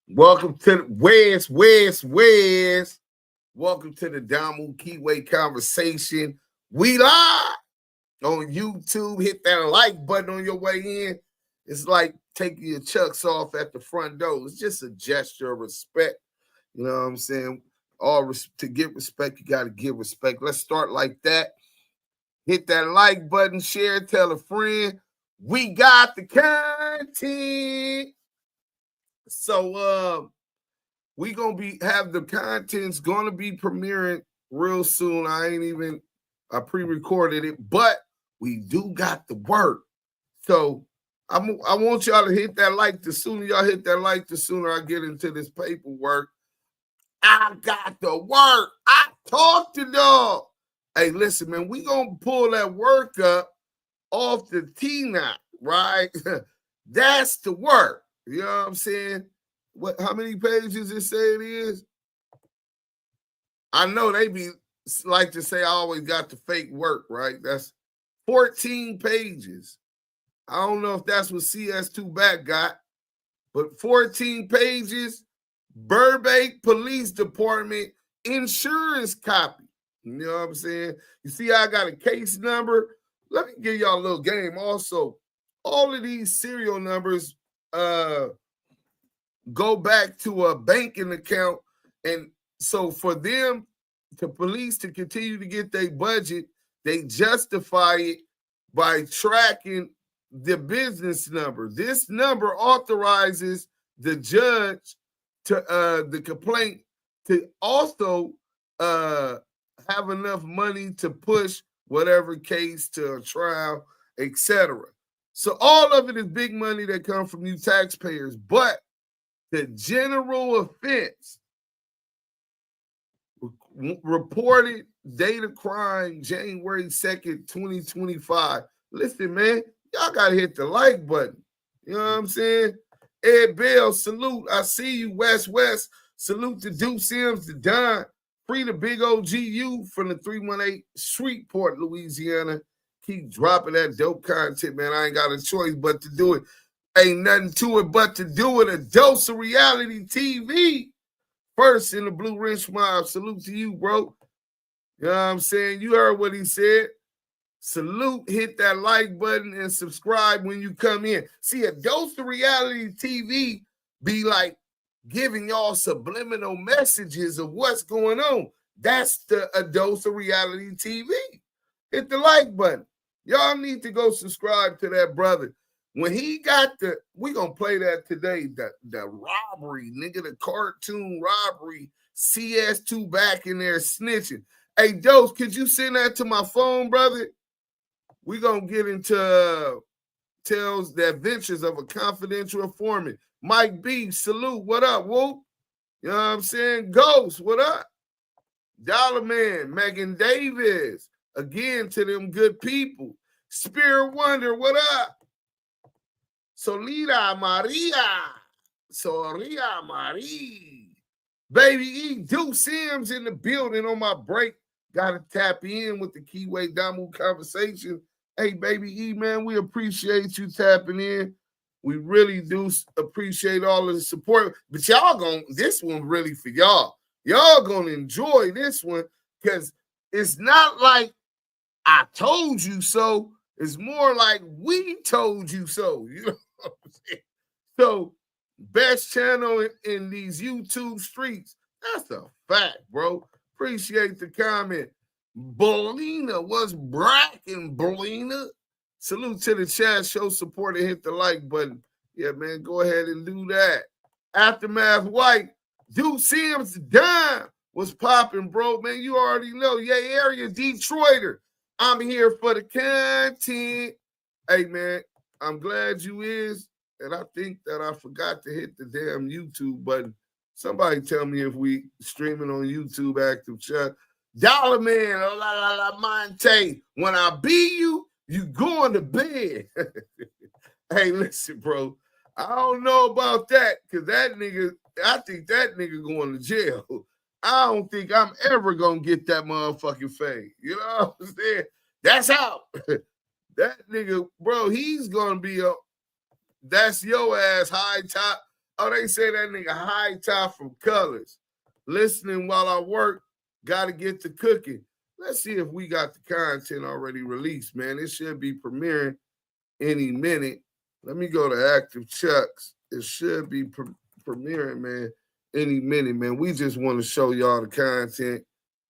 Welcome to the West. Welcome to the Damu Kiwe Conversation. We live on YouTube. Hit that like button on your way in. It's like taking your chucks off at the front door. It's just a gesture of respect. You know what I'm saying? To get respect, you got to give respect. Let's start like that. Hit that like button, share, tell a friend. We got the content. So we gonna have the content's gonna be premiering real soon. I pre-recorded it, but we do got the work. So I want y'all to hit that like. The sooner y'all hit that like, the sooner I get into this paperwork. I got the work. I talked to y'all. Hey, listen, man, we gonna pull that work up off the T-Knot, right? That's the work. You know what I'm saying? How many pages it say it is? I know they be like to say I always got the fake work, right? That's 14 pages. I don't know if that's what CS2 back got, but 14 pages, Burbank Police Department insurance copy. You know what I'm saying? You see, I got a case number. Let me give y'all a little game also. All of these serial numbers go back to a banking account. And so for them, the police to continue to get their budget, they justify it by tracking the business number. This number authorizes the judge to the complaint to also have enough money to push whatever case to a trial, etc. So all of it is big money that comes from you taxpayers. But the general offense reported date of crime January 2nd, 2025. Listen, man, y'all got to hit the like button. You know what I'm saying? Ed Bell, salute. I see you, West. Salute to Duse M, to Don. Free the big OGU from the 318 Shreveport, Louisiana. Keep dropping that dope content, man. I ain't got a choice but to do it. Ain't nothing to it but to do it. A dose of reality TV. First in the Blue Wrench Mob. Salute to you, bro. You know what I'm saying? You heard what he said. Salute, hit that like button and subscribe when you come in. See, a dose of reality TV be like giving y'all subliminal messages of what's going on. That's a dose of reality TV. Hit the like button. Y'all need to go subscribe to that brother. When he got we gonna play that today, the robbery, nigga, the cartoon robbery, CS2 back in there snitching. Hey, Dose, could you send that to my phone, brother? We gonna get into tells the adventures of a confidential informant. Mike B, salute, what up, whoop? You know what I'm saying? Ghost, what up? Dollar Man, Megan Davis, again to them good people. Spirit Wonder, what up? Solida Maria. Baby E, Duse M's in the building on my break. Gotta tap in with the Kiwe Damu Conversation. Hey, Baby E, man, we appreciate you tapping in. We really do appreciate all of the support. But this one really for y'all. Y'all gonna enjoy this one because it's not like I told you so. It's more like we told you so. You know what I'm saying? So, best channel in these YouTube streets. That's a fact, bro. Appreciate the comment. Bolina, what's bracking, Bolina? Salute to the chat. Show support and hit the like button. Yeah, man, go ahead and do that. Aftermath White. Duse M's dime was popping, bro. Man, you already know. Yay, area Detroiter. I'm here for the content. Hey, man, I'm glad you is. And I think that I forgot to hit the damn YouTube button. Somebody tell me if we streaming on YouTube active chat. Dollar Man, oh, la Monte. When I be you, you going to bed. Hey, listen, bro. I don't know about that because that nigga, I think that nigga going to jail. I don't think I'm ever going to get that motherfucking fame. You know what I'm saying? That's out. That nigga, bro, he's going to be that's your ass high top Oh, they say that nigga high top from Colors. Listening while I work, gotta get to cooking. Let's see if we got the content already released, man. It should be premiering any minute. Let me go to Active Chucks. It should be premiering, man, any minute, man. We just want to show y'all the content.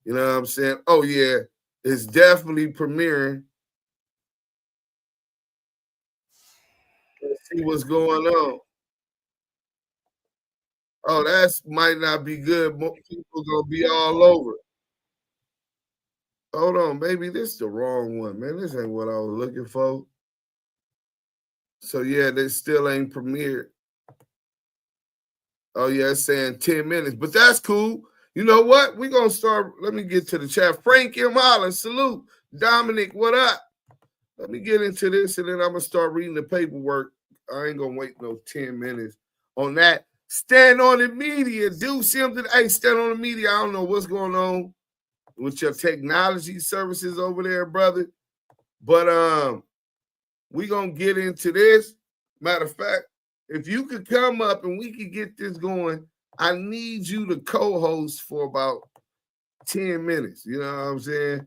You know what I'm saying? Oh, yeah, it's definitely premiering. Let's see what's going on. Oh, that might not be good. More people gonna be all over. Hold on, baby. This is the wrong one, man. This ain't what I was looking for. So yeah, they still ain't premiered. Oh yeah, it's saying 10 minutes, but that's cool. You know what? We're gonna start. Let me get to the chat. Frank M. Holland, salute. Dominic, what up? Let me get into this, and then I'm gonna start reading the paperwork. I ain't gonna wait no 10 minutes on that. Stand on the media. Do something. Hey, stand on the media. I don't know what's going on with your technology services over there, brother. But we gonna get into this. Matter of fact, if you could come up and we could get this going, I need you to co-host for about 10 minutes. You know what I'm saying?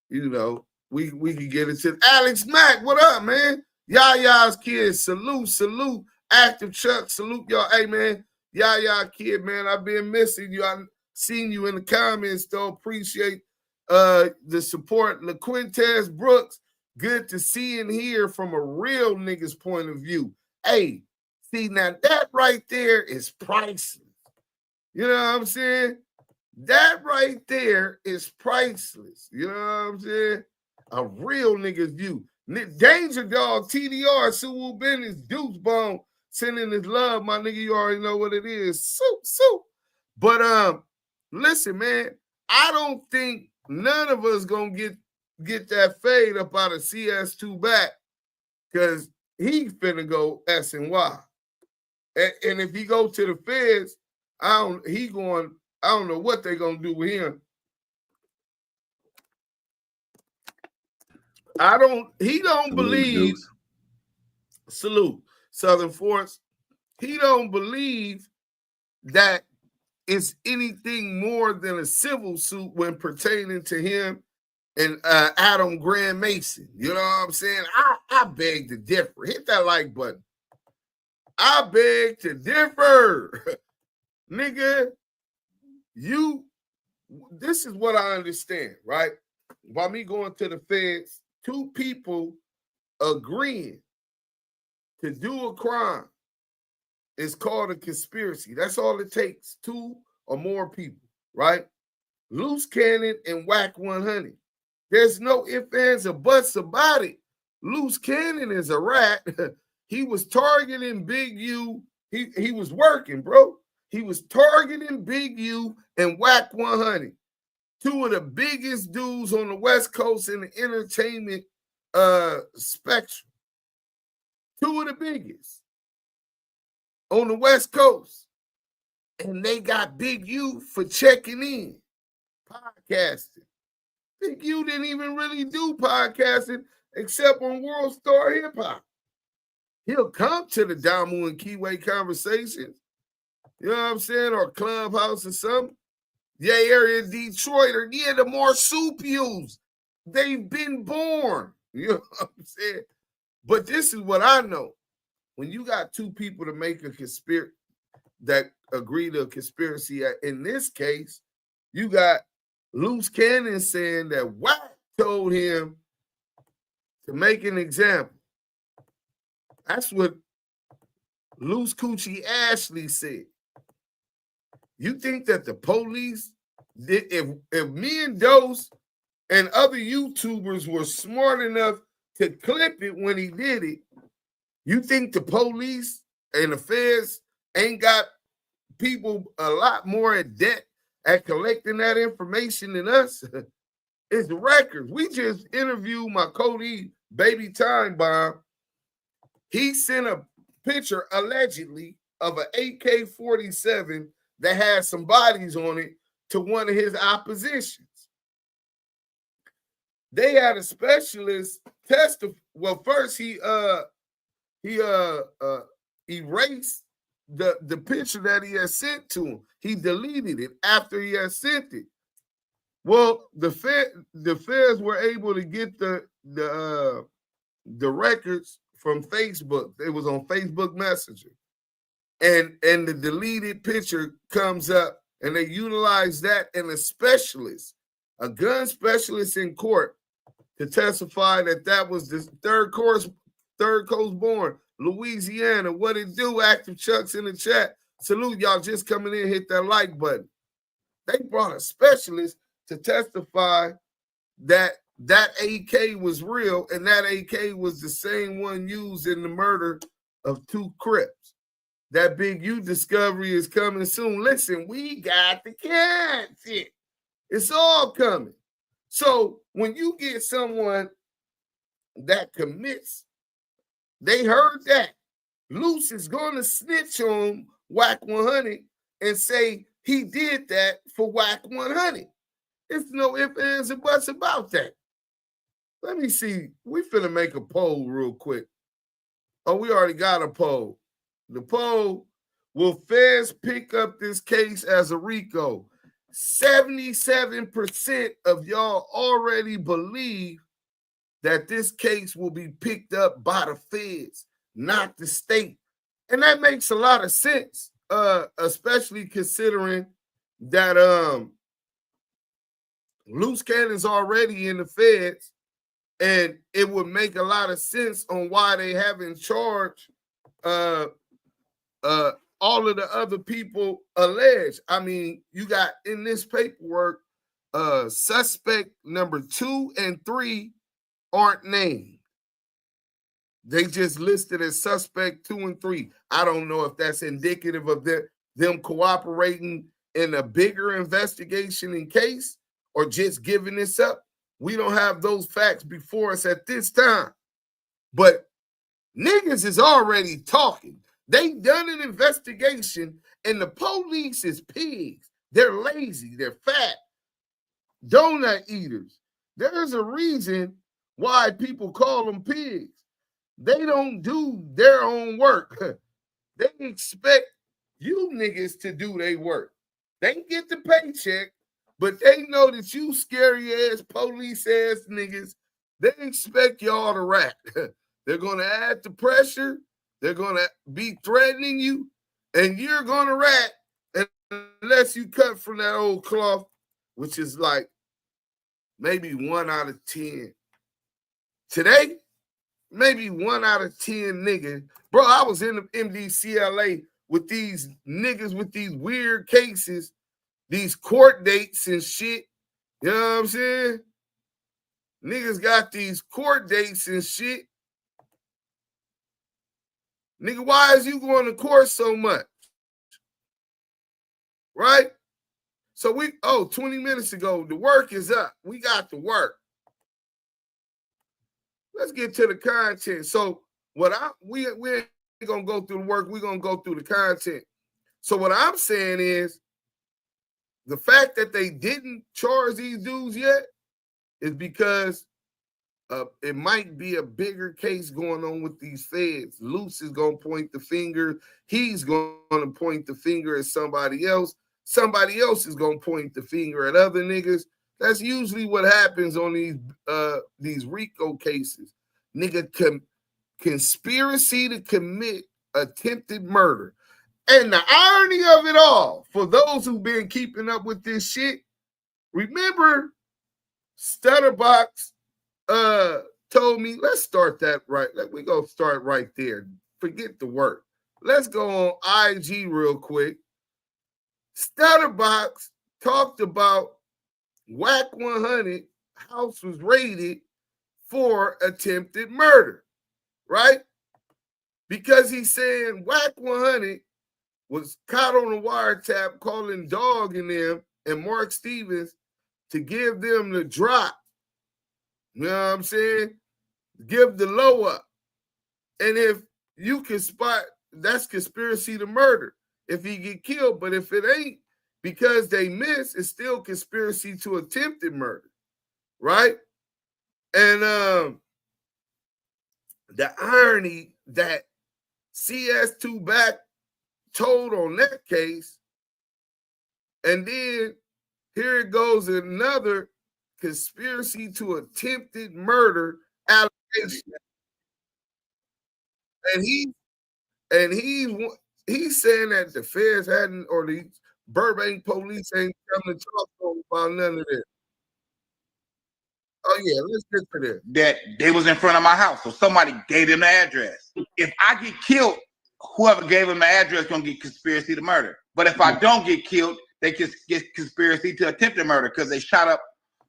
You know, we could get into Alex Mack. What up, man? Yaya's kids, salute. Active Chuck, salute y'all. Hey, man, Yaya kid, man, I've been missing you. I've seen you in the comments, though. Appreciate the support. LaQuintez Brooks, good to see and hear from a real nigga's point of view. Hey, see, now that right there is priceless. You know what I'm saying? That right there is priceless. You know what I'm saying? A real nigga's view. Danger Dog, TDR, Sue Business, Deuce Bone, sending his love, my nigga. You already know what it is. Soup. But listen, man, I don't think none of us gonna get that fade up out of CS2 back, because he finna go S&Y. And if he go to the feds, I don't know what they gonna do with him. He don't believe, salute, Southern Force. He don't believe that it's anything more than a civil suit when pertaining to him and Adam Graham Mason. You know what I'm saying? I beg to differ. Hit that like button. I beg to differ. Nigga, this is what I understand, right? By me going to the feds, two people agreeing to do a crime is called a conspiracy. That's all it takes. Two or more people, right? Luce Cannon and WACK100. There's no ifs, ands, or buts about it. Luce Cannon is a rat. He was targeting Big U. He was working, bro. He was targeting Big U and WACK100. Two of the biggest dudes on the West Coast in the entertainment spectrum. Two of the biggest on the West Coast. And they got Big U for checking in, podcasting. Big U didn't even really do podcasting except on World Star Hip Hop. He'll come to the Damu Kiwe Conversations, you know what I'm saying, or Clubhouse or something. Yeah, area in Detroit, or the marsupials. They've been born. You know what I'm saying? But this is what I know. When you got two people to make a conspiracy that agree to a conspiracy, in this case, you got Luce Cannon saying that Wack told him to make an example. That's what Luce Coochie Ashley said. You think that the police, if me and DOSH and other YouTubers were smart enough to clip it when he did it, you think the police and the feds ain't got people a lot more adept at collecting that information than us? It's records. We just interviewed my Cody Baby Time Bomb. He sent a picture, allegedly, of an AK-47 that had some bodies on it to one of his oppositions. They had a specialist testify. Well, first he erased the picture that he had sent to him. He deleted it after he had sent it. Well, the feds were able to get the records from Facebook. It was on Facebook Messenger. And the deleted picture comes up, and they utilize that, and a gun specialist in court, to testify that was the third coast born, Louisiana. What it do? Active Chucks in the chat. Salute y'all just coming in, hit that like button. They brought a specialist to testify that AK was real, and that AK was the same one used in the murder of 2 Crips. That Big U discovery is coming soon. Listen, we got the content. It's all coming. So when you get someone that commits, they heard that. Luce is going to snitch on WACK100 and say he did that for WACK100. It's no ifs, ands, and buts about that. Let me see. We finna make a poll real quick. Oh, we already got a poll. The poll, will feds pick up this case as a RICO? 77% of y'all already believe that this case will be picked up by the feds, not the state. And that makes a lot of sense, especially considering that Luce Cannon's already in the feds, and it would make a lot of sense on why they haven't charged all of the other people alleged. I mean, you got in this paperwork, suspect number 2 and 3 aren't named. They just listed as suspect 2 and 3. I don't know if that's indicative of them cooperating in a bigger investigation and case, or just giving this up. We don't have those facts before us at this time. But niggas is already talking. They done an investigation, and the police is pigs. They're lazy. They're fat. Donut eaters. There's a reason why people call them pigs. They don't do their own work. They expect you niggas to do their work. They get the paycheck, but they know that you scary ass police ass niggas, they expect y'all to rat. They're going to add the pressure. They're going to be threatening you, and you're going to rat unless you cut from that old cloth, which is like maybe 1 out of 10. Today, maybe 1 out of 10 niggas. Bro, I was in the MDCLA with these niggas with these weird cases, these court dates and shit. You know what I'm saying? Niggas got these court dates and shit. Nigga, why is you going to court so much? Right? So 20 minutes ago, the work is up. We got the work. Let's get to the content. So we ain't gonna go through the work, we're gonna go through the content. So what I'm saying is the fact that they didn't charge these dudes yet is because it might be a bigger case going on with these feds. Luce is going to point the finger. He's going to point the finger at somebody else. Somebody else is going to point the finger at other niggas. That's usually what happens on these RICO cases. Nigga, conspiracy to commit attempted murder. And the irony of it all, for those who've been keeping up with this shit, remember Stutterbox told me, let's start that right. We go start right there. Forget the work. Let's go on IG real quick. Stutterbox talked about WACK100 house was raided for attempted murder, right? Because he's saying WACK100 was caught on a wiretap calling Dog and them and Mark Stevens to give them the drop. You know what I'm saying? Give the low up. And if you can spot, that's conspiracy to murder if he get killed. But if it ain't because they miss, it's still conspiracy to attempted murder, right? And the irony that CS2 back told on that case. And then here it goes, another conspiracy to attempted murder allegation. And he's saying that the feds hadn't, or the Burbank police ain't coming to talk to him about none of this. Oh yeah, let's get to this. That they was in front of my house, so somebody gave them the address. If I get killed, whoever gave them the address gonna get conspiracy to murder. But if I don't get killed, they can get conspiracy to attempted murder because they shot up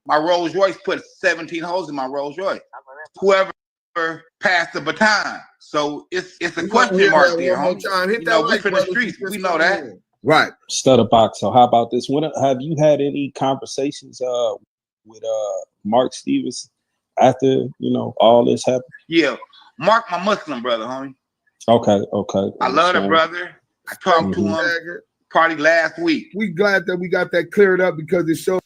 my Rolls Royce, put 17 holes in my Rolls Royce. Whoever passed the baton. So it's a question mark there, homie. You know, we from the streets, we know that. Right. Stutterbox. So how about this? When have you had any conversations with Mark Stevens after all this happened? Yeah, Mark, my Muslim brother, homie. Okay. I love the brother. I talked to him probably last week. We glad that we got that cleared up because it shows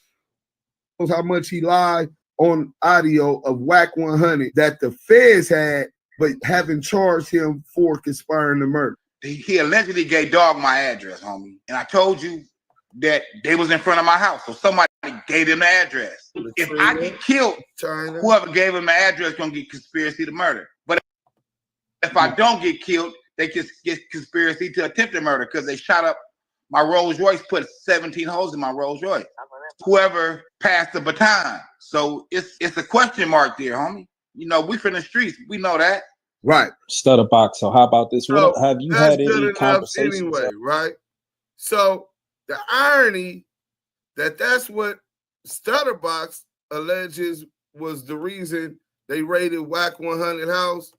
how much he lied on audio of WACK100 that the feds had, but haven't charged him for conspiring to murder. He allegedly gave Dog my address, homie. And I told you that they was in front of my house. So somebody gave them the address. If I get killed, whoever gave them the address gonna get conspiracy to murder. But if I don't get killed, they can get conspiracy to attempted murder because they shot up my Rolls Royce, put 17 holes in my Rolls Royce. Whoever passed the baton. So it's a question mark there, homie. You know, we from the streets. We know that. Right. Stutterbox. So how about this? So have you had any conversations? Anyway, right? So the irony that's what Stutterbox alleges was the reason they raided WACK100 house,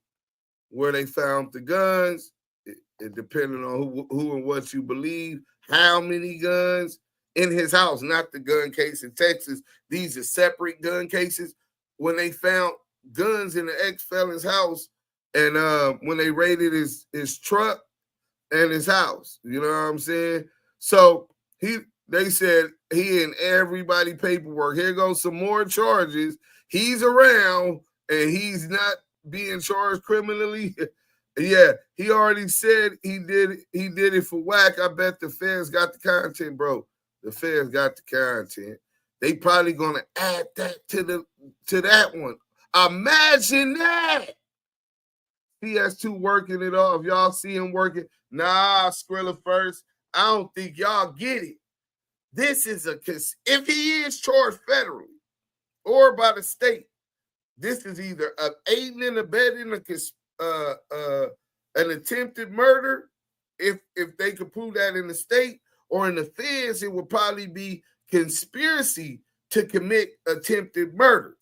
where they found the guns. It depending on who and what you believe, how many guns in his house, not the gun case in Texas. These are separate gun cases. When they found guns in the ex-felon's house, and when they raided his truck and his house, you know what I'm saying? So they said he and everybody paperwork. Here goes some more charges. He's around and he's not being charged criminally. Yeah, he already said he did it for whack. I bet the feds got the content, bro. The feds got the content. They probably gonna add that to that one. Imagine that. PS2 working it off. Y'all see him working. Nah, Skrilla first. I don't think y'all get it. This is if he is charged federally or by the state, this is either aiding and abetting an attempted murder, if they could prove that in the state, or in the feds, it would probably be conspiracy to commit attempted murder,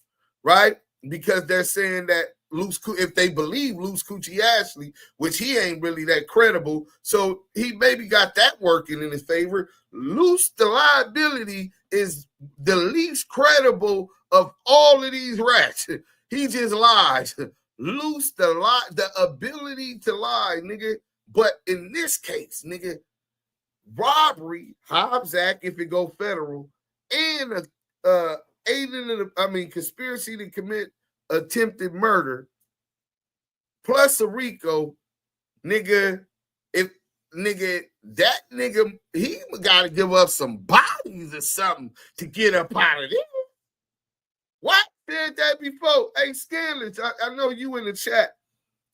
right? Because they're saying that if they believe Luce Ashley, which he ain't really that credible, so he maybe got that working in his favor. Luce, the liability, is the least credible of all of these rats. He just lies. Luce, the ability to lie, nigga. But in this case, nigga, robbery, Hobbs Act, if it go federal, and conspiracy to commit attempted murder, plus a RICO, nigga. That nigga, he gotta give up some bodies or something to get up out of there. What? Said that before. Hey, Scanless, I know you in the chat.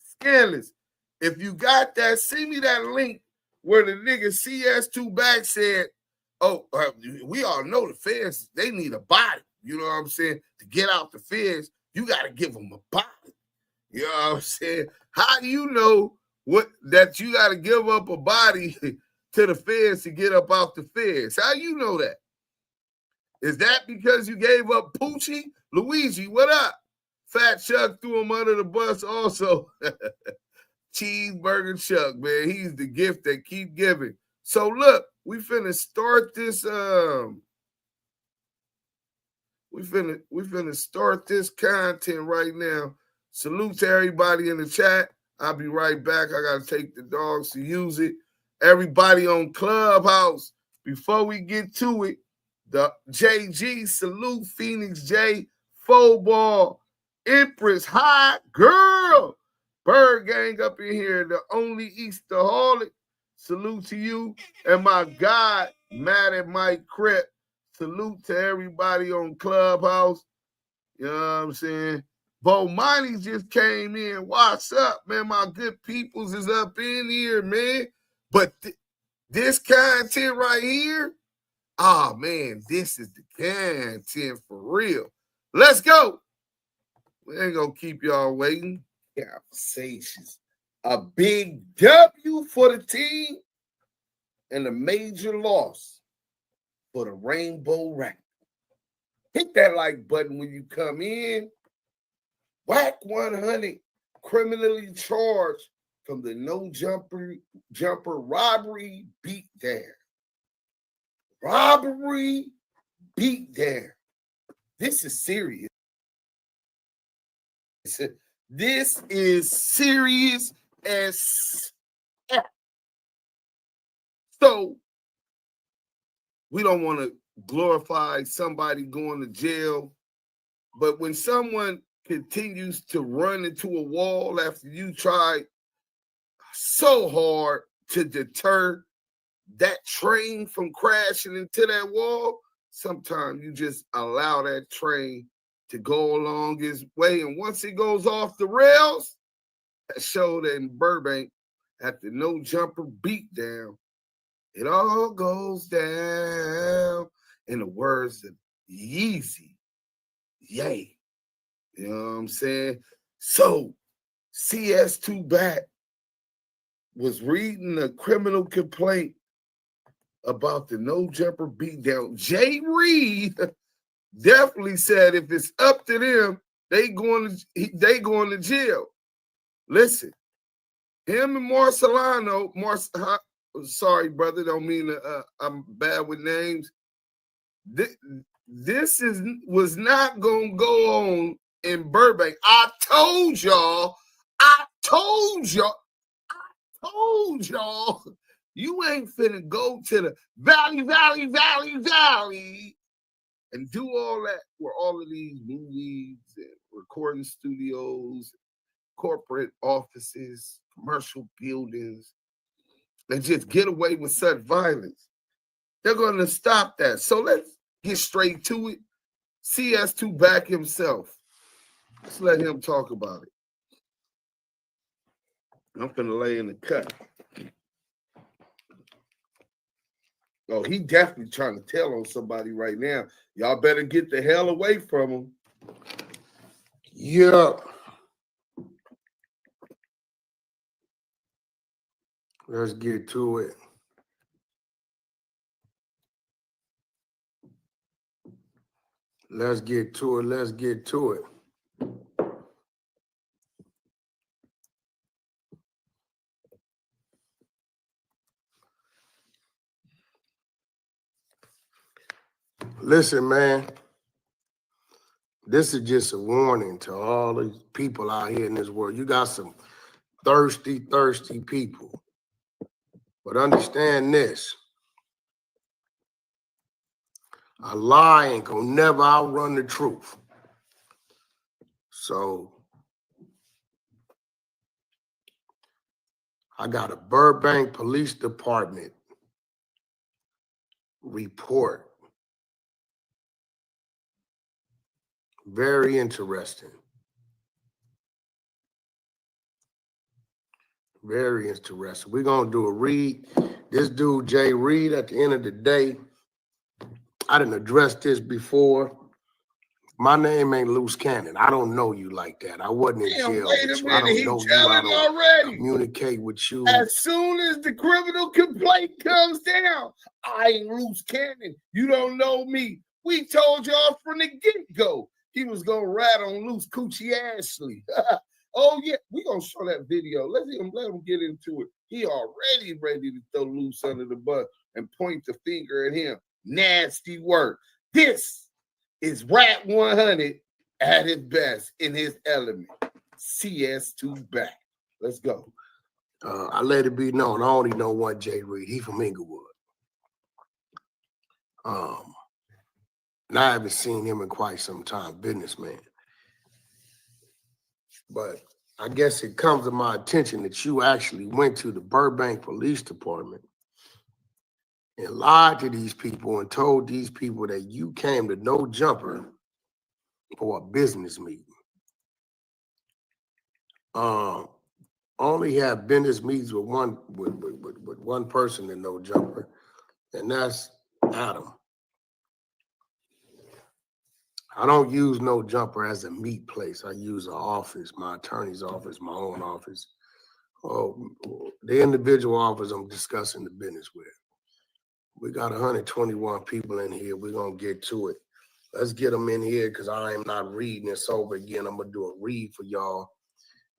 Scanless, if you got that, send me that link where the nigga CS2 back said, we all know the feds, they need a body. You know what I'm saying? To get out the feds, you got to give them a body. You know what I'm saying? How do you know that you got to give up a body to the feds to get up out the feds? How you know that? Is that because you gave up Poochie? Luigi, what up? Fat Chuck threw him under the bus also. Cheeseburger Chuck, man. He's the gift that keep giving. So look, we finna start this. We finna start this content right now. Salute to everybody in the chat. I'll be right back. I gotta take the dogs to use it. Everybody on Clubhouse, before we get to it, the JG, salute Phoenix J, Football, Empress, Hot Girl, Bird Gang up in here, the only Easterholic. salute to you. And my God, Matt and Mike Crip, salute to everybody on Clubhouse. You know what I'm saying? Bo Money just came in. What's up, man? My good peoples is up in here, man. But this content right here, oh, man, this is the content for real. Let's go. We ain't going to keep y'all waiting. Conversations. A big W for the team and a major loss for the Rainbow Rack. Hit that like button when you come in. WACK100 criminally charged from the no-jumper robbery beatdown. Robbery beatdown. This is serious. This is serious as F. So we don't want to glorify somebody going to jail, but when someone continues to run into a wall after you tried so hard to deter that train from crashing into that wall, sometimes you just allow that train to go along its way. And once it goes off the rails, that showed in Burbank at the no jumper beatdown, it all goes down in the words of Yeezy. Yay. You know what I'm saying? So CS2 Back was reading a criminal complaint about the no jumper beatdown. Jay Reed definitely said if it's up to them, they going to jail. Listen, him and Marcelano, sorry, brother, don't mean to, I'm bad with names. This was not going to go on in Burbank. I told y'all, you ain't finna go to the valley, and do all that where all of these movies and recording studios, corporate offices, commercial buildings, and just get away with such violence. They're going to stop that. So let's get straight to it. CS2 Back himself. Let's let him talk about it. I'm finna lay in the cut. Oh, he definitely trying to tell on somebody right now. Y'all better get the hell away from him. Yeah. Let's get to it. Let's get to it. Listen, man, this is just a warning to all the people out here in this world. You got some thirsty people. But understand this. A lie ain't gonna never outrun the truth. So I got a Burbank Police Department report. Very interesting. Very interesting. We're going to do a read. This dude, Jay Reed, at the end of the day, I didn't address this before. My name ain't Luce Cannon. I don't know you like that. I wasn't in jail with you. I don't know you. I don't already communicate with you. As soon as the criminal complaint comes down, I ain't Luce Cannon. You don't know me. We told y'all from the get-go he was going to rat on Luce Ashley. Oh, yeah, we're going to show that video. Let him get into it. He already ready to throw Luce under the bus and point the finger at him. Nasty work. This is WACK100 at his best in his element. CS2 Back. Let's go. I let it be known. I only know one Jay Reed. He from Inglewood. And I haven't seen him in quite some time, businessman. But I guess it comes to my attention that you actually went to the Burbank Police Department and lied to these people and told these people that you came to No Jumper for a business meeting. Only have business meetings with one person in No Jumper, and that's Adam. I don't use No Jumper as a meet place. I use an office, my attorney's office, my own office. Oh, the individual office I'm discussing the business with. We got 121 people in here. We're going to get to it. Let's get them in here because I am not reading this over again. I'm going to do a read for y'all.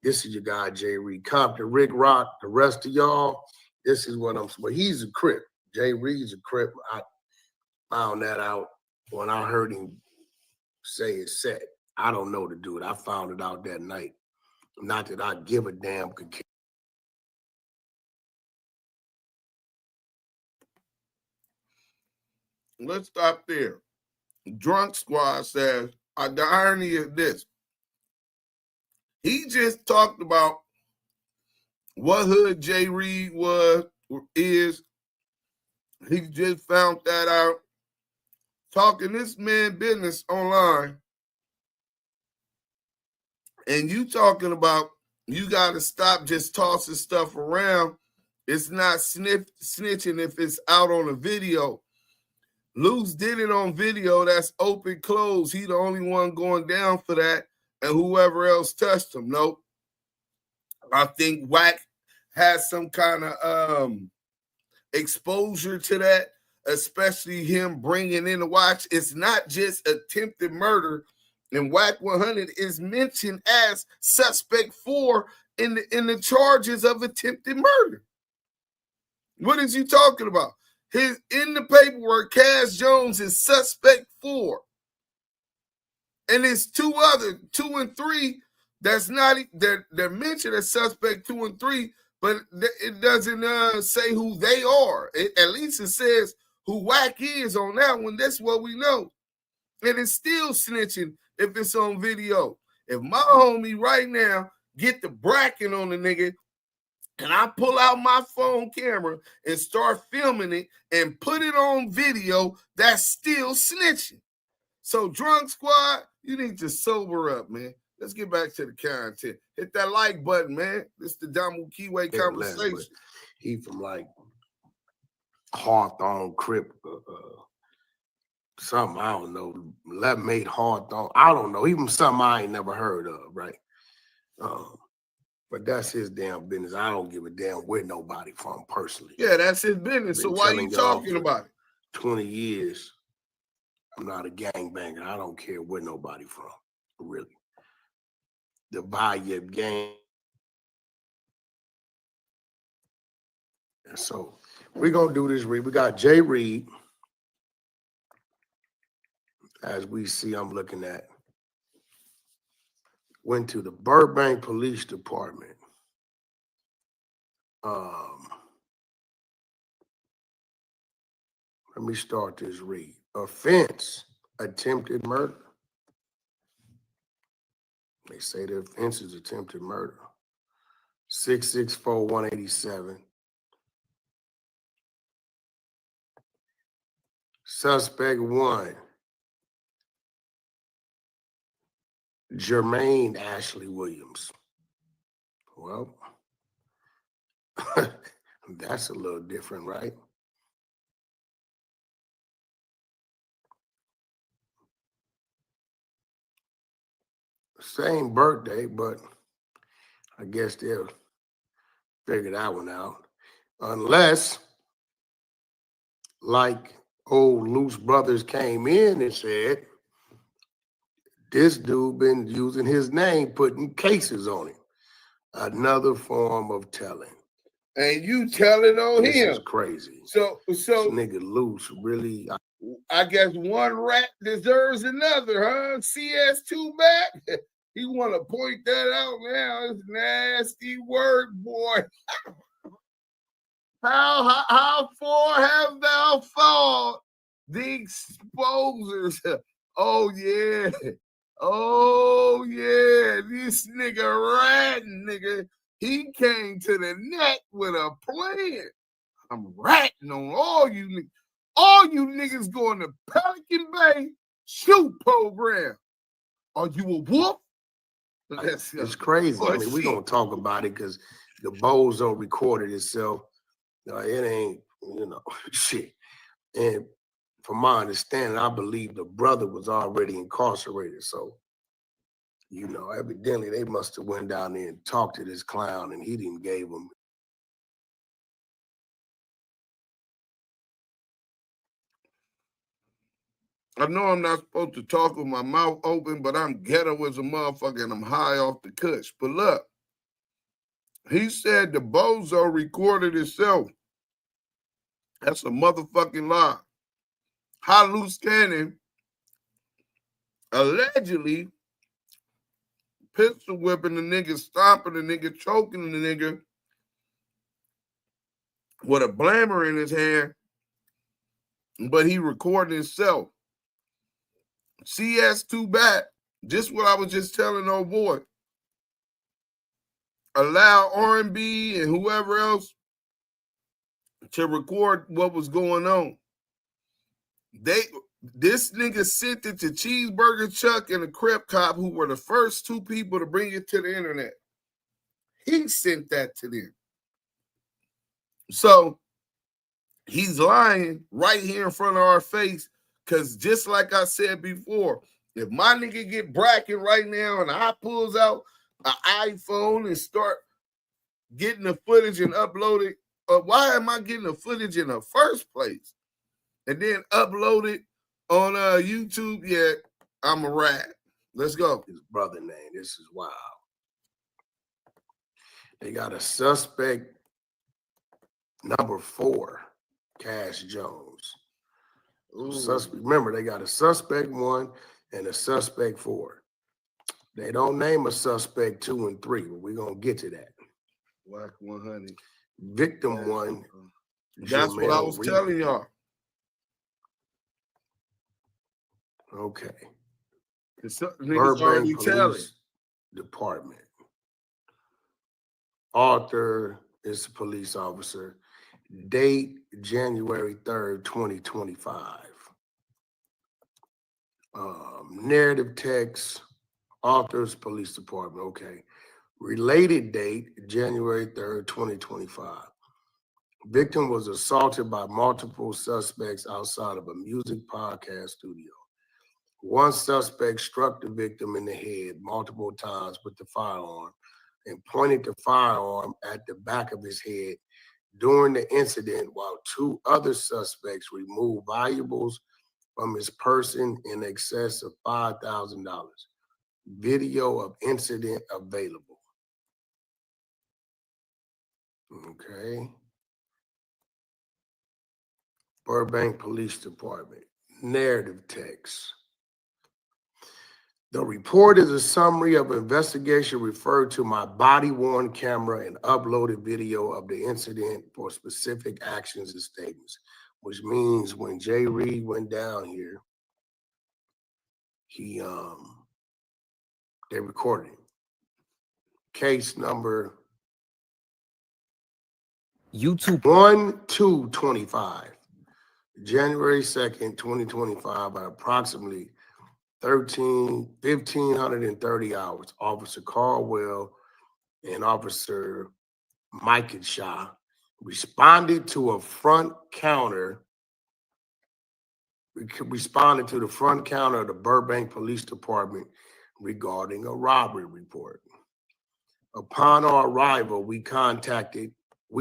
This is your guy, Jay Reed Compton, Rick Rock, the rest of y'all. This is what well, he's a Crip. Jay Reed's a Crip. I found that out when I heard him say it said. I don't know the dude. I found it out that night. Not that I give a damn. Let's stop there. Drunk Squad says, the irony is this. He just talked about what hood Jay Reed is. He just found that out. Talking this man business online. And you talking about you got to stop just tossing stuff around. It's not snitching if it's out on a video. Luce did it on video. That's open, close. He the only one going down for that. And whoever else touched him. Nope. I think WACK has some kind of exposure to that, especially him bringing in the watch. It's not just attempted murder. And WACK100 is mentioned as suspect 4 in the charges of attempted murder. What is you talking about? In the paperwork, Cass Jones is suspect 4. And it's 2 and 3 that's not they're mentioned as suspect 2 and 3, but it doesn't say who they are. At least it says who WACK is on that one. That's what we know. And it's still snitching if it's on video. If my homie right now get the bracket on the nigga and I pull out my phone camera and start filming it and put it on video, that's still snitching. So, Drunk Squad, you need to sober up, man. Let's get back to the content. Hit that like button, man. This is the Damu Kiwe Conversation. He from like Hawthorne, Crip, something, I don't know. Made Hawthorne. I don't know. Even something I ain't never heard of, right? But that's his damn business. I don't give a damn where nobody from personally. Yeah, that's his business. So why are you talking about it? 20 years. I'm not a gangbanger. I don't care where nobody from, really. Divide your gang. And so we're going to do this read. We got Jay Reed. As we see, I'm looking at. Went to the Burbank Police Department. Let me start this read. Offense, attempted murder. They say the offense is attempted murder. 664-187. Suspect 1. Termaine Ashley Williams. Well, that's a little different, right? Same birthday, but I guess they'll figure that one out. Unless, like old Luce Brothers came in and said, this dude been using his name, putting cases on him. Another form of telling. And you telling on this him. This is crazy. So this nigga Luce really. I guess one rat deserves another, huh? CS2 back. He want to point that out now. It's nasty word, boy. How far have thou fallen? The Xposers. Oh, yeah. Oh, yeah, this nigga ratting, nigga. He came to the net with a plan. I'm ratting on all you niggas. All you niggas going to Pelican Bay shoot program. Are you a wolf? It's crazy. I mean, we're going to talk about it because the Bozo recorded itself. It ain't, shit. And from my understanding, I believe the brother was already incarcerated. So, evidently they must have went down there and talked to this clown and he didn't give him. I know I'm not supposed to talk with my mouth open, but I'm ghetto as a motherfucker and I'm high off the kush. But look, he said the Bozo recorded himself. That's a motherfucking lie. How Luce Cannon allegedly pistol whipping the nigga, stomping the nigga, choking the nigga with a blammer in his hand, but he recorded himself. CS too bad. Just what I was just telling old boy. Allow R&B and whoever else to record what was going on. This nigga sent it to Cheeseburger Chuck and the Crip Cop, who were the first two people to bring it to the internet. He sent that to them. So he's lying right here in front of our face, because just like I said before, if my nigga get bracking right now and I pulls out an iPhone and start getting the footage and upload it, why am I getting the footage in the first place? And then upload it on YouTube? Yeah, I'm a rat. Let's go. His brother name. This is wild. They got a suspect number 4, Cash Jones. Remember, they got a suspect 1 and a suspect 4. They don't name a suspect 2 and 3, but we're going to get to that. WACK100. Victim 1. That's what I was telling y'all. Okay. Burbank Police Department. Author is a police officer. Date January 3rd, 2025. Narrative text, author's police department. Okay. Related date January 3rd, 2025. Victim was assaulted by multiple suspects outside of a music podcast studio. One suspect struck the victim in the head multiple times with the firearm and pointed the firearm at the back of his head during the incident, while 2 other suspects removed valuables from his person in excess of $5,000. Video of incident available. Okay. Burbank Police Department. Narrative text. The report is a summary of investigation referred to my body-worn camera and uploaded video of the incident for specific actions and statements, which means when Jay Reed went down here, they recorded him. Case number YouTube 1/2/25, January 2nd, 2025, at approximately 1,530 hours. Officer Caldwell and Officer Mike Shaw responded to the front counter of the Burbank Police Department regarding a robbery report. Upon our arrival, we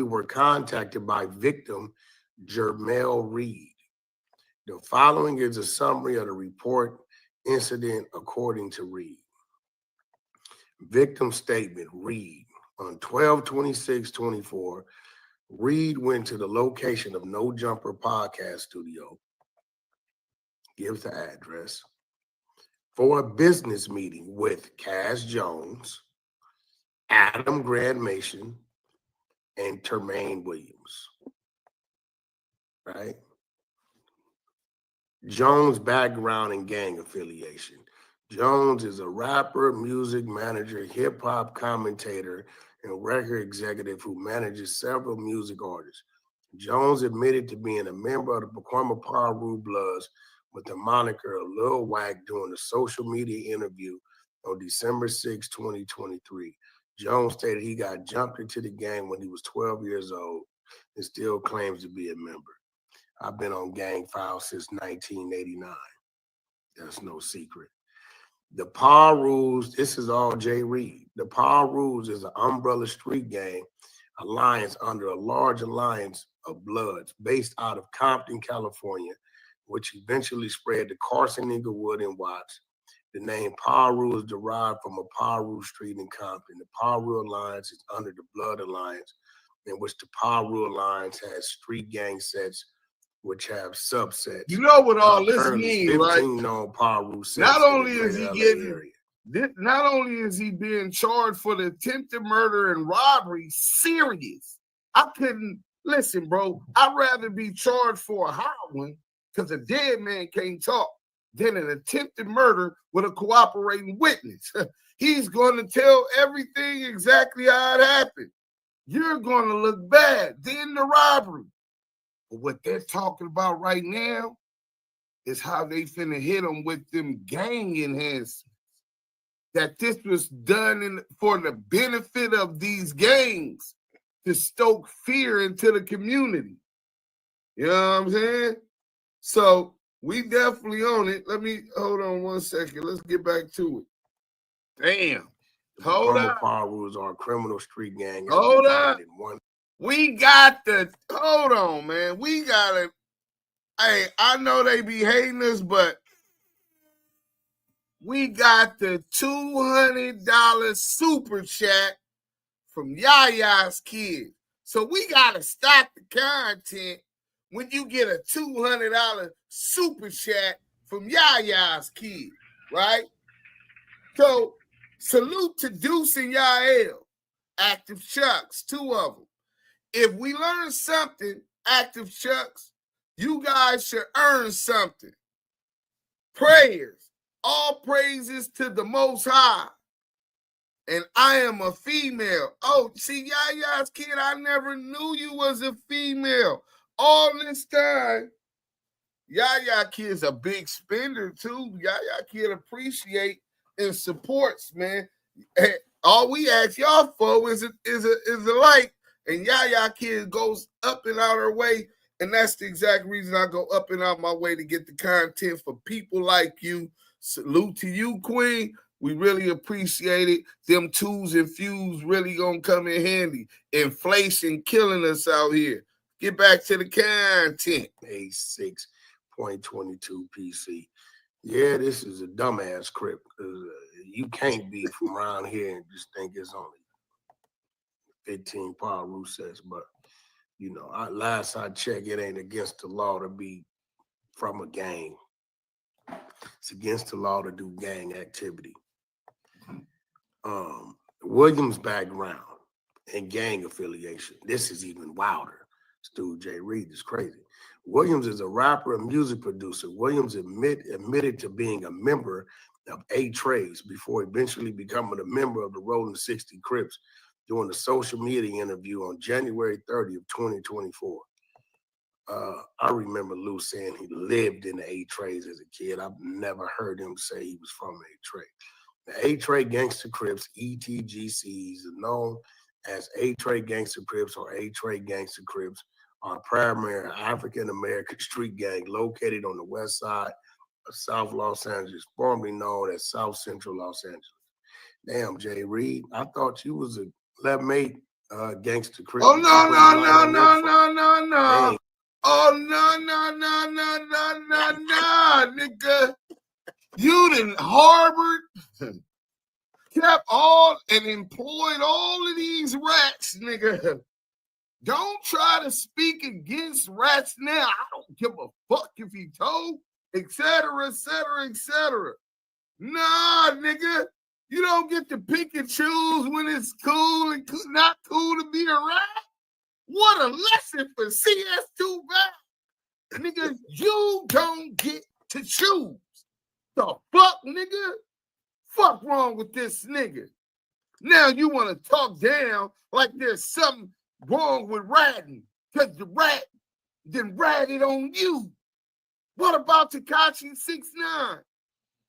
were contacted by victim Jermel Reed. The following is a summary of the report incident according to Reed. Victim statement: Reed. On 12/26/24, Reed went to the location of No Jumper Podcast Studio, gives the address, for a business meeting with Cash Jones, Adam Grandmason, and Termaine Williams. Right? Jones' background and gang affiliation. Jones is a rapper, music manager, hip-hop commentator, and record executive who manages several music artists. Jones admitted to being a member of the former Paru Bloods with the moniker of Lil Wack during a social media interview on December 6, 2023. Jones stated he got jumped into the gang when he was 12 years old and still claims to be a member. I've been on gang files since 1989. That's no secret. The Parus, this is all Jay Reed. The Parus is an umbrella street gang alliance under a large alliance of Bloods based out of Compton, California, which eventually spread to Carson, Inglewood, and Watts. The name Paru is derived from a Paru street in Compton. The Paru Alliance is under the Blood Alliance, in which the Paru Alliance has street gang sets which have subsets. You know what all this means, right? 15 known Paru sets. Not only is he not only is he being charged for the attempted murder and robbery, serious. I couldn't listen, bro. I'd rather be charged for a heroin because a dead man can't talk than an attempted murder with a cooperating witness. He's going to tell everything exactly how it happened. You're going to look bad. Then the robbery. But what they're talking about right now is how they finna hit them with them gang enhancements. That this was done for the benefit of these gangs to stoke fear into the community. You know what I'm saying? So we definitely own it. Let me hold on 1 second. Let's get back to it. Damn. Hold on. Parus are a criminal street gang. Hold on. We got the, hold on, man. We got to, hey, I know they be hating us, but we got the $200 super chat from Yaya's kid. So we got to stop the content when you get a $200 super chat from Yaya's kid, right? So salute to Duse and Yael, Active Chucks, two of them. If we learn something, Active Chucks, you guys should earn something. Prayers. All praises to the Most High. And I am a female. Oh, see, Yaya's kid, I never knew you was a female. All this time, Yaya kid's a big spender, too. Yaya kid appreciate and supports, man. All we ask y'all for is a like. And Yaya kid goes up and out her way. And that's the exact reason I go up and out my way to get the content for people like you. Salute to you, Queen. We really appreciate it. Them twos and fews really gonna come in handy. Inflation killing us out here. Get back to the content. A6.22 PC. Yeah, this is a dumbass crypt. You can't be from around here and just think it's only 15 Paru sets, but you know, last I checked, it ain't against the law to be from a gang. It's against the law to do gang activity. Williams' background and gang affiliation. This is even wilder. This dude, Jay Reed, is crazy. Williams is a rapper and music producer. Williams admitted to being a member of A-Trays before eventually becoming a member of the Rolling 60 Crips during a social media interview on January 30th, 2024. I remember Luce saying he lived in the A-Trays as a kid. I've never heard him say he was from A-Tray. The A-Tray Gangster Crips, ETGCs, are known as A-Tray Gangster Crips or A-Tray Gangster Crips, are primarily an African-American street gang located on the west side of South Los Angeles, formerly known as South Central Los Angeles. Damn, Jay Reed, I thought you was a 11-8 gangster Crip. Oh, no. Dang. Oh, no, nigga. You done harbored, kept all, and employed all of these rats, nigga. Don't try to speak against rats now. I don't give a fuck if he told, etc., etc., etc. Nah, nigga. You don't get to pick and choose when it's cool and not cool to be a rat. What a lesson for CS2 back. Nigga, you don't get to choose. The fuck, nigga? Fuck wrong with this nigga? Now you want to talk down like there's something wrong with ratting because the rat then ratted on you. What about Tekashi 6ix9ine?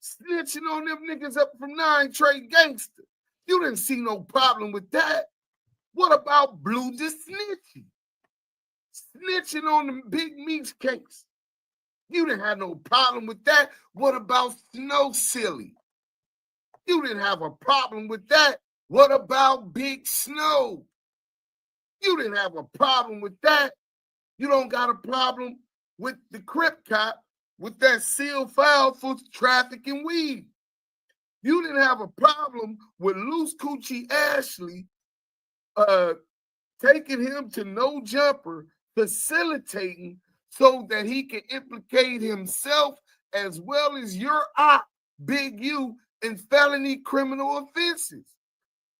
Snitching on them niggas up from 9 Trey Gangster. You didn't see no problem with that. What about Blue the Snitchy? Snitching on the Big Meech case. You didn't have no problem with that. What about Snow Silly? You didn't have a problem with that. What about Big Snow? You didn't have a problem with that. You don't got a problem with the Crip cop with that sealed file for trafficking weed. You didn't have a problem with Luce Ashley taking him to No Jumper, facilitating so that he can implicate himself as well as your op, Big U, in felony criminal offenses.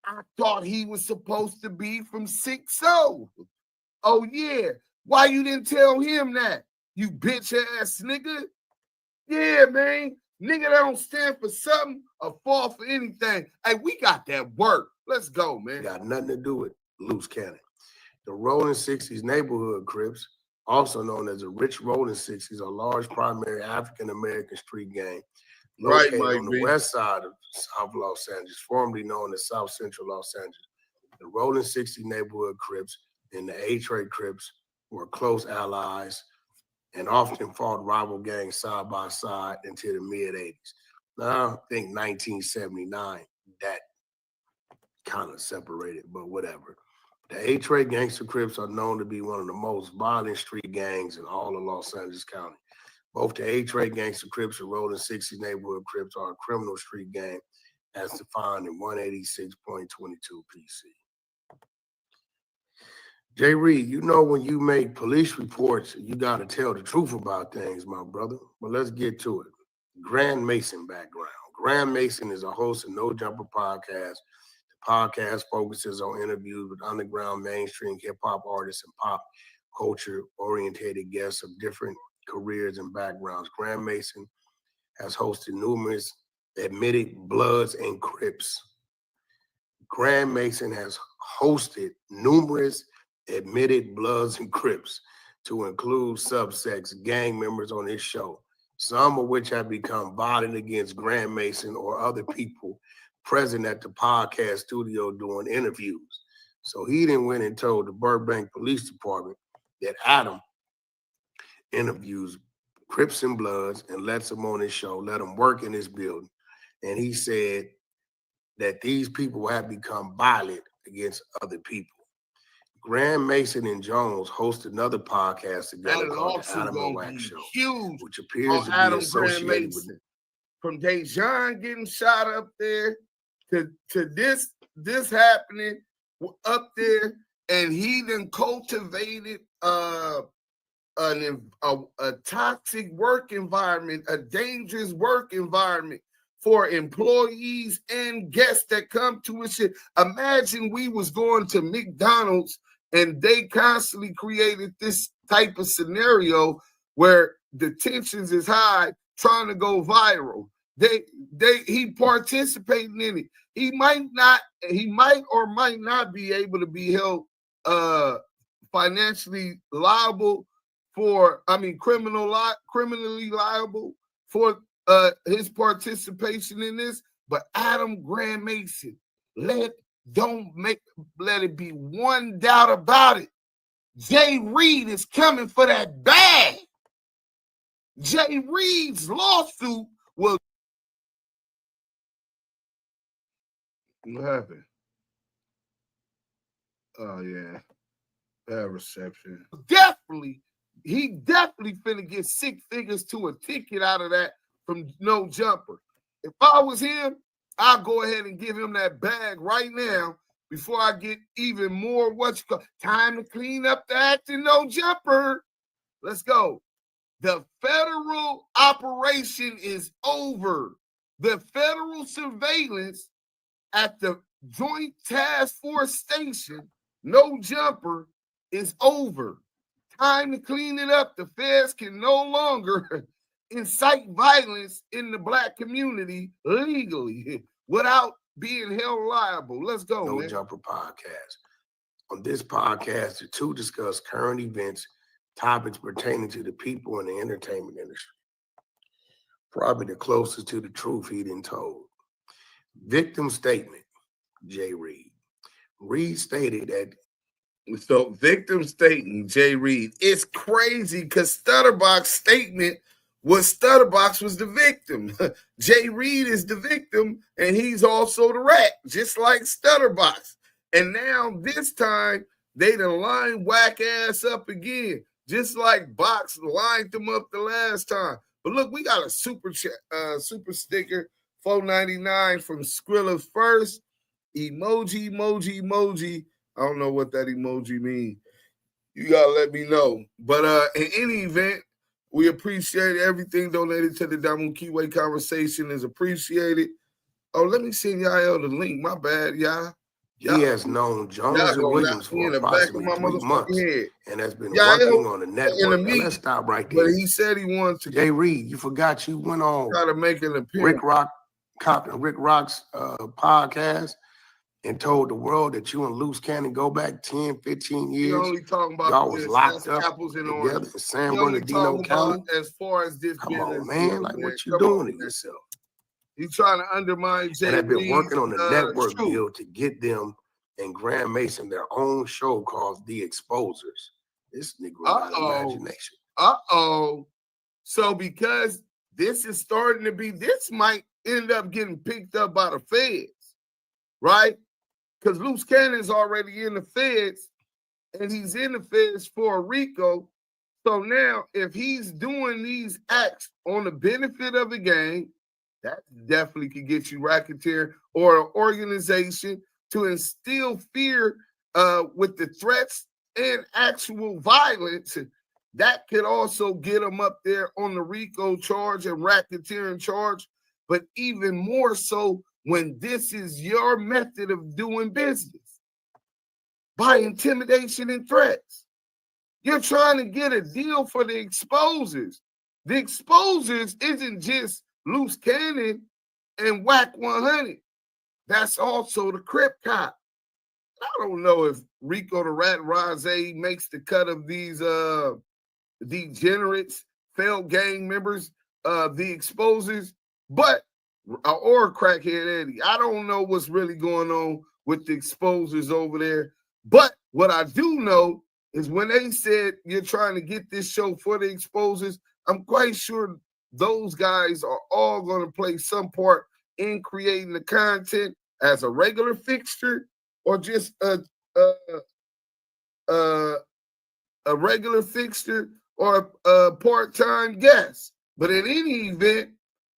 I thought he was supposed to be from 6-0. Oh, yeah. Why you didn't tell him that, you bitch-ass nigga? Yeah, man. Nigga that don't stand for something or fall for anything. Hey, we got that work. Let's go, man. Got nothing to do with Luce Cannon. The Rolling 60s neighborhood Crips, also known as the Rich Rolling 60s, a large primary African-American street gang located on the west side of South Los Angeles, formerly known as South Central Los Angeles. The Rolling 60 neighborhood Crips and the A-Trade Crips were close allies and often fought rival gangs side by side until the mid-'80s. Now, I think 1979, that kind of separated, but whatever. The A-Trade Gangster Crips are known to be one of the most violent street gangs in all of Los Angeles County. Both the A-Trade Gangster Crips and Rolling 60 neighborhood Crips are a criminal street gang as defined in 186.22 PC. Jay Reed, you know when you make police reports, you got to tell the truth about things, my brother. But let's get to it. Grand Mason background. Grand Mason is a host of No Jumper podcast. The podcast focuses on interviews with underground mainstream hip-hop artists and pop culture-orientated guests of different careers and backgrounds. Grand Mason has hosted numerous admitted Bloods and Crips. Grand Mason has hosted numerous admitted Bloods and Crips, to include subsects gang members on his show, some of which have become violent against Grand Mason or other people present at the podcast studio doing interviews. So he then went and told the Burbank Police Department that Adam interviews Crips and Bloods and lets them on his show, let them work in his building. And he said that these people have become violent against other people. Grand Mason and Jones host another podcast together called the Adam and WACK Show, huge, which appears to Adam be associated with from Dejan getting shot up there to this happening up there, and he then cultivated a toxic work environment, a dangerous work environment for employees and guests that come to us. Imagine we was going to McDonald's and they constantly created this type of scenario where the tensions is high, trying to go viral. He participating in it. He might or might not be able to be held financially liable criminally liable for his participation in this. But Adam Grand Mason, let it be one doubt about it. Jay Reed is coming for that bag. Jay Reed's lawsuit will. What happened? Oh yeah, that reception. He definitely finna get 6 figures to a ticket out of that from No Jumper. If I was him, I'll go ahead and give him that bag right now before I get even more time to clean up the act in No Jumper. Let's go. The federal operation is over. The federal surveillance at the Joint Task Force Station, No Jumper, is over. Time to clean it up. The feds can no longer incite violence in the Black community legally. without being held liable. Let's go, No man. Jumper Podcast. On this podcast, the two discuss current events, topics pertaining to the people in the entertainment industry. Probably the closest to the truth he done told. Victim statement, Jay Reed. Reed stated that. So victim statement, Jay Reed. It's crazy because Stutterbox's statement was Stutterbox was the victim. Jay Reed is the victim, and he's also the rat, just like Stutterbox. And now this time they done lined whack ass up again, just like Box lined them up the last time. But look, we got a super sticker, $4.99 from Skrilla First. Emoji. I don't know what that emoji means. You gotta let me know. But in any event, we appreciate everything donated to the Damu Kiwe Conversation is appreciated. Oh, let me send y'all the link. My bad, y'all. He has known Jones and Williams for approximately 3 months and has been working on the network. Now, let's stop right there. But he said he wanted to. Jay Reed, you forgot you went on try to make an appearance. Rick Rock's podcast and told the world that you and Luce Cannon go back 10, 15 years. You only talking about y'all was locked up apples and together oranges. in San Bernardino County. As far as this Come business, on, man. Like, what you doing to yourself? You trying to undermine Jay And I've been Reed's, working on the network truth. deal to get them and Grand Mason their own show called The Xposers. This nigga got imagination. So because this is starting to be, this might end up getting picked up by the feds, right? Because Luce Cannon's already in the feds, and he's in the feds for a RICO. So now, if he's doing these acts on the benefit of the gang, that definitely could get you racketeer or an organization to instill fear with the threats and actual violence. That could also get them up there on the RICO charge and racketeering charge. But even more so when this is your method of doing business, by intimidation and threats. You're trying to get a deal for the Xposers. The Xposers isn't just Luce Cannon and WACK100. That's also the Crip Cop. I don't know if Rico the Rat Rose makes the cut of these degenerates, failed gang members, the Xposers, but or Crackhead Eddie. I don't know what's really going on with the Xposers over there. But what I do know is when they said you're trying to get this show for the Xposers, I'm quite sure those guys are all going to play some part in creating the content as a regular fixture or just a regular fixture or a part-time guest. But in any event,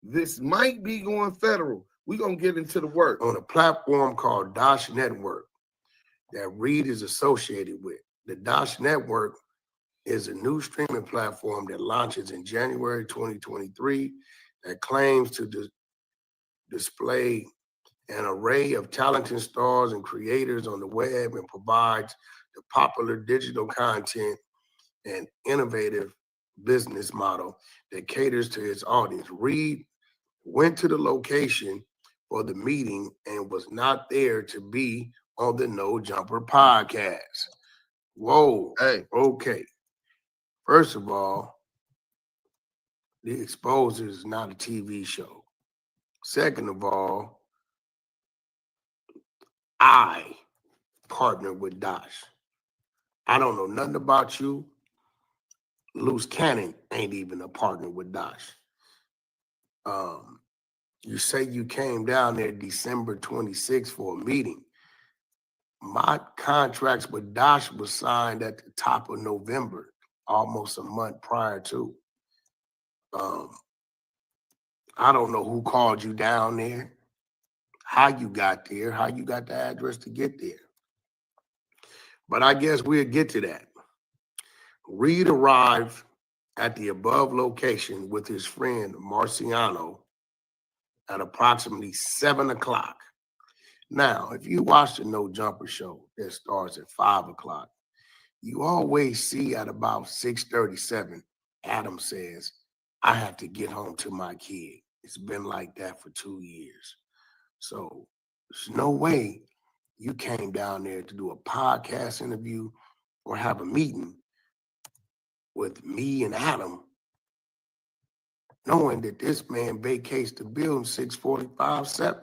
this might be going federal. We're going to get into the work. On a platform called DOSH Network that Reed is associated with. The DOSH Network is a new streaming platform that launches in January 2023 that claims to display an array of talented stars and creators on the web and provides the popular digital content and innovative business model that caters to its audience. Reed went to the location for the meeting and was not there to be on the No Jumper podcast. Whoa. Hey. Okay. First of all, The Xposers is not a TV show. Second of all, I partner with DOSH. I don't know nothing about you. Luce Cannon ain't even a partner with DOSH. You say you came down there December 26th for a meeting. My contracts with DOSH was signed at the top of November, almost a month prior to. I don't know who called you down there, how you got there, how you got the address to get there. But I guess we'll get to that. Reed arrived at the above location with his friend Marciano at approximately 7 o'clock. Now, if you watch the No Jumper show that starts at 5 o'clock, you always see at about 6:37, Adam says, I have to get home to my kid. It's been like that for 2 years. So there's no way you came down there to do a podcast interview or have a meeting with me and Adam, knowing that this man vacates the building 6:45-7.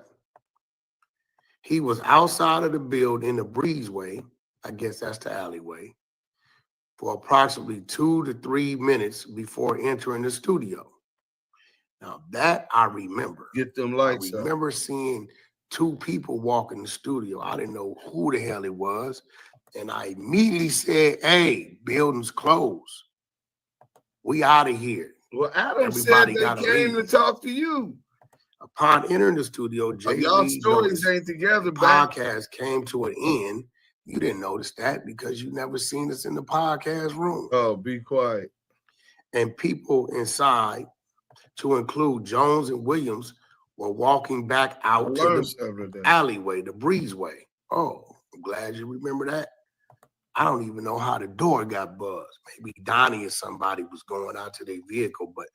He was outside of the building in the breezeway, I guess that's the alleyway, for approximately 2 to 3 minutes before entering the studio. Now that I remember. Get them lights I remember seeing 2 people walk in the studio. I didn't know who the hell it was. And I immediately said, hey, building's closed. We out of here. Well, Adam Everybody said they came to talk to you. Upon entering the studio, y'all stories ain't together. The podcast came to an end. You didn't notice that because you never seen us in the podcast room. Oh, be quiet. And people inside, to include Jones and Williams, were walking back out to the alleyway, the breezeway. Oh, I'm glad you remember that. I don't even know how the door got buzzed. Maybe Donnie or somebody was going out to their vehicle, but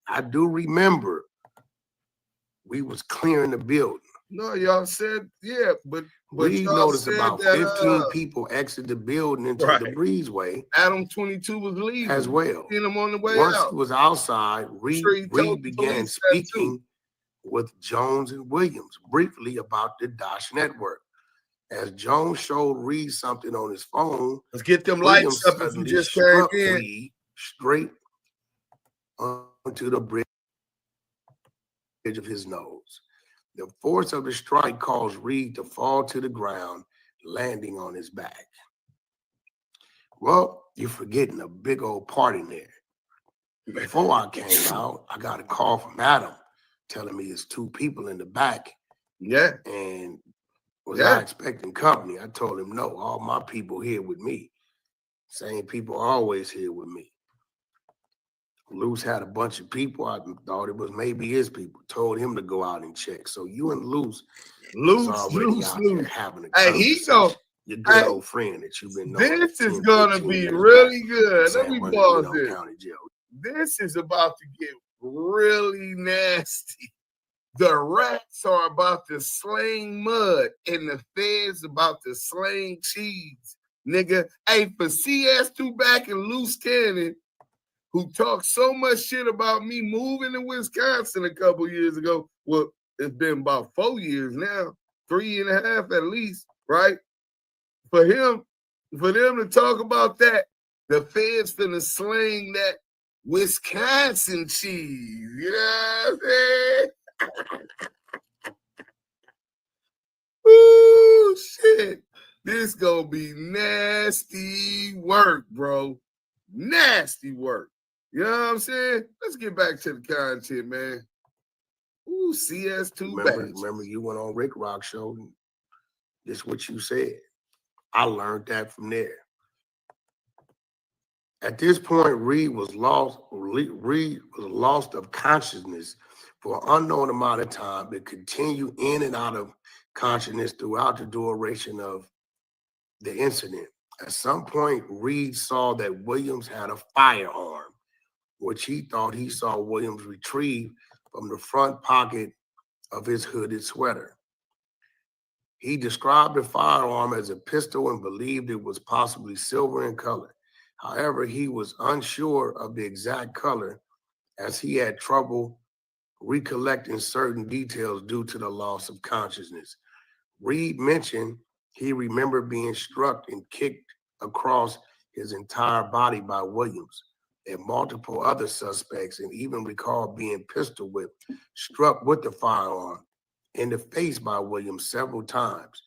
I do remember we was clearing the building. No, y'all said, yeah, but we noticed about 15 people exit the building into the breezeway. Adam 22 was leaving as well. Seen him on the way Once out. he was outside, Reed began speaking with Jones and Williams briefly about the DOSH network. As Jones showed Reed something on his phone, let's get them lights up if you just came in. Reed straight onto the bridge of his nose. The force of the strike caused Reed to fall to the ground, landing on his back. Well, you're forgetting a big old part in there. Before I came out, I got a call from Adam telling me it's 2 people in the back. Yeah. And was I expecting company? I told him, no, all my people here with me. Same people always here with me. Luce had a bunch of people. I thought it was maybe his people. Told him to go out and check. So you and Luce having a hey, he go. Your good old friend that you've been knowing. This is gonna be really good. Let me pause this. This is about to get really nasty. The rats are about to sling mud, and the feds about to sling cheese, nigga. Hey, for CS2 back in Luce Cannon, who talked so much shit about me moving to Wisconsin a couple years ago. Well, it's been about 4 years now, 3.5 at least, right? For them to talk about that, the feds finna sling that Wisconsin cheese. You know what I'm saying? Ooh, shit. This gonna be nasty work, bro. Nasty work. You know what I'm saying? Let's get back to the content, man. Ooh, CS2 remember you went on Rick Rock show. This is what you said. I learned that from there. At this point, Reed was lost of consciousness for an unknown amount of time, but continued in and out of consciousness throughout the duration of the incident. At some point, Reed saw that Williams had a firearm, which he thought he saw Williams retrieve from the front pocket of his hooded sweater. He described the firearm as a pistol and believed it was possibly silver in color. However, he was unsure of the exact color as he had trouble recollecting certain details due to the loss of consciousness. Reed mentioned he remembered being struck and kicked across his entire body by Williams and multiple other suspects, and even recalled being pistol whipped, struck with the firearm in the face by Williams several times.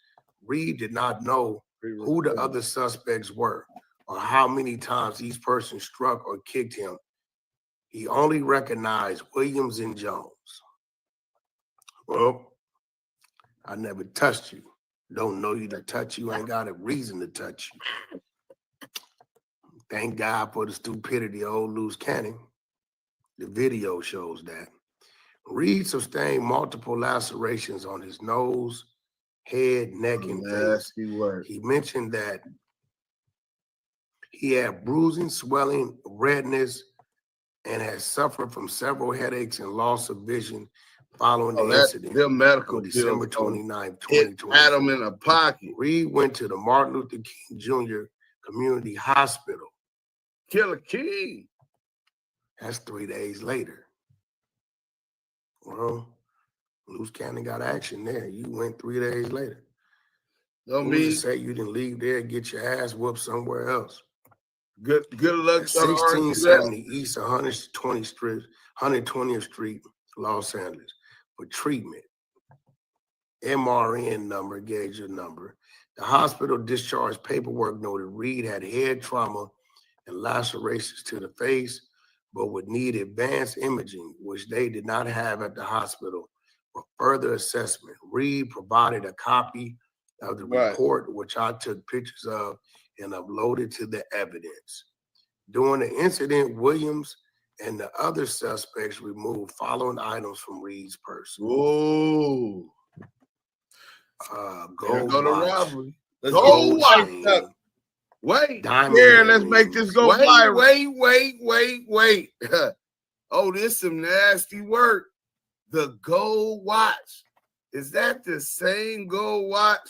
Reed did not know who the other suspects were or how many times each person struck or kicked him. He only recognized Williams and Jones. Well, I never touched you. Don't know you to touch you. Ain't got a reason to touch you. Thank God for the stupidity of old Luce Cannon. The video shows that. Reed sustained multiple lacerations on his nose, head, neck, and face. He mentioned that he had bruising, swelling, redness, and had suffered from several headaches and loss of vision following the incident. Their medical on December 29th, 2020. Had him in a pocket. Reed went to the Martin Luther King Jr. Community Hospital. Killer King. That's 3 days later. Well, Luce Cannon got action there. You went 3 days later. Don't mean say you didn't leave there and get your ass whooped somewhere else. Good luck. 1670 East 120th Street, Los Angeles, for treatment. MRN number gave your number. The hospital discharge paperwork noted Reed had head trauma and lacerations to the face, but would need advanced imaging, which they did not have at the hospital, for further assessment. Reed provided a copy of the report, which I took pictures of and uploaded to the evidence. During the incident, Williams and the other suspects removed following items from Reed's purse. Whoa. Gold go to watch. robbery. Let's Gold go watch. chain, Wait. diamond Here, let's rings. make this go viral. Wait. Oh, this some nasty work. The gold watch. Is that the same gold watch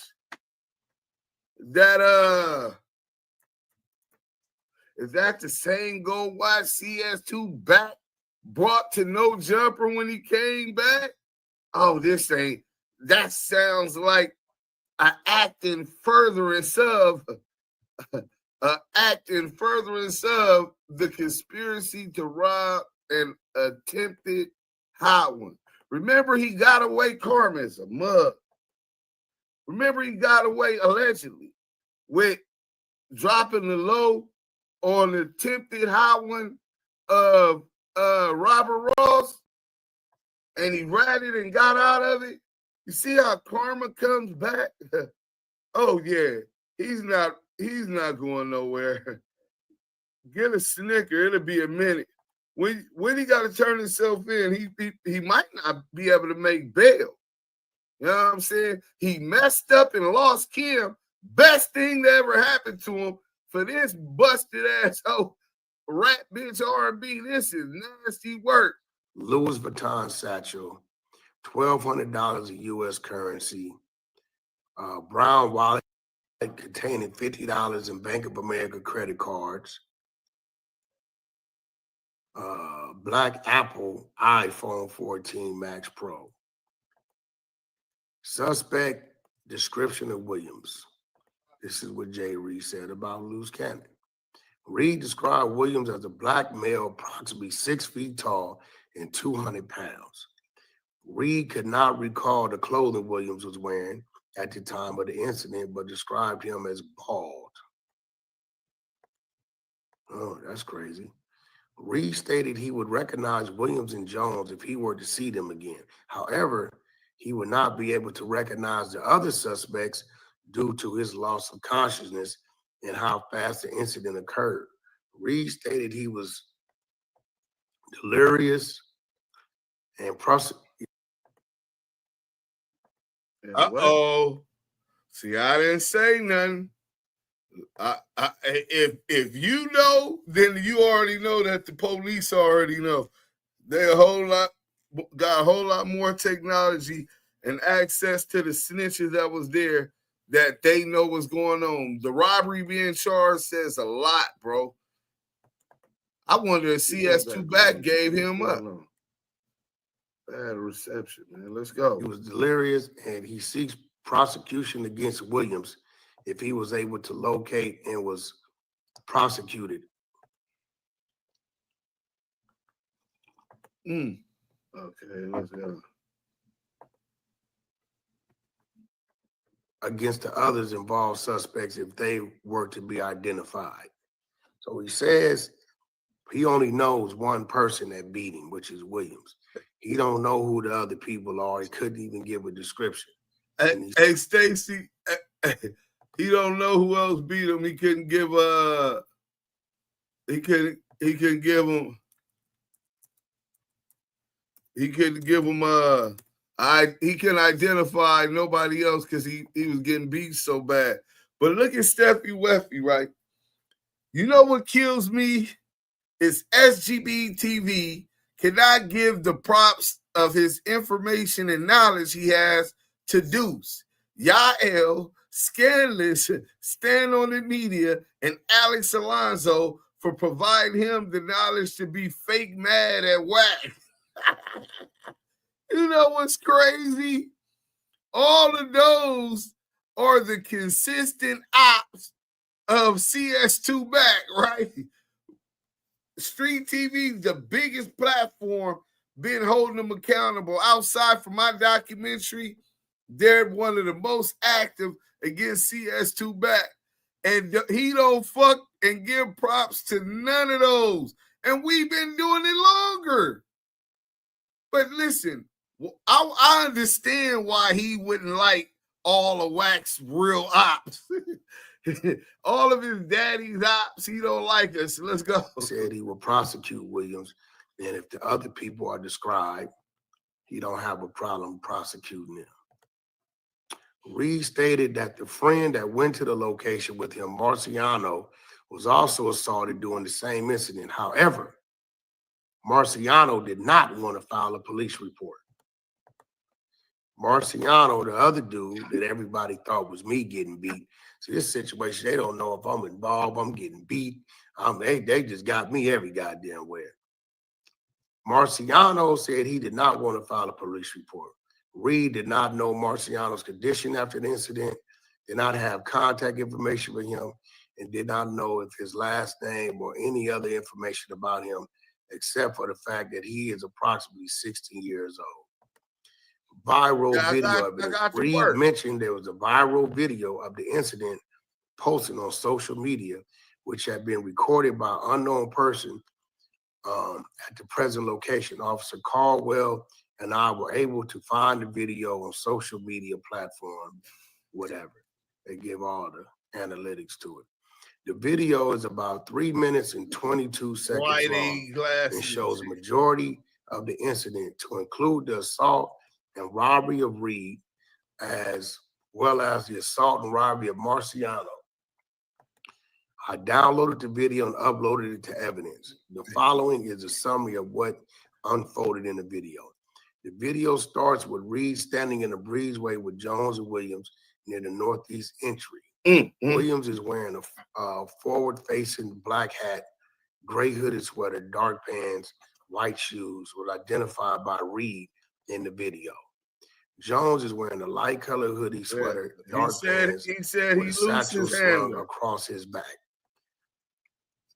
that is that the same gold watch CS2 back brought to No Jumper when he came back? Oh, this ain't. That sounds like an act in furtherance of the conspiracy to rob an attempted hot one. Remember, he got away. Carmen's a mug. Remember, he got away allegedly with dropping the low on the attempted hot one of Robert Ross, and he ratted and got out of it. You see how karma comes back? Oh yeah, he's not going nowhere. Get a Snicker, it'll be a minute. When he got to turn himself in, he might not be able to make bail. You know what I'm saying? He messed up and lost Kim. Best thing that ever happened to him for this busted asshole rat bitch R&B. This is nasty work. Louis Vuitton satchel, $1,200 in U.S. currency. Brown wallet containing $50 in Bank of America credit cards. Black Apple iPhone 14 Max Pro. Suspect description of Williams. This is what Jay Reed said about Luce Cannon. Reed described Williams as a black male, approximately 6 feet tall and 200 pounds. Reed could not recall the clothing Williams was wearing at the time of the incident, but described him as bald. Oh, that's crazy. Reed stated he would recognize Williams and Jones if he were to see them again. However, he would not be able to recognize the other suspects due to his loss of consciousness and how fast the incident occurred. Reed stated he was delirious and Uh-oh. See, I didn't say nothing. If you know, then you already know that the police already know. They got a whole lot more technology and access to the snitches that was there that they know what's going on. The robbery being charged says a lot, bro. I wonder if CS2 back gave him up. Bad reception, man. Let's go. He was delirious, and he seeks prosecution against Williams if he was able to locate and was prosecuted. Okay, let's go. Against the others involved suspects if they were to be identified. So he says he only knows one person that beat him, which is Williams. He don't know who the other people are. He couldn't even give a description. Hey, Stacy, he don't know who else beat him. He couldn't give he couldn't give him he couldn't identify nobody else because he was getting beat so bad. But look at Steffi Weffy, right? You know what kills me is SGB TV cannot give the props of his information and knowledge he has to Duse, Yael, Scandalous, Stand on the Media, and Alex Alonso for providing him the knowledge to be fake mad at WACK. You know what's crazy? All of those are the consistent ops of CS2 Back, right? Street TV, the biggest platform, been holding them accountable. Outside from my documentary, they're one of the most active against CS2 Back. And he don't fuck and give props to none of those. And we've been doing it longer. But listen, I understand why he wouldn't like all of WACK's real ops. All of his daddy's ops, he don't like us. Let's go. Said he will prosecute Williams, and if the other people are described, he don't have a problem prosecuting them. Reed stated that the friend that went to the location with him, Marciano, was also assaulted during the same incident. However, Marciano did not want to file a police report. Marciano, the other dude that everybody thought was me getting beat. See, this situation, they don't know if I'm involved, I'm getting beat. They just got me every goddamn where. Marciano said he did not want to file a police report. Reed did not know Marciano's condition after the incident, did not have contact information with him, and did not know if his last name or any other information about him, except for the fact that he is approximately 16 years old. Viral video of it. Reed mentioned there was a viral video of the incident posted on social media, which had been recorded by an unknown person at the present location. Officer Caldwell and I were able to find the video on social media platform, whatever. They give all the analytics to it. The video is about 3 minutes and 22 seconds long and shows a majority of the incident to include the assault and robbery of Reed, as well as the assault and robbery of Marciano. I downloaded the video and uploaded it to evidence. The following is a summary of what unfolded in the video. The video starts with Reed standing in a breezeway with Jones and Williams near the northeast entry. Williams is wearing a forward-facing black hat, gray hooded sweater, dark pants, white shoes, were identified by Reed in the video. Jones is wearing a light colored hoodie sweater, dark pants, he said with a satchel slung across his back.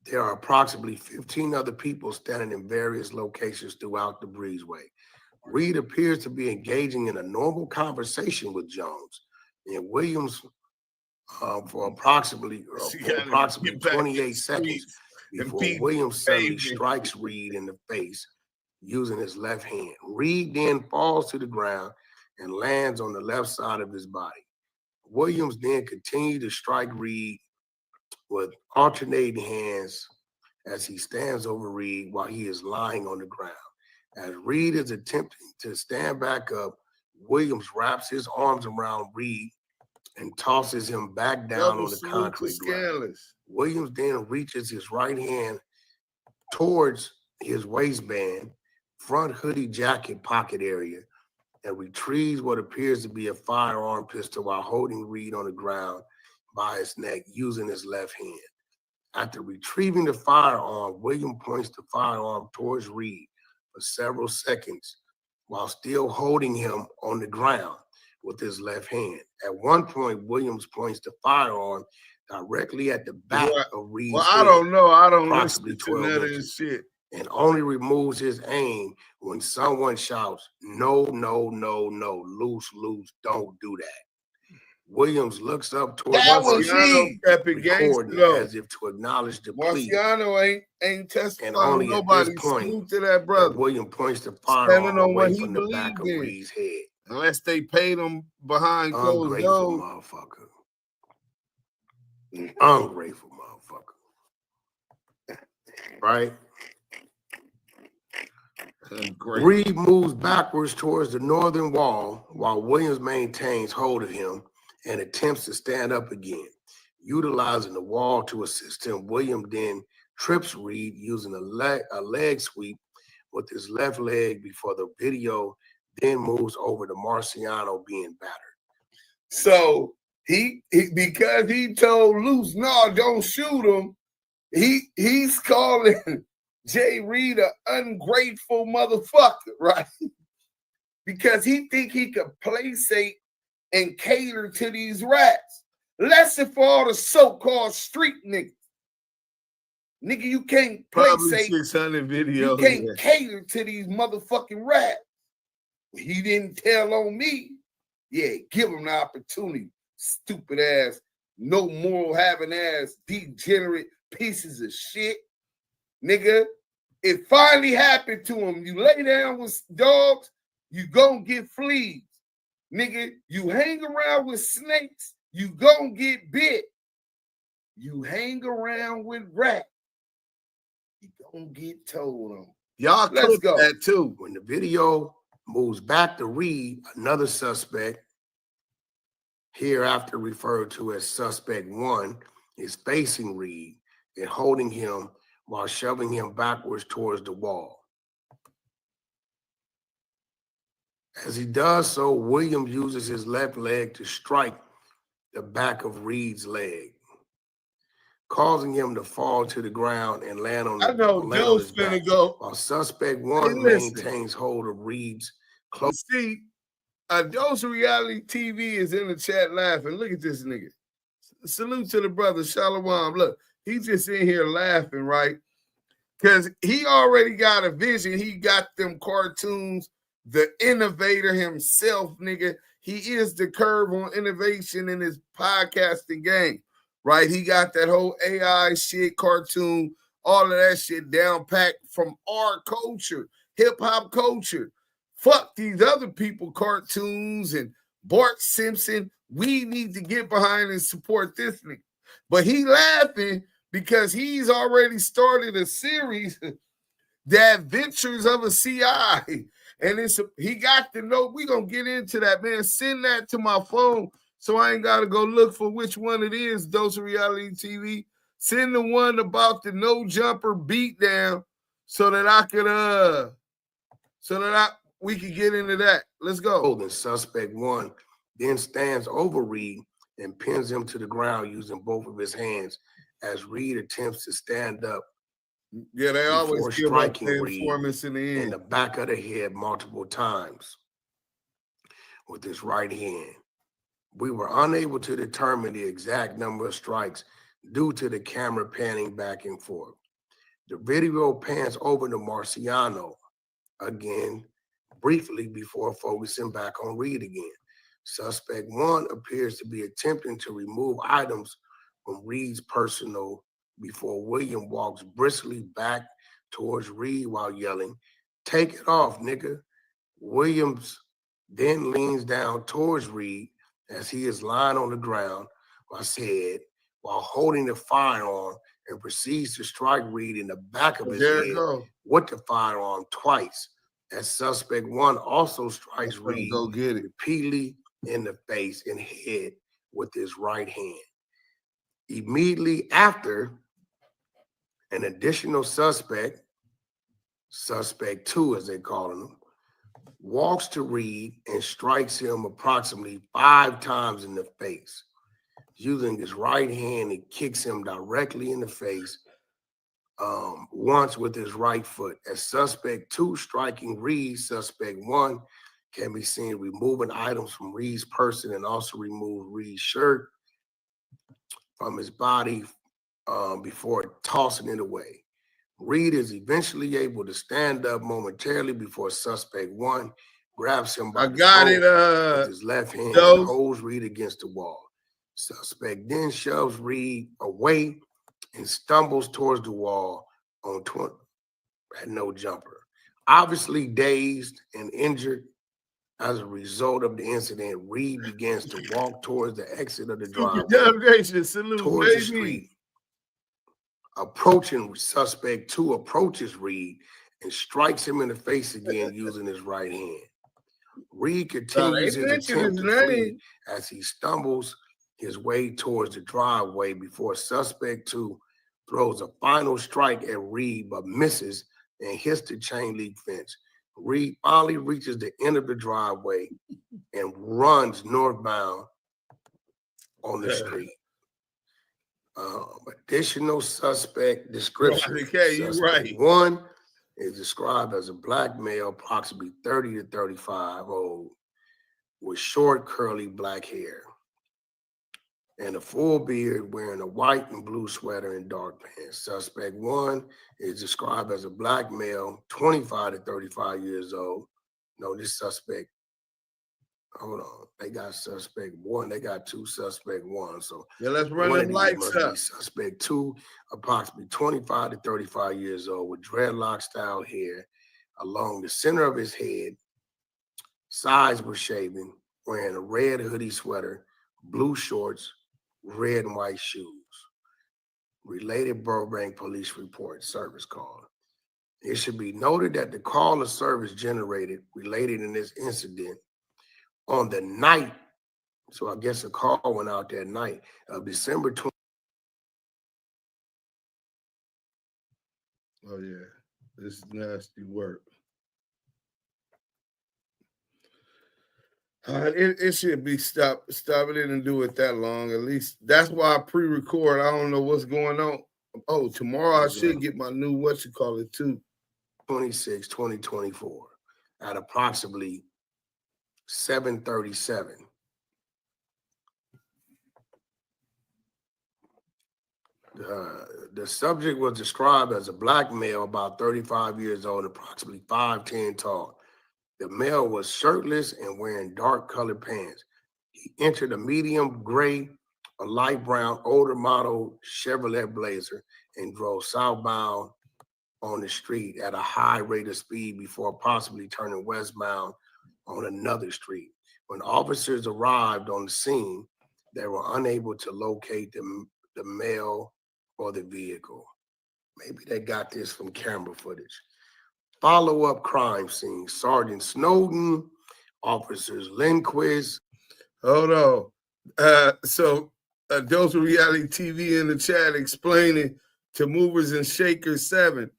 There are approximately 15 other people standing in various locations throughout the breezeway. Reed appears to be engaging in a normal conversation with Jones, and Williams for approximately 28 seconds before Williams suddenly strikes Reed in the face using his left hand. Reed then falls to the ground and lands on the left side of his body. Williams then continued to strike Reed with alternating hands as he stands over Reed while he is lying on the ground. As Reed is attempting to stand back up, Williams wraps his arms around Reed and tosses him back down on the concrete ground. Williams then reaches his right hand towards his waistband, front hoodie jacket pocket area, and retrieves what appears to be a firearm pistol while holding Reed on the ground by his neck using his left hand. After retrieving the firearm, Williams points the firearm towards Reed for several seconds while still holding him on the ground with his left hand. At one point, Williams points the firearm directly at the back of Reed's head. I don't know. I don't listen to none of this shit. And only removes his aim when someone shouts, "No, no, no, no, Luce, Luce, don't do that." Williams looks up towards Marciano, as if to acknowledge the plea. Marciano ain't testifying. And only nobody at this point, to that brother. Williams points the firearm away from the back of Reed's head. Unless they paid him behind closed Ungrateful doors. motherfucker. Ungrateful motherfucker. Right? Reed moves backwards towards the northern wall while Williams maintains hold of him and attempts to stand up again. Utilizing the wall to assist him, Williams then trips Reed using a leg sweep with his left leg before the video then moves over to Marciano being battered. So he because he told Luce, no, don't shoot him, he's calling Jay Reed an ungrateful motherfucker, right? Because he think he could placate and cater to these rats. Lesson for all the so-called street niggas. Nigga, you can't placate. 600 videos. You can't cater to these motherfucking rats. He didn't tell on me. Yeah, give him the opportunity. Stupid ass, no moral having ass, degenerate pieces of shit. Nigga, it finally happened to him. You lay down with dogs, you gonna get fleas. Nigga, you hang around with snakes, you gonna get bit. You hang around with rats, you gonna get told on. Y'all, let's go. That too. When the video moves back to Reed, another suspect, hereafter referred to as Suspect 1, is facing Reed and holding him while shoving him backwards towards the wall. As he does so, Williams uses his left leg to strike the back of Reed's leg, causing him to fall to the ground and land on his back, while Suspect 1 maintains hold of Reed's close. See, Dose Reality TV is in the chat laughing. Look at this nigga. Salute to the brother, Shalom. Look, he's just in here laughing, right? Because he already got a vision. He got them cartoons, the innovator himself, nigga. He is the curve on innovation in his podcasting game, right? He got that whole AI shit, cartoon, all of that shit down packed from our culture, hip-hop culture. Fuck these other people, cartoons and Bart Simpson. We need to get behind and support this nigga. But he laughing because he's already started a series, The Adventures of a CI. And he got to know, we going to get into that, man. Send that to my phone so I ain't got to go look for which one it is, Dose Reality TV. Send the one about the no jumper beatdown so that I could, we could get into that. Let's go. The Suspect 1 then stands over Reed and pins him to the ground using both of his hands as Reed attempts to stand up. Yeah, they always give up their performance in the end. In the back of the head multiple times with his right hand. We were unable to determine the exact number of strikes due to the camera panning back and forth. The video pans over to Marciano again, briefly before focusing back on Reed again. Suspect 1 appears to be attempting to remove items from Reed's personal before William walks briskly back towards Reed while yelling, "Take it off, nigga." Williams then leans down towards Reed as he is lying on the ground while holding the firearm and proceeds to strike Reed in the back of his head with the firearm twice. As Suspect 1 also strikes Reed repeatedly in the face and head with his right hand. Immediately after, an additional suspect, Suspect 2 as they call him, walks to Reed and strikes him approximately 5 times in the face. Using his right hand, he kicks him directly in the face once with his right foot. As Suspect 2 striking Reed, Suspect 1 can be seen removing items from Reed's person and also remove Reed's shirt from his body before tossing it away. Reed is eventually able to stand up momentarily before Suspect 1 grabs him by the with his left hand and holds Reed against the wall. Suspect then shoves Reed away and stumbles towards the wall on no jumper. Obviously dazed and injured as a result of the incident, Reed begins to walk towards the exit of the driveway towards the street. Approaching Suspect 2 approaches Reed and strikes him in the face again using his right hand. Reed continues his attempt to flee as he stumbles his way towards the driveway before Suspect 2 throws a final strike at Reed but misses and hits the chain link fence. Reed finally reaches the end of the driveway and runs northbound on the street. Additional suspect description. Okay, you're right. One is described as a black male, approximately 30 to 35 old, with short, curly black hair and a full beard, wearing a white and blue sweater and dark pants. Suspect one is described as a black male, 25 to 35 years old. No, this suspect, hold on. They got suspect one. They got two suspect one. So yeah, let's run them lights up. Suspect two, approximately 25 to 35 years old, with dreadlock style hair along the center of his head. Sides were shaven, wearing a red hoodie sweater, blue shorts, red and white shoes. Related Burbank police report, service call. It should be noted that the call of service generated related in this incident on the night, so I guess a call went out that night of December 20. Oh yeah, this is nasty work. It should be stop it didn't do it that long. At least that's why I pre-record. I don't know what's going on. Oh, tomorrow I should get my new too. 26/2024 at approximately 7:37. The subject was described as a black male, about 35 years old, approximately 5'10" tall. The male was shirtless and wearing dark colored pants. He entered a medium gray or light brown older model Chevrolet Blazer and drove southbound on the street at a high rate of speed before possibly turning westbound on another street. When officers arrived on the scene, they were unable to locate the male or the vehicle. Maybe they got this from camera footage. Follow-up crime scene. Sergeant Snowden, officers Lindquist. Hold on. So those are reality TV in the chat explaining to Movers and Shakers 7.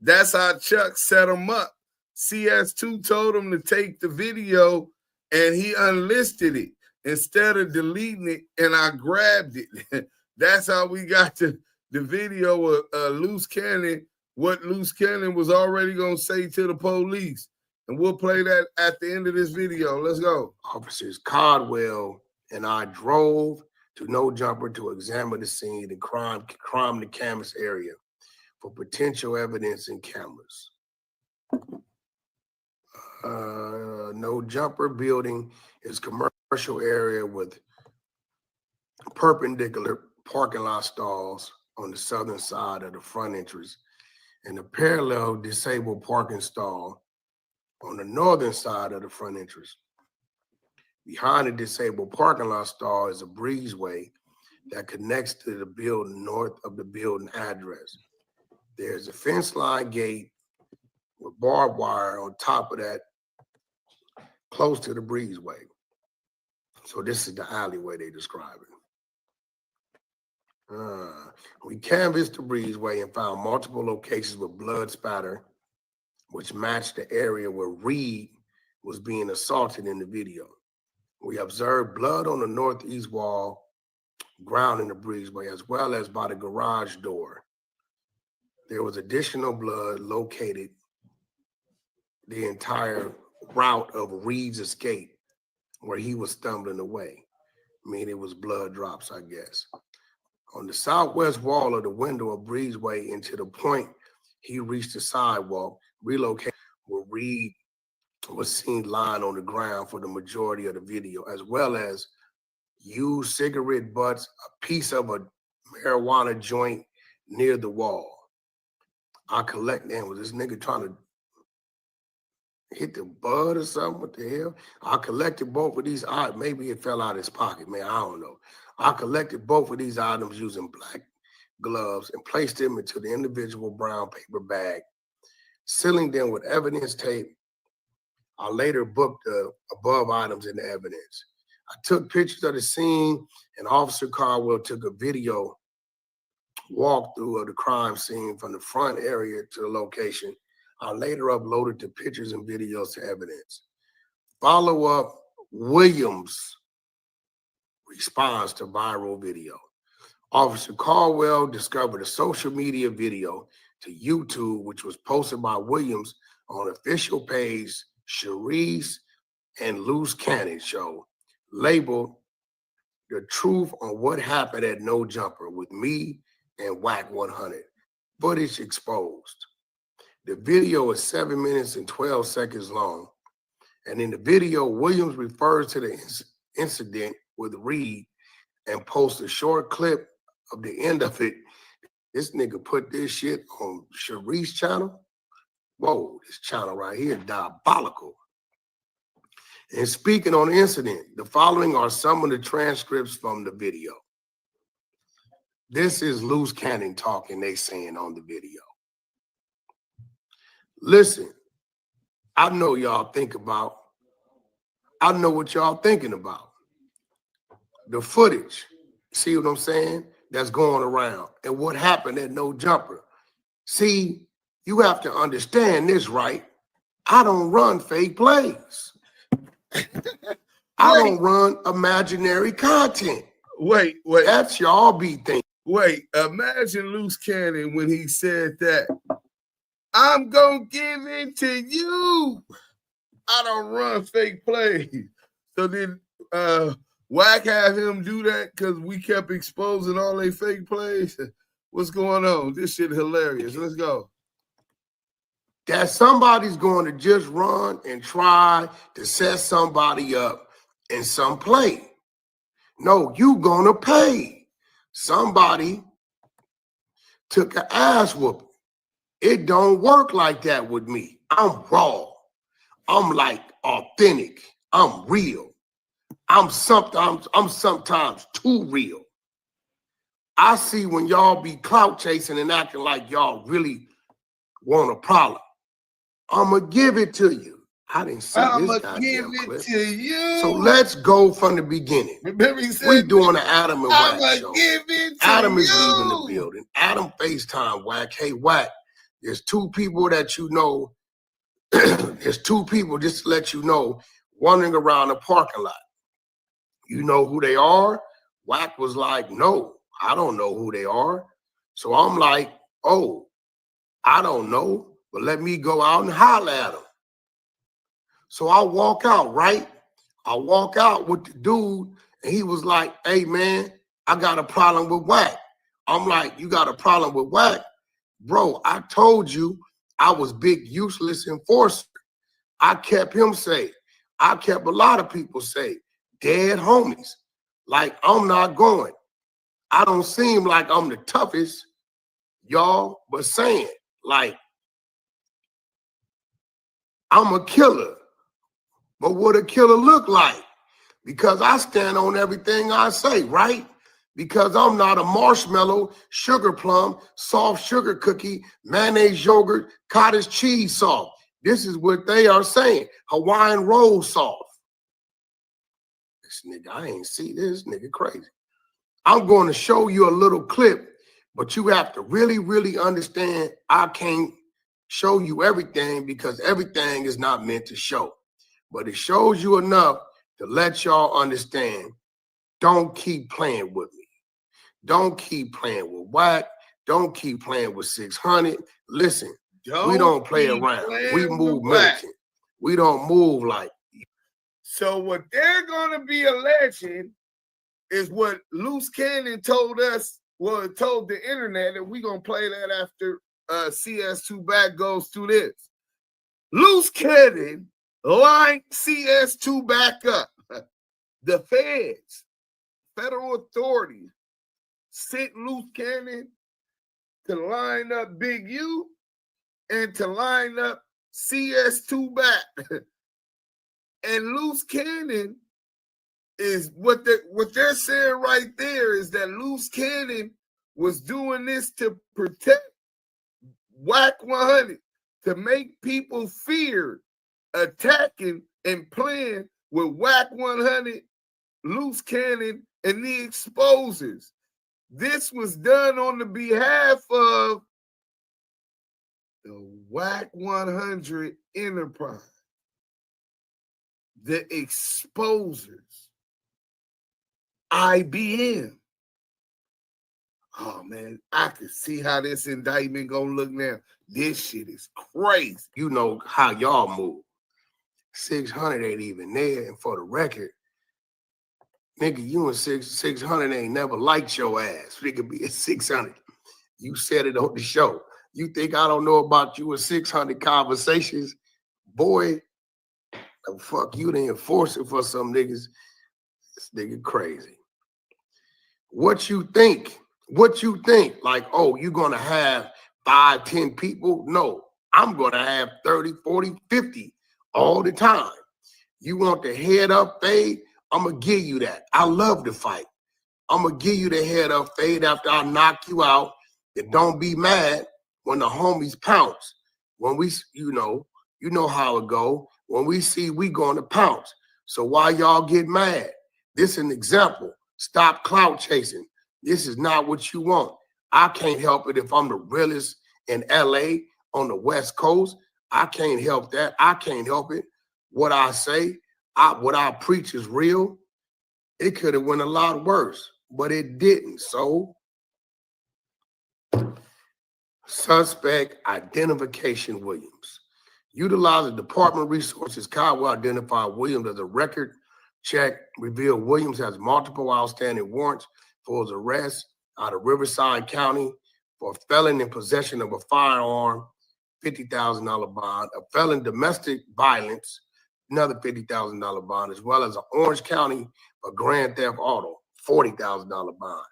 That's how Chuck set him up. CS2 told him to take the video and he unlisted it instead of deleting it, and I grabbed it. That's how we got the video of Luce Cannon, what Luce Cannon was already going to say to the police. And we'll play that at the end of this video. Let's go. Officers Caldwell and I drove to No Jumper to examine the scene and crime the canvas area for potential evidence in cameras. No Jumper building is commercial area with perpendicular parking lot stalls on the southern side of the front entrance and a parallel disabled parking stall on the northern side of the front entrance. Behind the disabled parking lot stall is a breezeway that connects to the building north of the building address. There's a fence line gate with barbed wire on top of that, close to the breezeway. So this is the alleyway they describe it. We canvassed the breezeway and found multiple locations with blood spatter, which matched the area where Reed was being assaulted in the video. We observed blood on the northeast wall, ground in the breezeway, as well as by the garage door. There was additional blood located the entire route of Reed's escape, where he was stumbling away. I mean, it was blood drops, I guess. On the southwest wall of the window of breezeway into the point he reached the sidewalk, relocated where Reed was seen lying on the ground for the majority of the video, as well as used cigarette butts, a piece of a marijuana joint near the wall. I collect, man, was this nigga trying to hit the bud or something? What the hell? I collected both of these items. Maybe it fell out of his pocket, man. I don't know. I collected both of these items using black gloves and placed them into the individual brown paper bag, sealing them with evidence tape. I later booked the above items in the evidence. I took pictures of the scene, and Officer Caldwell took a video walkthrough of the crime scene from the front area to the location I later uploaded the pictures and videos to evidence. Follow-up, Williams responds to viral video. Officer Caldwell discovered a social media video to YouTube, which was posted by Williams on official page Sharice and Luce Cannon show, labeled "The Truth on What Happened at No Jumper" with me and WACK100. Footage exposed. The video is 7 minutes and 12 seconds long. And in the video, Williams refers to the incident with Reed and posts a short clip of the end of it. This nigga put this shit on Sharice's channel. Whoa, this channel right here, diabolical. And speaking on the incident, the following are some of the transcripts from the video. This is Luce Cannon talking, they saying on the video. Listen, I know what y'all thinking about. The footage, see what I'm saying? That's going around. And what happened at No Jumper. See, you have to understand this, right? I don't run fake plays. I don't run imaginary content. Wait. That's y'all be thinking. Wait, imagine Luce Cannon when he said that. I'm gonna give it to you. I don't run fake plays. So then WACK had him do that because we kept exposing all they fake plays. What's going on? This shit hilarious. Let's go. That somebody's going to just run and try to set somebody up in some play. No, you gonna pay. Somebody took an ass whooping. It don't work like that with me. I'm raw. I'm like authentic. I'm real. I'm sometimes too real. I see when y'all be clout chasing and acting like y'all really want a problem. I'ma give it to you. I didn't see this goddamn clip. To you. So let's go from the beginning. Remember he said, we doing the Adam and WACK show. Give it to Adam you. is leaving the building. Adam FaceTime WACK. Hey, WACK, there's two people that you know. There's two people, just to let you know, wandering around the parking lot. You know who they are? WACK was like, no, I don't know who they are. So I'm like, oh, I don't know, but let me go out and holler at them. So I walk out, right? I walk out with the dude, and he was like, hey, man, I got a problem with WACK. I'm like, you got a problem with WACK? Bro, I told you I was big, useless enforcer. I kept him safe. I kept a lot of people safe. Dead homies. Like, I'm not going. I don't seem like I'm the toughest, y'all, but saying, like, I'm a killer. But what a killer look like? Because I stand on everything I say, right? Because I'm not a marshmallow, sugar plum, soft sugar cookie, mayonnaise yogurt, cottage cheese soft. This is what they are saying. Hawaiian roll soft. This nigga, I ain't see this nigga crazy. I'm going to show you a little clip, but you have to really, really understand I can't show you everything because everything is not meant to show. But it shows you enough to let y'all understand. Don't keep playing with me. Don't keep playing with WACK. Don't keep playing with 600. Listen, we don't play around. We move militant. We don't move like. So what they're going to be alleging is what Luce Cannon told us, well, told the internet, and we're going to play that after CS2 back goes through this. Luce Cannon lined CS2 back up. The feds, federal authorities, sent Luce Cannon to line up Big U and to line up CS2 back. And Luce Cannon is what they're saying right there is that Luce Cannon was doing this to protect WACK100, to make people fear attacking and playing with WACK100, Luce Cannon, and the Xposers. This was done on the behalf of the WACK100 Enterprise, the Xposers, IBM. Oh man, I can see how this indictment gonna look now. This shit is crazy. You know how y'all move. 600 ain't even there. And for the record, nigga, you and 600 ain't never liked your ass. Nigga be at 600. You said it on the show. You think I don't know about you and 600 conversations? Boy, the fuck you the enforcer for some niggas. This nigga crazy. What you think? What you think? Like, oh, you're gonna have 5, 10 people? No, I'm gonna have 30, 40, 50 all the time. You want the head up fade? I'm gonna give you that. I love to fight. I'm gonna give you the head up fade after I knock you out. And don't be mad when the homies pounce. When we, you know how it go. When we see we going to pounce. So why y'all get mad? This is an example. Stop clout chasing. This is not what you want. I can't help it if I'm the realest in LA on the West Coast. I can't help that. I can't help it. What I say, what I preach is real. It could have went a lot worse, but it didn't. So, suspect identification Williams. Utilizing department resources, Kyle identified Williams as a record check, revealed Williams has multiple outstanding warrants for his arrest out of Riverside County for felon in possession of a firearm, $50,000 bond, a felon domestic violence, another $50,000 bond, as well as an Orange County for grand theft auto, $40,000 bond.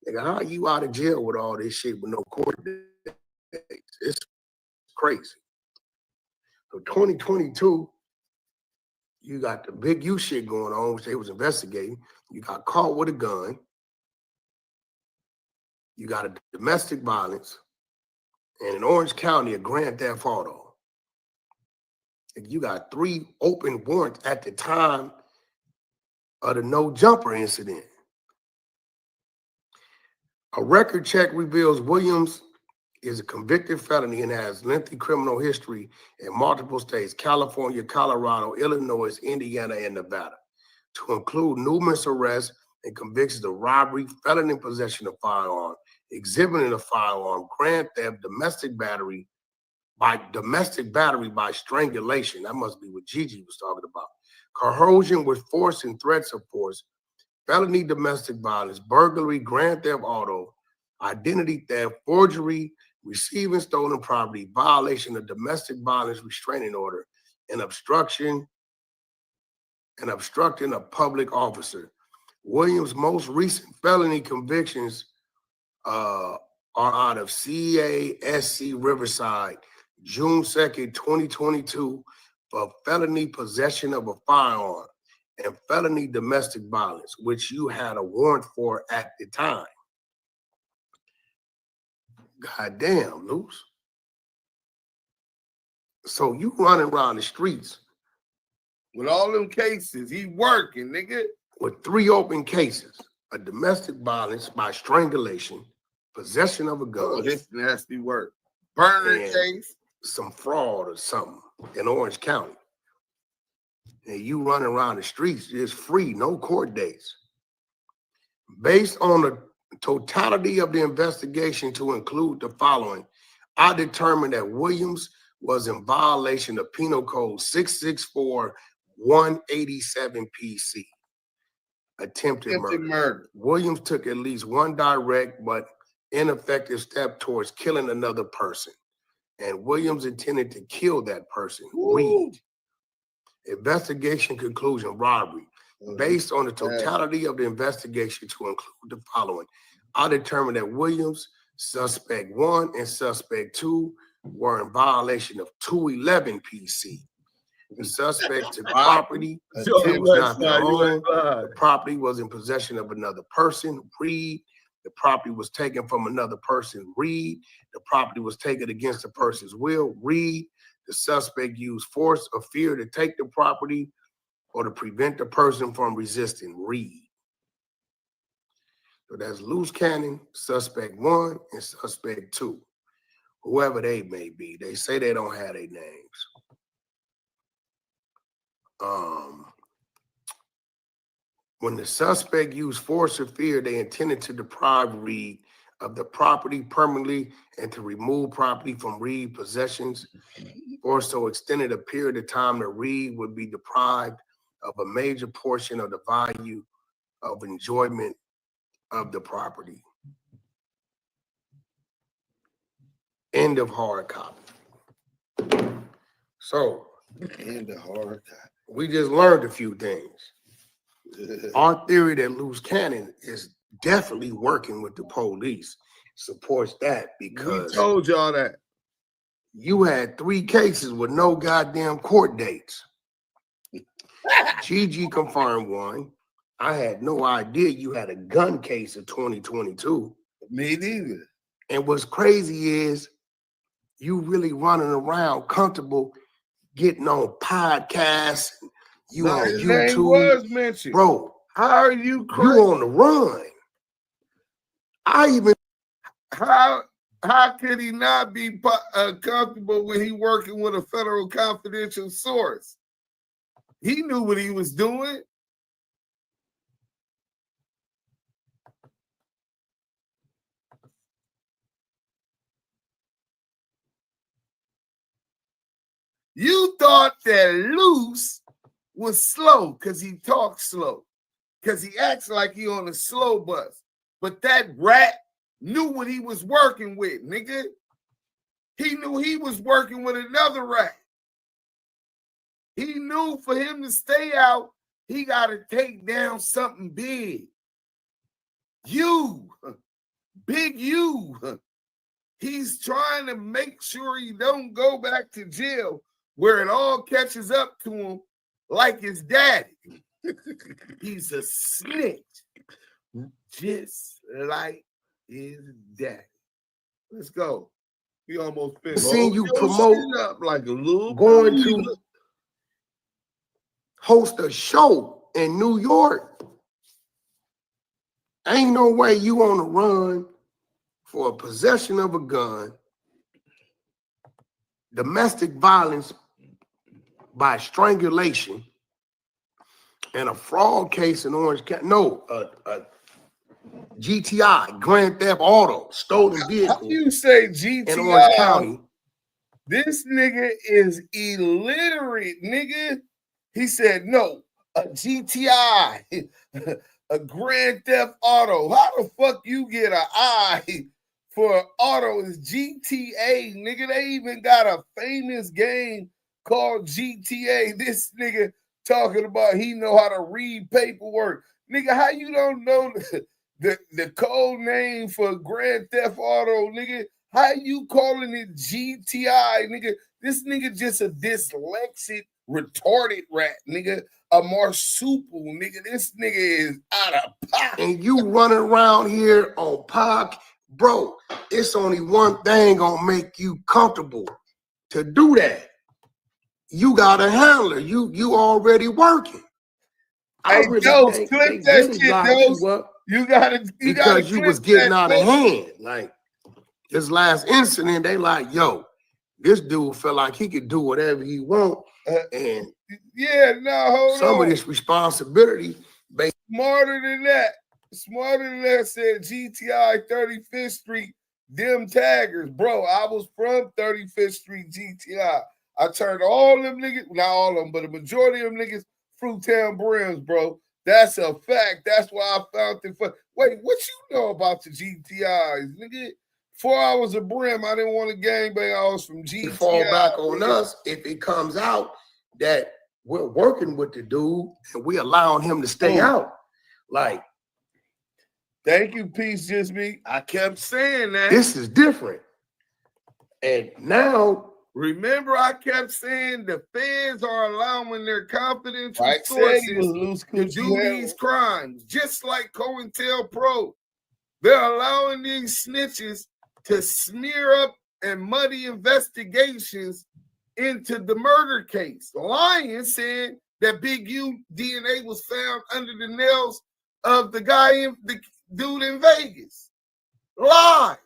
Nigga, how are you out of jail with all this shit with no court dates? It's crazy. So 2022, you got the big U shit going on, which they was investigating. You got caught with a gun. You got a domestic violence. And in Orange County, a grand theft auto. And you got 3 open warrants at the time of the no jumper incident. A record check reveals Williams is a convicted felony and has lengthy criminal history in multiple states, California, Colorado, Illinois, Indiana, and Nevada, to include numerous arrests and convictions of robbery, felon in possession of firearm, exhibiting a firearm, grand theft, domestic battery by strangulation. That must be what Gigi was talking about. Coercion with force and threats of force, felony domestic violence, burglary, grand theft auto, identity theft, forgery, receiving stolen property, violation of domestic violence restraining order, and obstructing a public officer. Williams' most recent felony convictions are out of CASC Riverside, June 2nd, 2022, for felony possession of a firearm and felony domestic violence, which you had a warrant for at the time. God damn, Luce. So you running around the streets with all them cases, he working, nigga. With 3 open cases: a domestic violence by strangulation, possession of a gun. Oh, this nasty work. Burner case. Some fraud or something in Orange County. And you running around the streets just free, no court dates. Based on the totality of the investigation to include the following, I determined that Williams was in violation of Penal Code 664-187 PC. Attempted murder. Williams took at least one direct but ineffective step towards killing another person. And Williams intended to kill that person. Read. Investigation conclusion, robbery. Based on the totality of the investigation to include the following, I determined that Williams, suspect 1 and suspect 2 were in violation of 211 PC. The suspect took property. It was not their own. The property was in possession of another person. Read. The property was taken from another person. Read. The property was taken against the person's will. Read. The suspect used force or fear to take the property or to prevent the person from resisting. Read. So that's Luce Cannon, suspect 1 and suspect 2, whoever they may be. They say they don't have their names. When the suspect used force or fear, they intended to deprive Reed of the property permanently and to remove property from Reed possessions for so extended a period of time that Reed would be deprived of a major portion of the value of enjoyment of the property. End of hard copy. So, end of hard copy. We just learned a few things. Our theory that Luce Cannon is definitely working with the police supports that, because we told y'all that. You had 3 cases with no goddamn court dates. Gigi confirmed one. I had no idea you had a gun case of 2022. Me neither. And what's crazy is you really running around comfortable getting on podcasts. You on his YouTube. Name was mentioned. Bro, how are you crazy? You on the run. How could he not be comfortable when he working with a federal confidential source? He knew what he was doing. You thought that Luce was slow because he talks slow, because he acts like he on a slow bus. But that rat knew what he was working with, nigga. He knew he was working with another rat. He knew for him to stay out, he got to take down something big. Big you. He's trying to make sure he don't go back to jail where it all catches up to him like his daddy. He's a snitch, just like his daddy. Let's go. We almost finished. Seen you promote up like a little going to host a show in New York. Ain't no way you on the run for a possession of a gun, domestic violence by strangulation, and a fraud case in Orange County. No, GTI, Grand Theft Auto, stolen vehicle. How you say GTI in Orange County? This nigga is illiterate, nigga. He said, no, a GTI, a Grand Theft Auto. How the fuck you get an I for auto is GTA, nigga? They even got a famous game called GTA. This nigga talking about he know how to read paperwork. Nigga, how you don't know the code name for Grand Theft Auto, nigga? How you calling it GTI, nigga? This nigga just a dyslexic, retarded rat, nigga. A marsupial, nigga. This nigga is out of pocket. And you running around here on POC, bro, it's only one thing gonna make you comfortable to do that. You got a handler. You already working. Hey, Dose, clip that shit, Dose. You gotta because you was getting out of hand. Like this last incident, they like, yo, this dude felt like he could do whatever he want, and some of this responsibility. Smarter than that said GTI 35th Street, them taggers, bro. I was from 35th Street GTI. I turned all them niggas, not all of them, but a majority of them niggas, Fruitown brims, bro. That's a fact. That's why I found it fun. Wait, what you know about the GTIs, nigga? 4 hours of brim, I didn't want to gangbang. I was from GTI. Fall back on us if it comes out that we're working with the dude and we allowing him to stay out. Like, thank you, Peace Just Me. I kept saying that. This is different. And now, remember, I kept saying the feds are allowing their confidential sources to do these crimes, just like COINTELPRO. They're allowing these snitches to smear up and muddy investigations into the murder case. Lying said that Big U DNA was found under the nails of the guy, the dude in Vegas. Lies.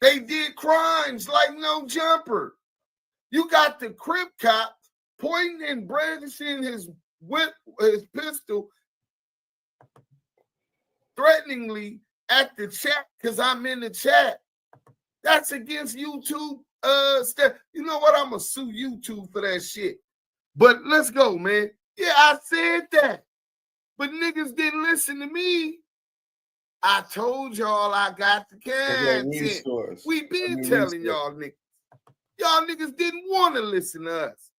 They did crimes like no jumper. You got the Crip cop pointing and brandishing his pistol threateningly at the chat because I'm in the chat. That's against YouTube. You know what? I'm gonna sue YouTube for that shit. But let's go, man. Yeah, I said that. But niggas didn't listen to me. I told y'all I got the content. We been telling y'all niggas. Y'all niggas didn't want to listen to us.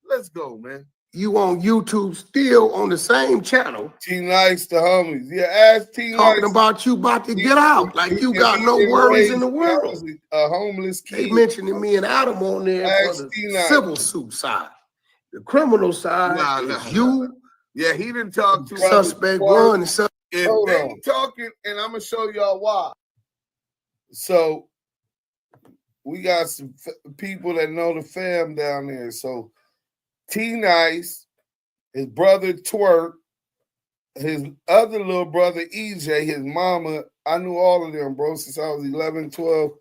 Let's go, man. You on YouTube still on the same channel. T-Nice, the homies. Yeah, ask T-Nice. Talking about you about to get out. Like you got no worries in the world. A homeless kid. They mentioning me and Adam on there for the civil suit side. The criminal side is you. Yeah, he didn't talk to suspect one. If they talking, and I'm gonna show y'all why. So we got some people that know the fam down there. So T-Nice, his brother Twerk, his other little brother EJ, his mama. I knew all of them, bro, since I was 11, 12,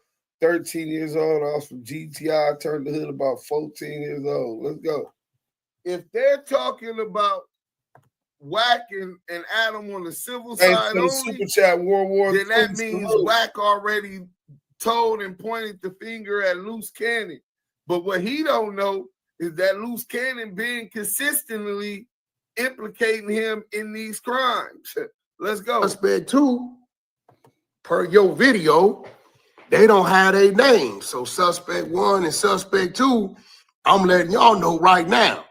13 years old. I was from GTI. I turned the hood about 14 years old. Let's go. If they're talking about WACK and Adam on the civil side only, Super Chat World War then that means WACK already told and pointed the finger at Luce Cannon. But what he don't know is that Luce Cannon been consistently implicating him in these crimes. Let's go. Suspect 2, per your video, they don't have their names. So suspect 1 and suspect 2, I'm letting y'all know right now.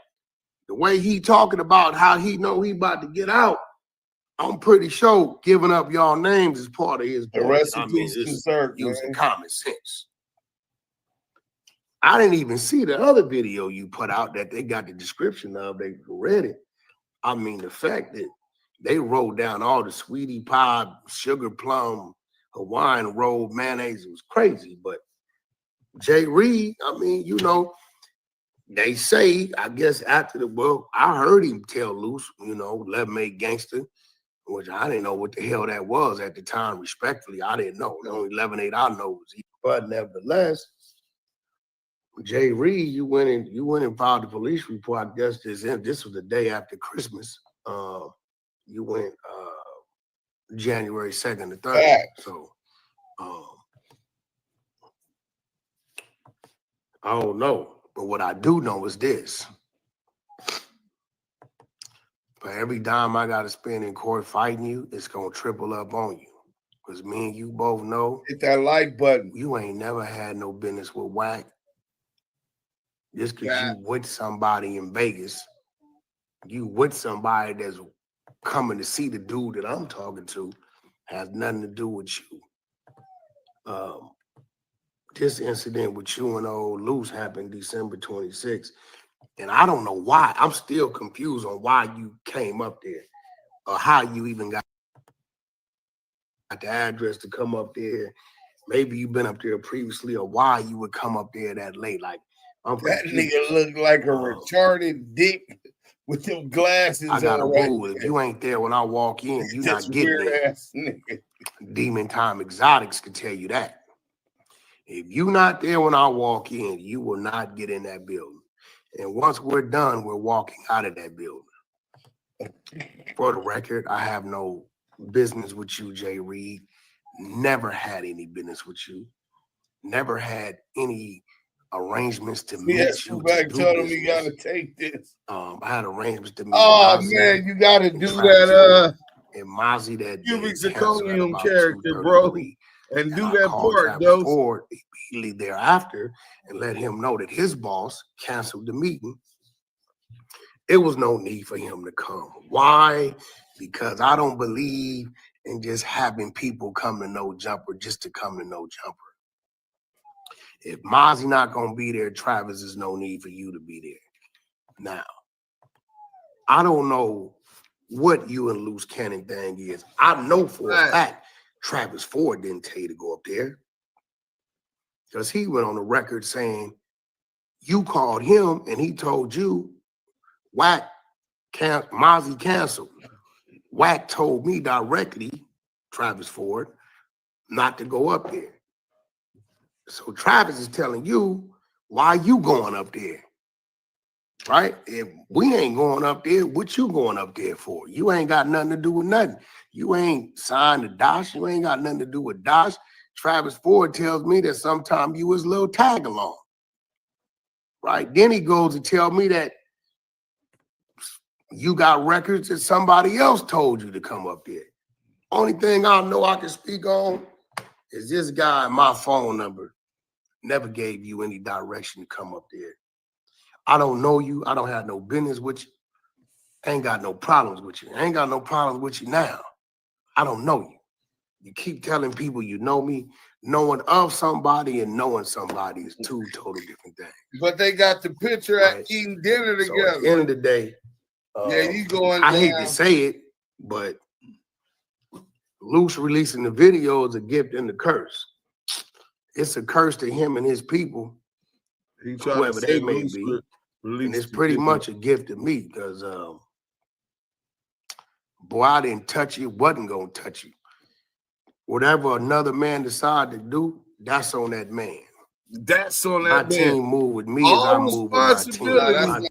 The way he talking about how he know he about to get out, I'm pretty sure giving up y'all names is part of his using common sense. I didn't even see the other video you put out that they got the description of. They read it. I mean, the fact that they wrote down all the sweetie pie, sugar plum, Hawaiian roll, mayonnaise, it was crazy. But Jay Reed, I mean, you know, they say, I guess after I heard him tell Luce, 11-8 gangster, which I didn't know what the hell that was at the time, respectfully. I didn't know. The only 11-8 I know was he. But nevertheless, Jay Reed, you went and filed the police report. I guess this was the day after Christmas. You went January 2nd to 3rd. So I don't know. But what I do know is this. For every dime I got to spend in court fighting you, it's going to triple up on you. Because me and you both know. Hit that like button. You ain't never had no business with WACK. Just because you with somebody in Vegas, you with somebody that's coming to see the dude that I'm talking to, has nothing to do with you. This incident with you and old Luce happened December 26th. And I don't know why. I'm still confused on why you came up there or how you even got the address to come up there. Maybe you've been up there previously or why you would come up there that late. Like, that nigga looked like a retarded dick with them glasses. I got a rule. If you ain't there when I walk in, you not getting it. Demon Time Exotics can tell you that. If you not there when I walk in, you will not get in that building. And once we're done, we're walking out of that building. For the record, I have no business with you, Jay Reed. Never had any business with you. Never had any arrangements to meet you. Back told him you gotta take this. I had arrangements to meet. Oh man, you gotta do that. And Mozzie, that cubic zirconium character, bro, and do that part, though. Immediately thereafter, and let him know that his boss canceled the meeting. It was no need for him to come. Why? Because I don't believe in just having people come to No Jumper just to come to No Jumper. If Mozzie not gonna be there, Travis, there's no need for you to be there. Now, I don't know what you and Luce Cannon thing is. I know for a fact Travis Ford didn't tell you to go up there. Because he went on the record saying you called him and he told you Mozzie canceled. WACK told me directly, Travis Ford, not to go up there. So Travis is telling you, why you going up there? Right? If we ain't going up there, what you going up there for? You ain't got nothing to do with nothing. You ain't signed to DOSH. You ain't got nothing to do with DOSH. Travis Ford tells me that sometime you was a little tag along. Right? Then he goes to tell me that you got records that somebody else told you to come up there. Only thing I know I can speak on is this guy, my phone number, never gave you any direction to come up there. I don't know you. I don't have no business with you. Ain't got no problems with you. Ain't got no problems with you now. I don't know you. You keep telling people you know me. Knowing of somebody and knowing somebody is two total different things. But they got the picture at eating dinner together. So at the end of the day, yeah, you going I down. hate to say it, but Luce releasing the video is a gift and a curse. It's a curse to him and his people, whoever they may be. And it's pretty much a gift to me because, boy, I didn't touch you, wasn't going to touch you. Whatever another man decide to do, that's on that man. That's on that my man. Team move with me as I move with my team.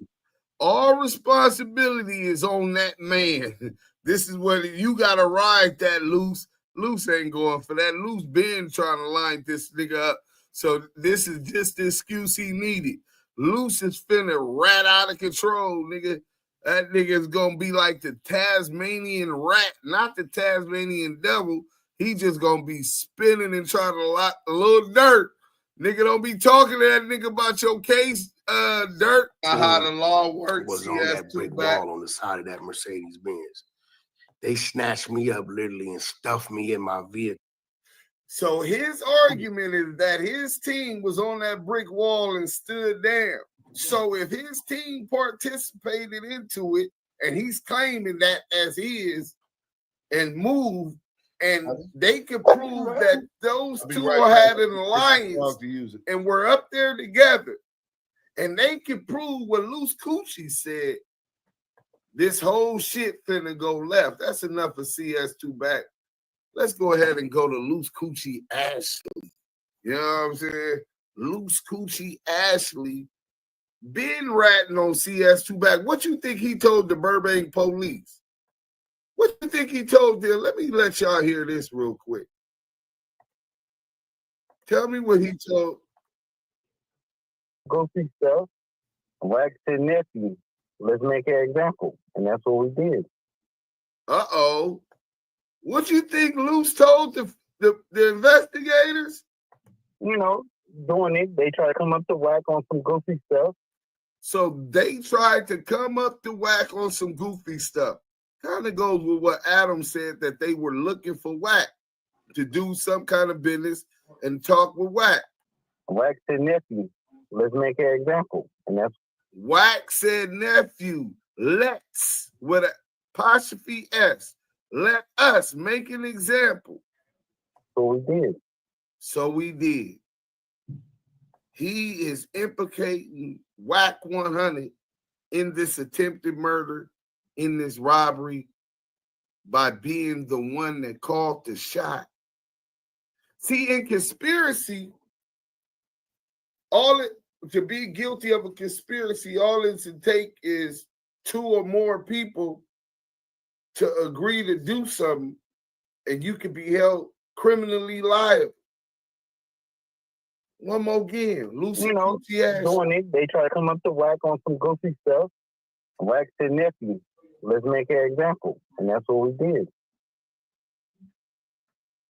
All responsibility is on that man. This is what you got to ride that Luce. Luce ain't going for that. Luce been trying to line this nigga up. So this is just the excuse he needed. Luce is finna rat out of control, nigga. That nigga is gonna be like the Tasmanian rat, not the Tasmanian devil. He just gonna be spinning and trying to lock a little dirt. Nigga, don't be talking to that nigga about your case, Dirt. How the law works. Was on that brick wall on the side of that Mercedes Benz. They snatched me up literally and stuffed me in my vehicle. So his argument is that his team was on that brick wall and stood down. So if his team participated into it and he's claiming that as his and moved, and they could prove that those two had an alliance and were up there together, and they could prove what Luce Coochie said, this whole shit finna go left. That's enough of CS2 back. Let's go ahead and go to Luce Coochie Ashley. You know what I'm saying? Luce Coochie Ashley been ratting on CS2 back. What you think he told the Burbank police? What you think he told them? Let me let y'all hear this real quick. Tell me what he told. Go see stuff. Wax his nephew. Let's make an example. And that's what we did. Uh-oh. What you think Luce told the investigators? You know, doing it. They try to come up to WACK on some goofy stuff. So they tried to come up to WACK on some goofy stuff. Kind of goes with what Adam said, that they were looking for WACK to do some kind of business and talk with WACK. WACK said nephew. Let's make an example. And that's WACK said nephew. Let's, with an apostrophe S. Let us make an example. So we did. So we did. He is implicating WACK100 in this attempted murder, in this robbery, by being the one that called the shot. See, in conspiracy, to be guilty of a conspiracy, all it should take is 2 or more people to agree to do something, and you can be held criminally liable. One more again, Luce, you know, doing it. They try to come up to WACK on some goofy stuff. WACK said nephew. Let's make an example. And that's what we did.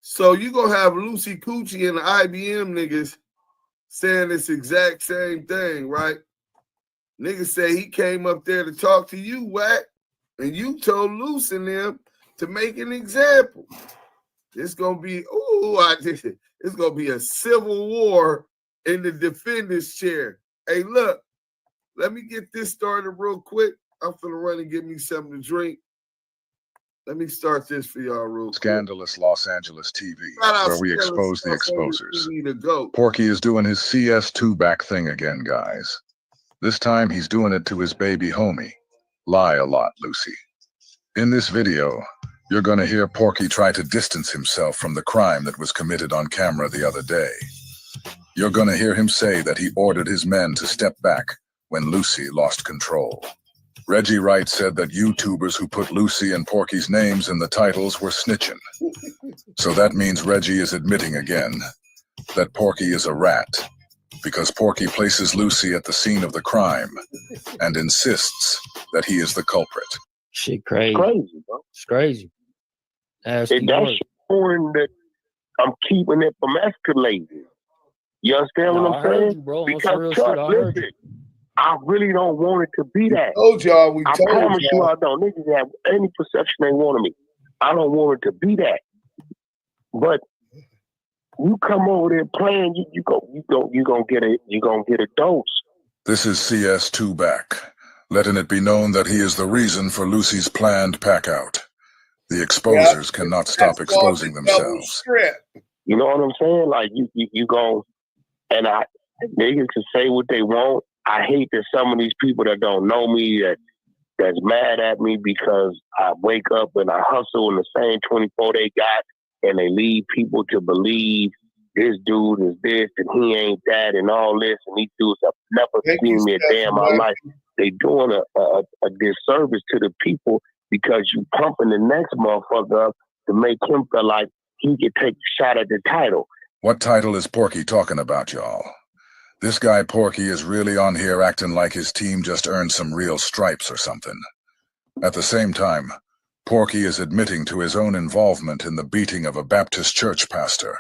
So you gonna have Lucy Coochie and the IBM niggas saying this exact same thing, right? Niggas say he came up there to talk to you, WACK, and you told Luce and them to make an example. It's gonna be, it's gonna be a civil war in the defendant's chair. Hey, look, let me get this started real quick. I'm finna run and get me something to drink. Let me start this for y'all real quick. Scandalous Los Angeles TV, where we expose the exposers. Porky is doing his CS2 back thing again, guys. This time he's doing it to his baby homie. Lie a lot, Lucy. In this video, you're gonna hear Porky try to distance himself from the crime that was committed on camera the other day. You're gonna hear him say that he ordered his men to step back when Lucy lost control. Reggie Wright said that YouTubers who put Lucy and Porky's names in the titles were snitching. So that means Reggie is admitting again that Porky is a rat, because Porky places Lucy at the scene of the crime and insists that he is the culprit. Shit crazy. Crazy, bro. It's crazy. That's showing that I'm keeping it from escalating. You understand what I'm saying? You, bro. Because Chuck, listen, I really don't want it to be that. I promise you I don't. Niggas have any perception they want of me. I don't want it to be that. But you come over there playing, you gonna get a dose. This is CS2 back, letting it be known that he is the reason for Lucy's planned pack out. The Xposers cannot stop exposing themselves. You know what I'm saying? Like you go, and niggas can say what they want. I hate that some of these people that don't know me that's mad at me because I wake up and I hustle in the same 24 they got, and they lead people to believe this dude is this and he ain't that and all this, and these dudes have never seen me a day in my life. They doing a disservice to the people because you pumping the next motherfucker up to make him feel like he could take a shot at the title. What title is Porky talking about, y'all? This guy Porky is really on here acting like his team just earned some real stripes or something. At the same time, Porky is admitting to his own involvement in the beating of a Baptist church pastor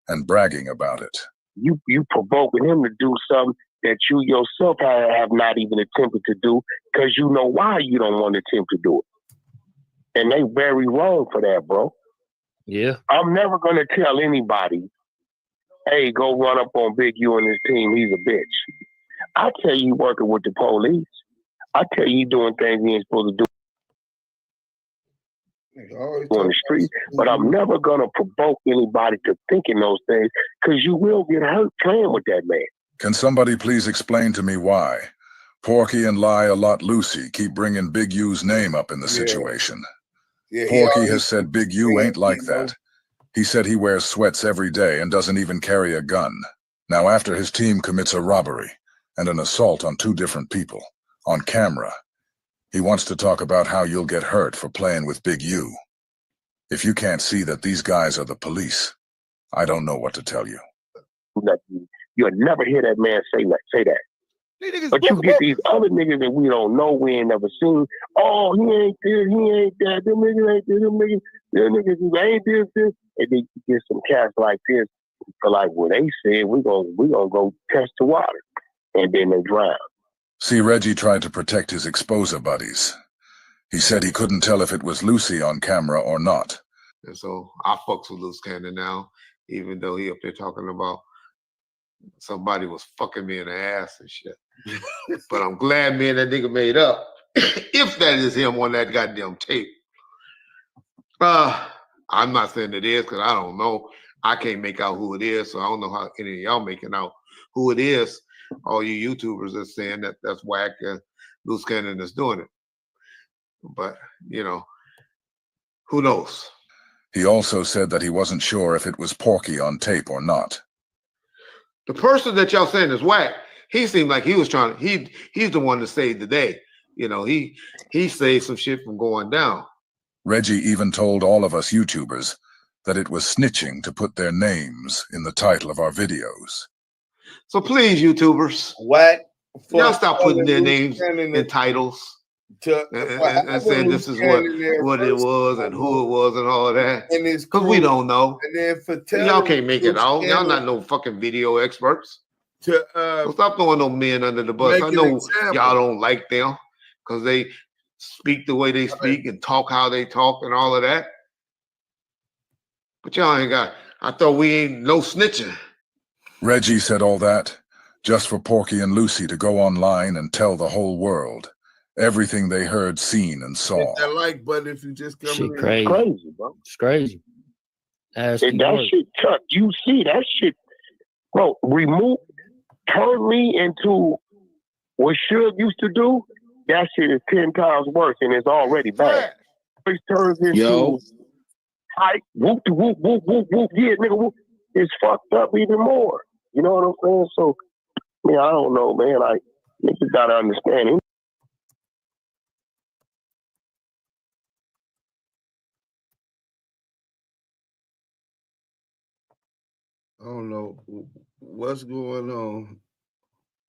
and bragging about it. You provoking him to do something that you yourself have not even attempted to do because you know why you don't want to attempt to do it. And they very wrong for that, bro. Yeah. I'm never going to tell anybody, hey, go run up on Big U and his team. He's a bitch. I tell you working with the police. I tell you doing things you ain't supposed to do on the street. But I'm never going to provoke anybody to thinking those things because you will get hurt playing with that man. Can somebody please explain to me why Porky and Lie-A-Lot Lucy keep bringing Big U's name up in the situation? Porky has said Big U ain't like that. He said he wears sweats every day and doesn't even carry a gun. Now, after his team commits a robbery and an assault on 2 different people, on camera, he wants to talk about how you'll get hurt for playing with Big U. If you can't see that these guys are the police, I don't know what to tell you. You'll never hear that man say that. But you get these other niggas that we don't know, we ain't never seen. Oh, he ain't this, he ain't that. Them niggas ain't this, them niggas ain't this. And then you get some cats like this, for like what they said, we gonna go test the water. And then they drown. See, Reggie tried to protect his Xposer buddies. He said he couldn't tell if it was Lucy on camera or not. And so I fucks with Luce Cannon now, even though he up there talking about somebody was fucking me in the ass and shit. But I'm glad me and that nigga made up. If that is him on that goddamn tape. I'm not saying it is because I don't know. I can't make out who it is, so I don't know how any of y'all making out who it is. All you YouTubers are saying that that's WACK and Luce Cannon is doing it. But, you know, who knows? He also said that he wasn't sure if it was Porky on tape or not. The person that y'all saying is WACK, he seemed like he was trying, he's the one that saved the day. You know, he saved some shit from going down. Reggie even told all of us YouTubers that it was snitching to put their names in the title of our videos. So please, YouTubers, WACK, y'all stop putting their names in titles and saying this is what it was and who it was and all of that. Because we don't know. And then for y'all can't make it out. Y'all not no fucking video experts. So stop throwing no men under the bus. I know y'all don't like them because they speak the way they speak and talk how they talk and all of that. But y'all ain't got, I thought we ain't no snitching. Reggie said all that just for Porky and Lucy to go online and tell the whole world everything they heard, seen, and saw. Hit that like button if you just come shit in. crazy. It's crazy, bro. It's crazy. And that shit, Chuck, you see that shit, bro, turn me into what Suge used to do. That shit is 10 times worse and it's already bad. It turns into hype, whoop, whoop, whoop, whoop, whoop, yeah, nigga, whoop. It's fucked up even more. You know what I'm saying? So, man, I don't know, man. Like, niggas gotta understand it. I don't know what's going on.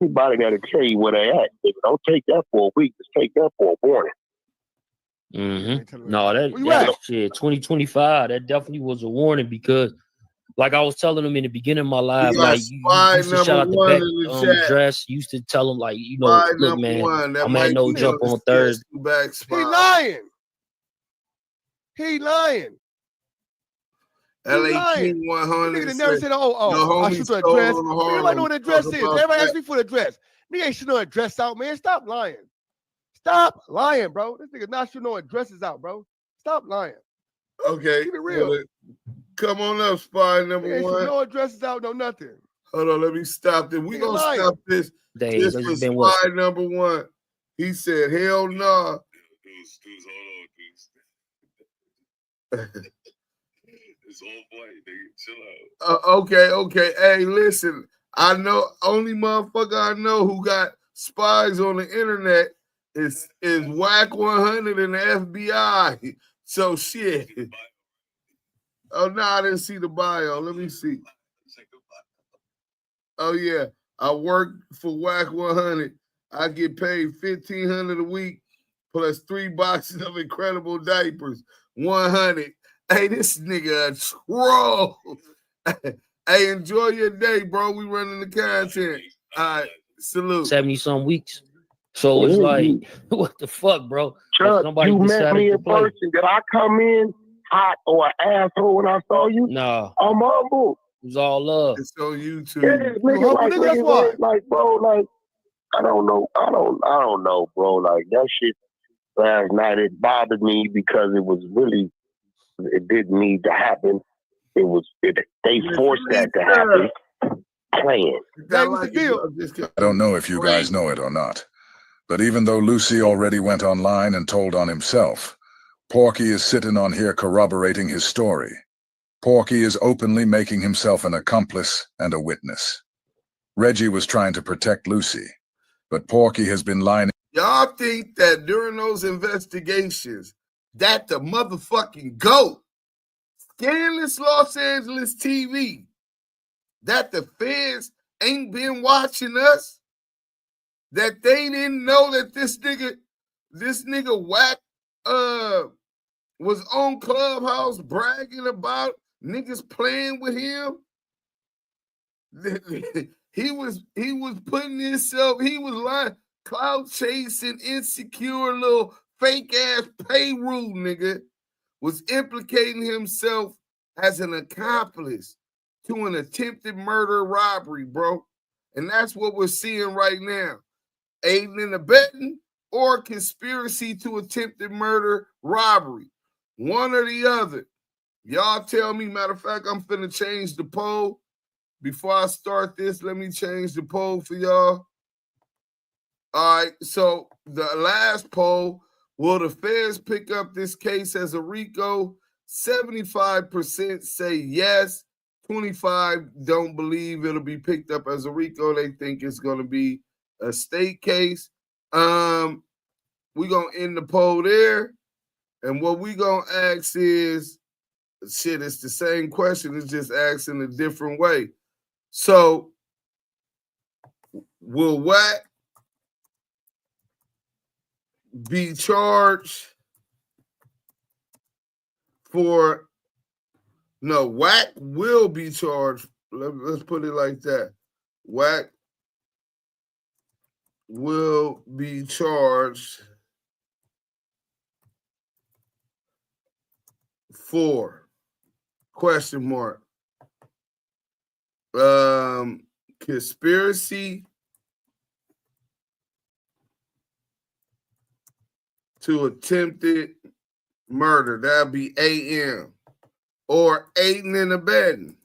Anybody got to tell you where they at. Don't take that for a week. Just take that for a warning. Mm-hmm. No, that shit, 2025, that definitely was a warning because, like I was telling them in the beginning of my live, like you used to shout out the back dress, used to tell them like, you know, look, man, I'm at no jump on Thursday. He lying. He lying. LA King 100. Nigga never said, I shoot the address. Everybody know what the address is. Everybody asked me for the address. Nigga ain't shooting no address out, man. Stop lying. Stop lying, bro. This nigga not shooting no addresses out, bro. Stop lying. Okay. Keep it real. Come on up, spy number one. No addresses out, no nothing. Hold on, let me stop this. We gonna stop this. This is spy number one. He said, hell no. Nah. It's all white, nigga. Chill out. Okay. Hey, listen. I know only motherfucker I know who got spies on the internet is WACK100 and the FBI. So shit. Oh no, I didn't see the bio. Let me see. Oh yeah, I work for WACK100. I get paid $1,500 a week plus 3 boxes of incredible diapers. 100. Hey, this nigga a troll. Hey, enjoy your day, bro. We running the content. All right, salute. 70-some weeks. So it's like, what the fuck, bro? Chuck, you met me in person. Did I come in hot or an asshole when I saw you? No. I'm humble. It was all love. It's on YouTube. Yeah, nigga, like, bro, like, I don't know, bro. Like, that shit last night, it bothered me because it was really, it didn't need to happen. They forced that to happen. Playing. I don't know if you guys know it or not, but even though Lucy already went online and told on himself, Porky is sitting on here corroborating his story. Porky is openly making himself an accomplice and a witness. Reggie was trying to protect Lucy, but Porky has been lying. Y'all think that during those investigations, that the motherfucking GOAT, Scandalous Los Angeles TV, that the feds ain't been watching us? That they didn't know that this nigga Wack was on Clubhouse bragging about niggas playing with him? He was putting himself, he was lying, clout chasing, insecure little fake ass payroll nigga was implicating himself as an accomplice to an attempted murder robbery, bro. And that's what we're seeing right now. Aiding and abetting or conspiracy to attempted murder robbery. One or the other. Y'all tell me. Matter of fact, I'm finna change the poll. Before I start this, let me change the poll for y'all. All right, so the last poll, will the feds pick up this case as a RICO? 75% say yes. 25 don't believe it'll be picked up as a RICO. They think it's going to be a state case. We're going to end the poll there. And what we're going to ask is, shit, it's the same question. It's just asked in a different way. So, will WACK be charged for? No, WACK will be charged. Let's put it like that. WACK will be charged for question mark conspiracy to attempted murder. That'll be AM. Or aiding and abetting.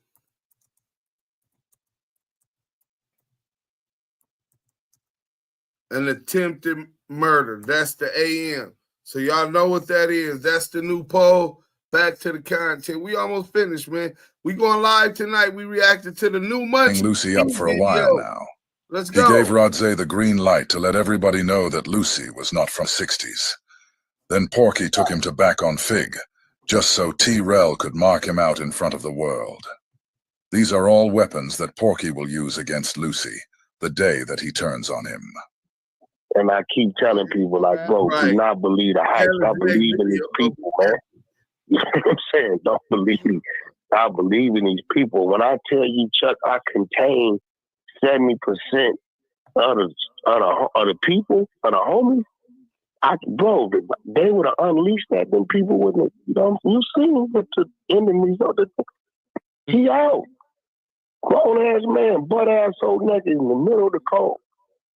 An attempted murder. That's the AM. So y'all know what that is. That's the new poll. back to the content. We almost finished, man. We going live tonight. We reacted to the new Munchie Lucy up for a while now. Let's go. He gave Rodze the green light to let everybody know that Lucy was not from 60s. Then Porky took him to back on Fig, just so T-Rel could mark him out in front of the world. These are all weapons that Porky will use against Lucy the day that he turns on him. And I keep telling people, like, bro, do not believe the hype. I believe in these people, man. You know what I'm saying? Don't believe me. I believe in these people. When I tell you, Chuck, I contain 70% of the people, of the homies, bro, they would have unleashed that. Then people wouldn't, you know, you seen what the enemies of the, he out. Grown-ass man, butt-ass-hole naked in the middle of the cold.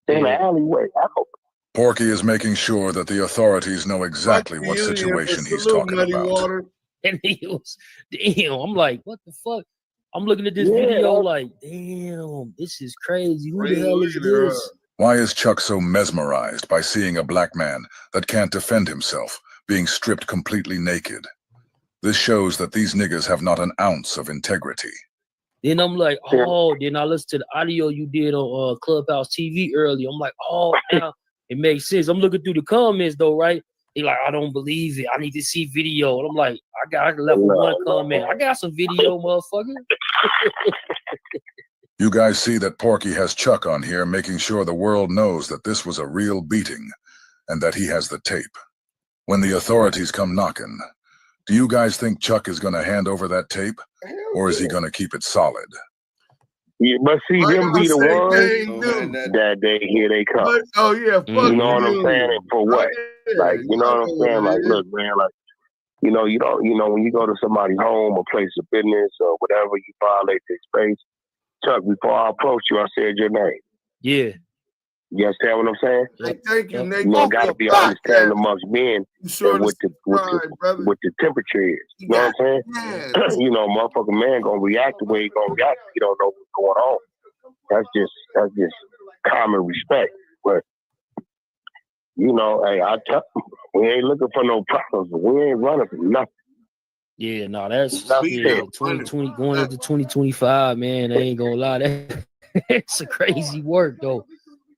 In the alleyway, out. Porky is making sure that the authorities know exactly what situation he's talking about. And he was, damn, I'm like, what the fuck? I'm looking at this video like, damn, this is crazy. Who the hell is this? Why is Chuck so mesmerized by seeing a black man that can't defend himself being stripped completely naked? This shows that these niggas have not an ounce of integrity. Then I'm like, oh, then I listened to the audio you did on Clubhouse TV earlier. I'm like, oh, now it makes sense. I'm looking through the comments though, right? They like, I don't believe it. I need to see video. And I'm like, I left one comment. I got some video, motherfucker. You guys see that Porky has Chuck on here, making sure the world knows that this was a real beating and that he has the tape. When the authorities come knocking, do you guys think Chuck is going to hand over that tape, or is he going to keep it solid? Yeah, but see, them be the ones that here they come. But, oh yeah, fuck you know what I'm saying? And for what? Like, you know what I'm saying? Like, look, man, like, you know, when you go to somebody's home or place of business or whatever, you violate their space. Chuck, before I approach you, I said your name. Yeah. You understand what I'm saying? Thank you, Nate. You know, got to be understanding amongst men what the temperature is. You know what I'm saying? Yes. You know, motherfucking man gonna react the way he gonna react if you don't know what's going on. That's just common respect. But you know, hey, I tell you, we ain't looking for no problems. We ain't running from nothing. Yeah, no, that's 2020 going into 2025, man. I ain't gonna lie, it's a crazy work though.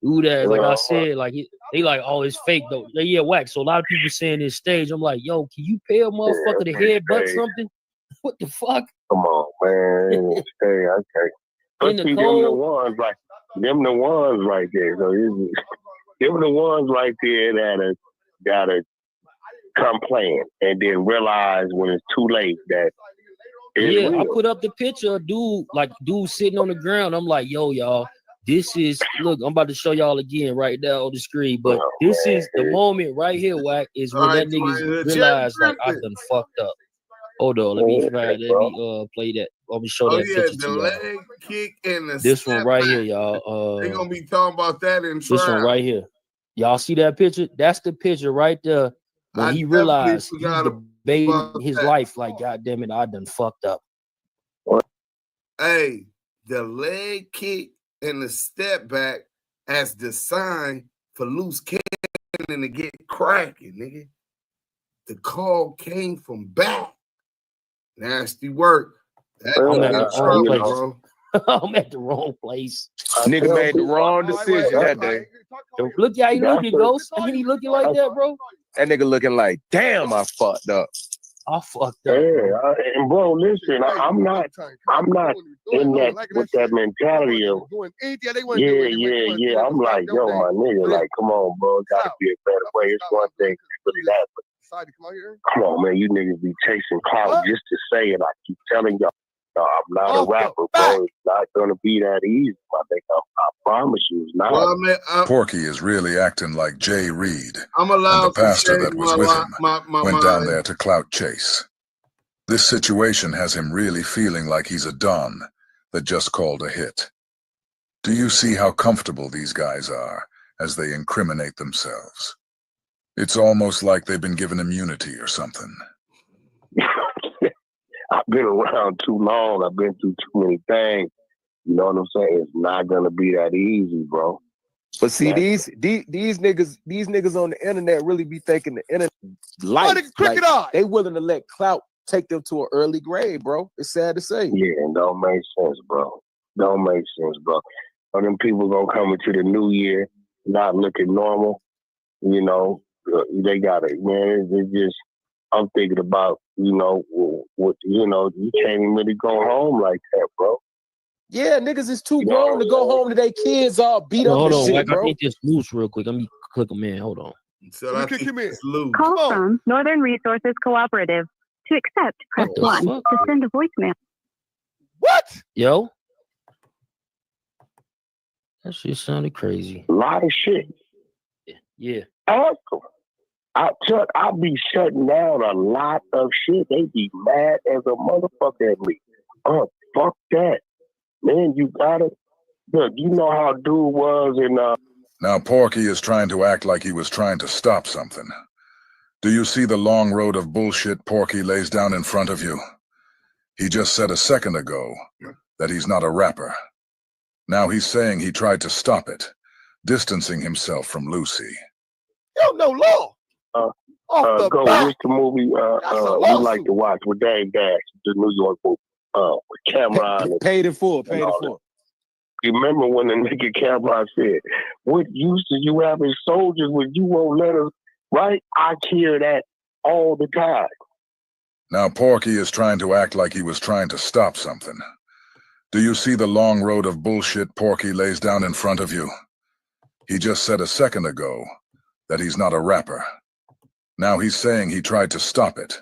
Dude, that like I said, like they like, oh, it's fake though. Yeah, whack. So a lot of people saying this stage. I'm like, yo, can you pay a motherfucker to headbutt something? What the fuck? Come on, man. Okay. But see, them the ones right there. So them the ones right there that gotta come playing and then realize when it's too late that it's real. I put up the picture of dude sitting on the ground. I'm like, yo, y'all. This is, look, I'm about to show y'all again right now on the screen, but this is the moment right here, Wack, is when that niggas realize, like, I done fucked up. Hold on, let me play that. Let me show that picture to y'all. Leg kick and the this one right here, y'all. They're going to be talking about that in trial. This one right here. Y'all see that picture? That's the picture right there when he realized he's debating his life, like, God damn it, I done fucked up. Hey, the leg kick and the step back as the sign for Luce Cannon to get cracking, nigga. The call came from back. Nasty work. I'm at the wrong place, bro. I'm at the wrong place. Nigga made the wrong decision that day. Look how he looking, Ghost. Ain't he looking like that, bro? That nigga looking like, damn, I fucked up. I fucked up. Yeah, and bro, listen, I'm not in that with that mentality of yeah. I'm like, yo, my nigga, like, come on, bro, gotta be a better way. It's one thing really that, but come on, man, you niggas be chasing clout just to say it. I keep telling y'all, I'm not a rapper, bro. It's not gonna be that easy, my nigga. I promise you, it's not. Well, Porky is really acting like Jay Reed, and the pastor that was with him went down there to clout chase. This situation has him really feeling like he's a don that just called a hit. Do you see how comfortable these guys are as they incriminate themselves? It's almost like they've been given immunity or something. I've been around too long. I've been through too many things. You know what I'm saying? It's not gonna be that easy, bro. But see, these niggas on the internet really be thinking the internet life. Like, they willing to let clout take them to an early grave, bro. It's sad to say. Yeah, it don't make sense, bro. Don't make sense, bro. Or them people gonna come into the new year not looking normal. You know, they got it, man. It's just, I'm thinking about, you know, what you know, you can't even really go home like that, bro. Yeah, niggas is too grown to go home to their kids all beat up and shit, bro. I think this Luce real quick. Let me click them in. Hold on. So I think it's Luce. Call from Northern Resources Cooperative. To accept, press 1. To send a voicemail. What? Yo? That shit sounded crazy. A lot of shit. Yeah. I'll be shutting down a lot of shit. They be mad as a motherfucker at me. Oh, fuck that. Man, you gotta look, you know how dude was in Now Porky is trying to act like he was trying to stop something. Do you see the long road of bullshit Porky lays down in front of you? He just said a second ago that he's not a rapper. Now he's saying he tried to stop it, distancing himself from Lucy. You don't know law. What's the movie we like to watch with Dame Dash, the New York movie, with Cameron. Paid in full, paid in full. You remember when the nigga Cameron said, what use do you have as soldiers when you won't let us, right? I hear that all the time. Now Porky is trying to act like he was trying to stop something. Do you see the long road of bullshit Porky lays down in front of you? He just said a second ago that he's not a rapper. Now he's saying he tried to stop it,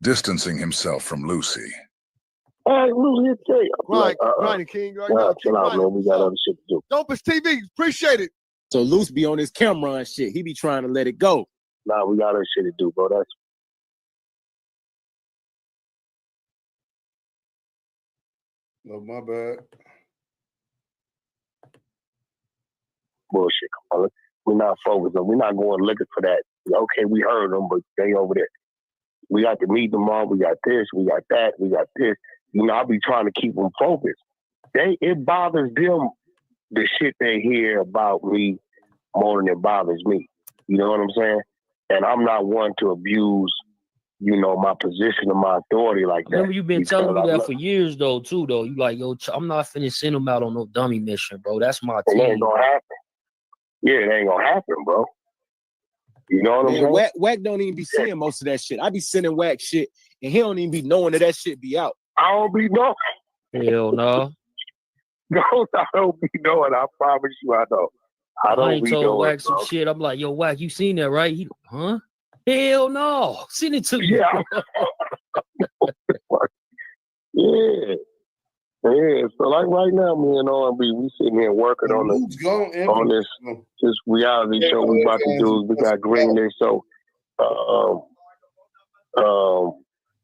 distancing himself from Lucy. All right, Lucy, Ronnie King, chill out, man. We got other shit to do. Dopest TV, appreciate it. So Luce be on his camera and shit. He be trying to let it go. Nah, we got other shit to do, bro. That's no, my bad. Bullshit. Come on. We're not focused on. We're not going looking for that. Okay, we heard them, but they over there. We got to meet them all. We got this. We got that. We got this. You know, I'll be trying to keep them focused. It bothers them the shit they hear about me more than it bothers me. You know what I'm saying? And I'm not one to abuse, you know, my position and my authority like that. Remember, you've been telling me that for years, though, too, though. You like, yo, I'm not finna send them out on no dummy mission, bro. That's my team. It ain't gonna happen. Yeah, it ain't gonna happen, bro. You know what I'm saying? Wack don't even be seeing most of that shit. I be sending Wack shit, and he don't even be knowing that shit be out. I don't be knowing. Hell no. No, I don't be knowing. I promise you I don't. I ain't told Wack some shit. I'm like, yo, Wack, you seen that, right? Huh? Hell no. Send it to me. Yeah. Yeah. Yeah. So like right now, me and R&B, we sitting here working on this reality show we about to do. We got Green Day. So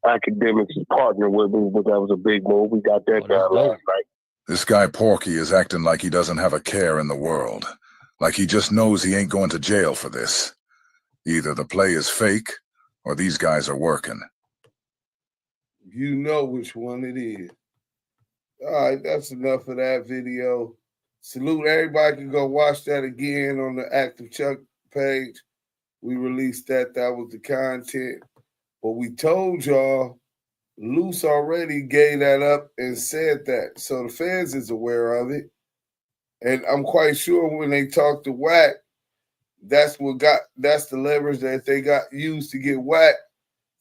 Academics is partnering with me, but that was a big move. We got that done last night. This guy Porky is acting like he doesn't have a care in the world. Like he just knows he ain't going to jail for this. Either the play is fake or these guys are working. You know which one it is. All right, that's enough of that video. Salute everybody can go watch that again on the Active Chuck page. We released that. That was the content. But we told y'all, Luce already gave that up and said that. So the fans is aware of it. And I'm quite sure when they talked to WACK, that's the leverage that they got used to get WACK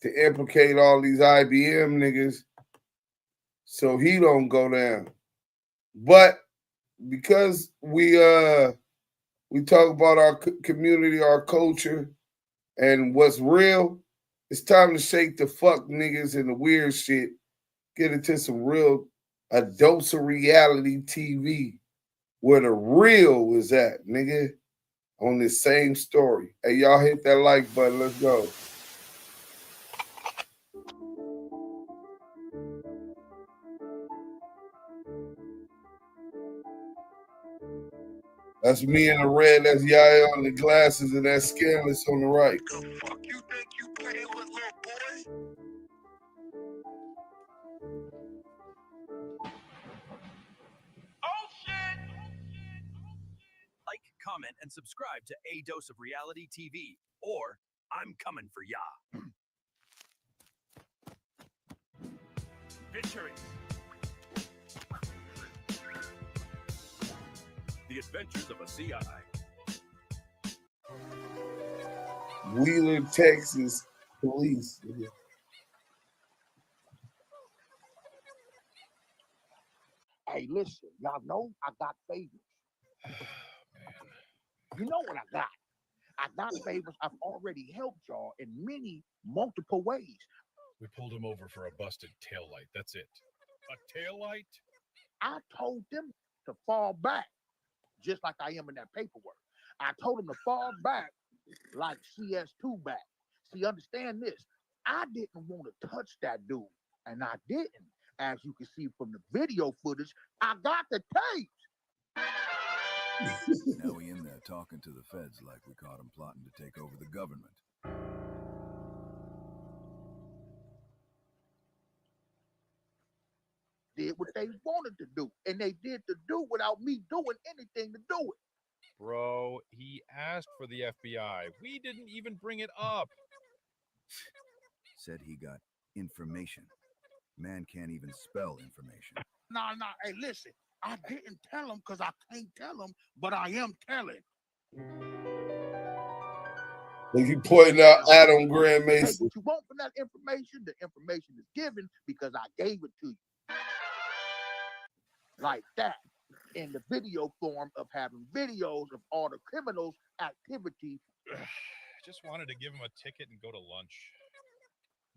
to implicate all these IBM niggas so he don't go down. But because we talk about our community, our culture, and what's real, it's time to shake the fuck niggas and the weird shit, get into some real, a dose of reality TV where the real is at, nigga, on this same story. Hey, y'all hit that like button. Let's go. That's me in the red. That's Yaya on the glasses, and that's Scandalous on the right. The fuck you think you playing with, little boy? Oh shit! Like, comment, and subscribe to A Dose of Reality TV, or I'm coming for ya. Adventuring. The Adventures of a CI. Wheeler, Texas police. Hey, listen, y'all know I got favors. You know what I got? I got favors. I've already helped y'all in many, multiple ways. We pulled him over for a busted taillight. That's it. A taillight? I told them to fall back, just like I am in that paperwork. I told them to fall back like CS2 back. See, understand this. I didn't want to touch that dude, and I didn't. As you can see from the video footage, I got the tapes. Now we in there talking to the feds like we caught him plotting to take over the government. Did what they wanted to do, and they did to do without me doing anything to do it. Bro, he asked for the FBI. We didn't even bring it up. Said he got information. Man can't even spell information. Nah, hey, listen. I didn't tell him because I can't tell him, but I am telling. If you pointing out Adam Graham Mason. Hey, what you want from that information? The information is given because I gave it to you. Like that. In the video form of having videos of all the criminals' activity. Just wanted to give him a ticket and go to lunch.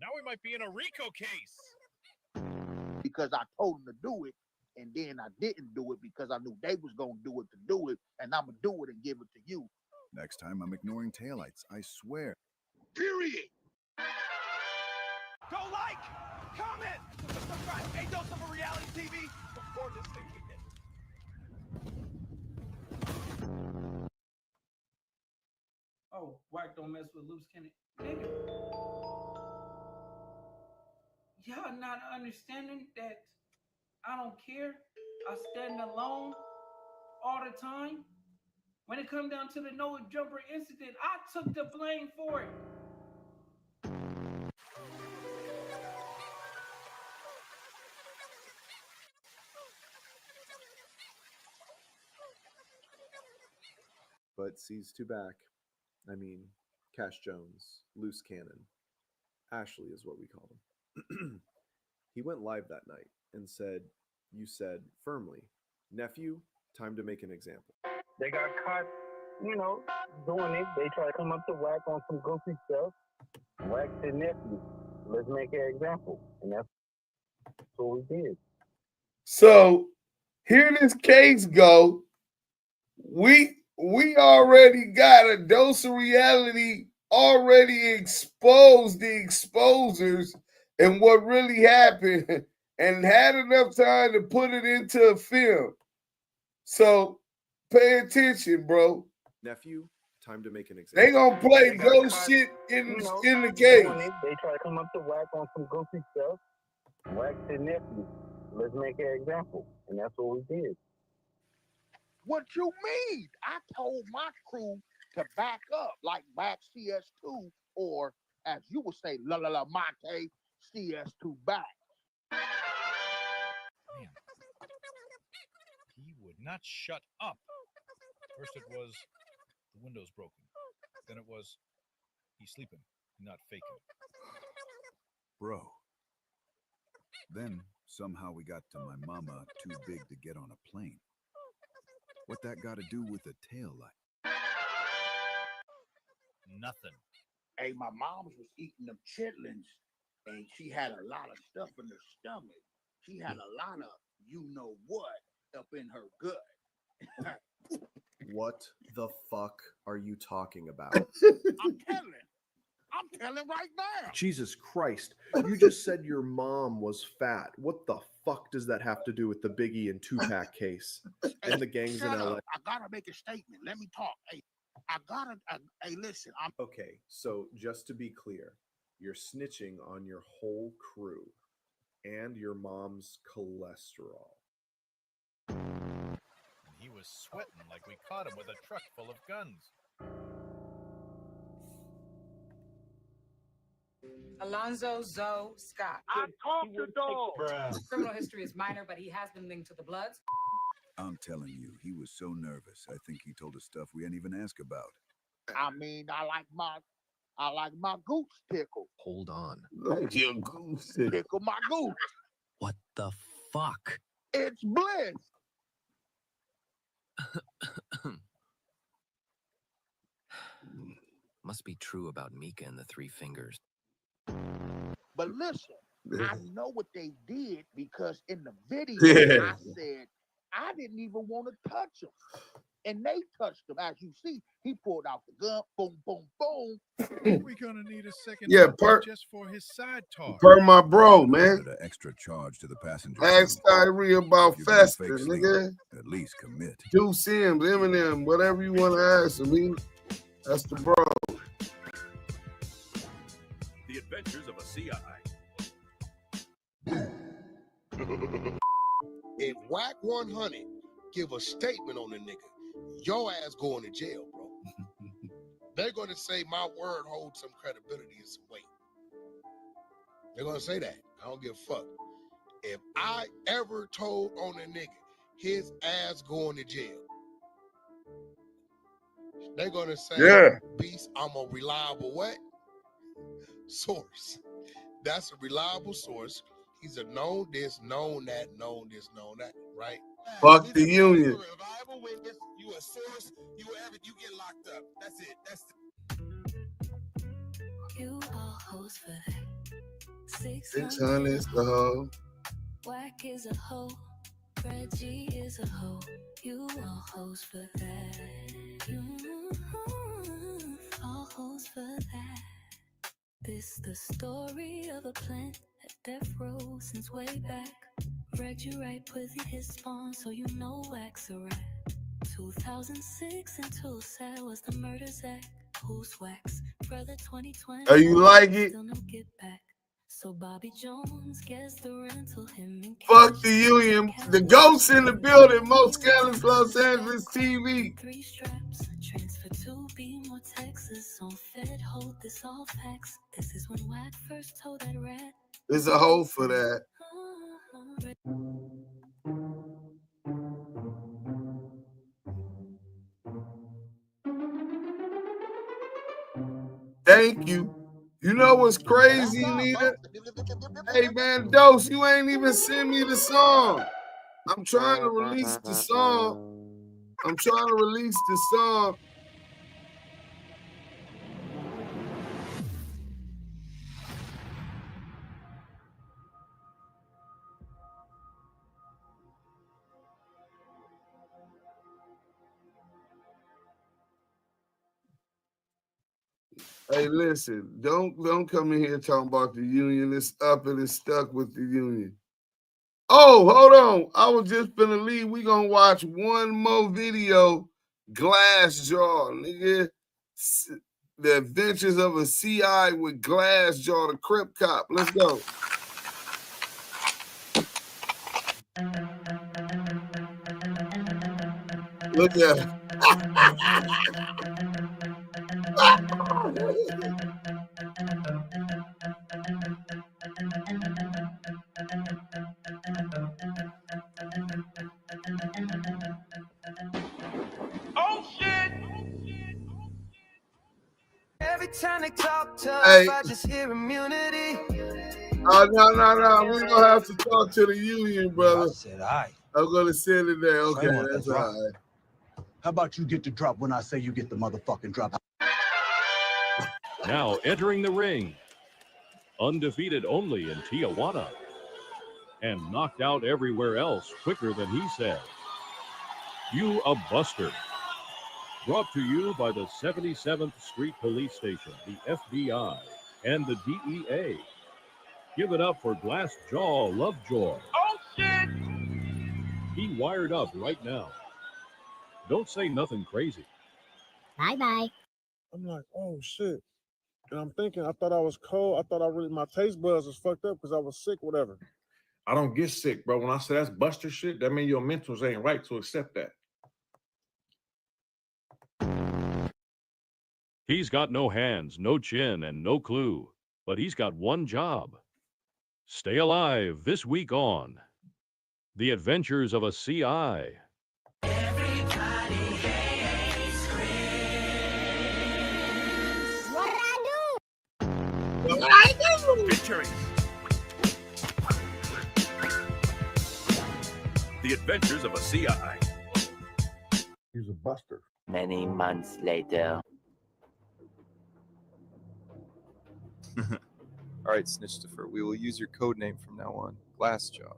Now we might be in a RICO case. Because I told him to do it, and then I didn't do it because I knew they was going to do it, and I'm going to do it and give it to you. Next time I'm ignoring taillights, I swear. Period. Go like, comment, subscribe. A Dose of a Reality TV. Before this thing begins. Oh, WACK don't mess with Luce Cannon. Nigga. Y'all not understanding that I don't care. I stand alone all the time. When it come down to the no jumper incident, I took the blame for it. But sees to back. I mean, Cash Jones, Luce Cannon. Ashley is what we call him. He went live that night and said, you said firmly, nephew, time to make an example. They got caught, doing it. They try to come up to WACK on some goofy stuff. WACK said, nephew, let's make an example. And that's what we did. So here this case go. We already got a dose of reality already exposed the Xposers and what really happened and had enough time to put it into a film. So pay attention, bro. Nephew, time to make an example. They gonna play ghost shit in the case. They try to come up to WACK on some goofy stuff. WACK said, nephew, let's make an example. And that's what we did. What you mean? I told my crew to back up, like back CS2, or as you would say, la mate, CS2 back. Man. He would not shut up. First it was the window's broken. Then it was he's sleeping, not faking. Bro. Then somehow we got to my mama too big to get on a plane. What that got to do with a tail light? Nothing. Hey, my mom was eating them chitlins, and she had a lot of stuff in her stomach. She had a lot of you-know-what up in her gut. What the fuck are you talking about? I'm telling right now. Jesus Christ. You just said your mom was fat. What the fuck does that have to do with the Biggie and Tupac case and the gangs in LA? I gotta make a statement. Let me talk. Hey, hey, listen. Okay, so just to be clear, you're snitching on your whole crew and your mom's cholesterol. He was sweating like we caught him with a truck full of guns. Alonzo Zoe Scott. I talked to dog. Criminal history is minor, but he has been linked to the Bloods. I'm telling you, he was so nervous. I think he told us stuff we ain't even asked about. I mean, I like my goose tickle. Hold on. Like your goose tickle my goose. What the fuck? It's bliss. Must be true about Mika and the Three Fingers. But listen, I know what they did because in the video, I said I didn't even want to touch him. And they touched him. As you see, he pulled out the gun. Boom, boom, boom. We're gonna need a second. Just for his side talk. Per my bro, man. An extra charge to the passenger. Ask Tyree about Fester, nigga. At least commit. Duse M, Eminem, whatever you want to ask him. That's the bro. The Adventures of a CI. If WACK100 give a statement on the nigga, your ass going to jail, bro. They're going to say my word holds some credibility and some weight. They're going to say that. I don't give a fuck. If I ever told on a nigga, his ass going to jail, they're going to say, Beast, I'm a reliable what? Source. That's a reliable source. He's a known this, known that, known this, known that, right? Fuck the union. If I ever witness, you a source, you get locked up. That's it. That's You all hoes for that. 600 is the hoe. Whack is a hoe. Reggie is a hoe. You all hoes for that. All hoes for that. This the story of a plan at death row since way back. Regged you right, put his spawn, so you know Wax a rat. 2006 until sad was the murders act. Who's Wax? Brother 2020. Oh, you like it? Still no get back. So Bobby Jones gets the rental, him and Fuck the union. The ghosts in the building. Most Scandalous Los Angeles TV. 3 straps. Transfer to be more Texas. On Fed hold this all facts. This is when Wack first told that rat. There's a hole for that. Thank you. You know what's crazy, Nita? Hey, man, DOSH, you ain't even send me the song. I'm trying to release the song. Hey, listen, don't come in here talking about the union. It's up and it's stuck with the union. Oh, hold on. I was just finna leave. We gonna watch one more video. Glassjaw, nigga. The Adventures of a CI with Glassjaw, the Crip Cop. Let's go. Look at it. Oh shit! Every time they talk tough, Hey. I just hear immunity. Oh, no. We're going to have to talk to the union, brother. I said, all right. I'm going to send it there. Okay, want that's the drop. all right. How about you get the drop when I say you get the motherfucking drop? Now entering the ring, undefeated only in Tijuana, and knocked out everywhere else quicker than he said. You a Buster. Brought to you by the 77th Street Police Station, the FBI, and the DEA. Give it up for Glassjaw Lovejoy. Oh shit! He wired up right now. Don't say nothing crazy. Bye-bye. I'm like, oh shit. And I'm thinking, I thought I was cold. I thought my taste buds was fucked up because I was sick, whatever. I don't get sick, bro. When I say that's Buster shit, that means your mentals ain't right to accept that. He's got no hands, no chin, and no clue. but he's got one job. Stay alive this week on The Adventures of a CI. What I do? Featuring The Adventures of a CI. He's a buster. Many months later. All right, Snitchtifer, we will use your code name from now on. Glassjaw.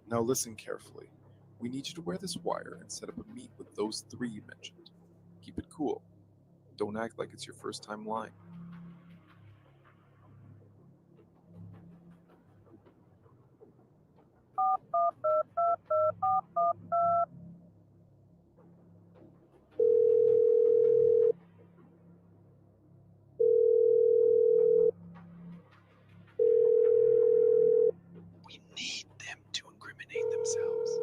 Now listen carefully. We need you to wear this wire and set up a meet with those three you mentioned. Keep it cool. Don't act like it's your first time lying. We need them to incriminate themselves.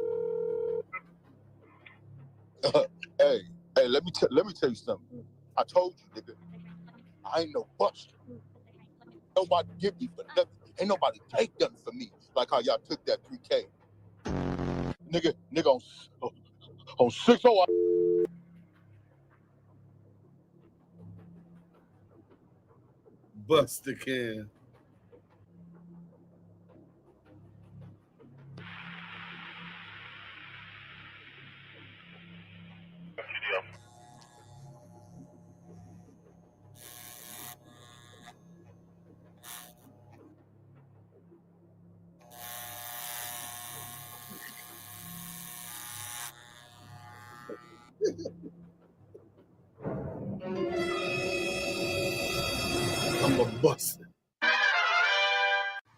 Hey, let me tell you something. I told you, nigga, I ain't no buster. Nobody give me for nothing. Ain't nobody take nothing for me like how y'all took that 3K. Nigga on 6-0. Bust the can. I'm a buster.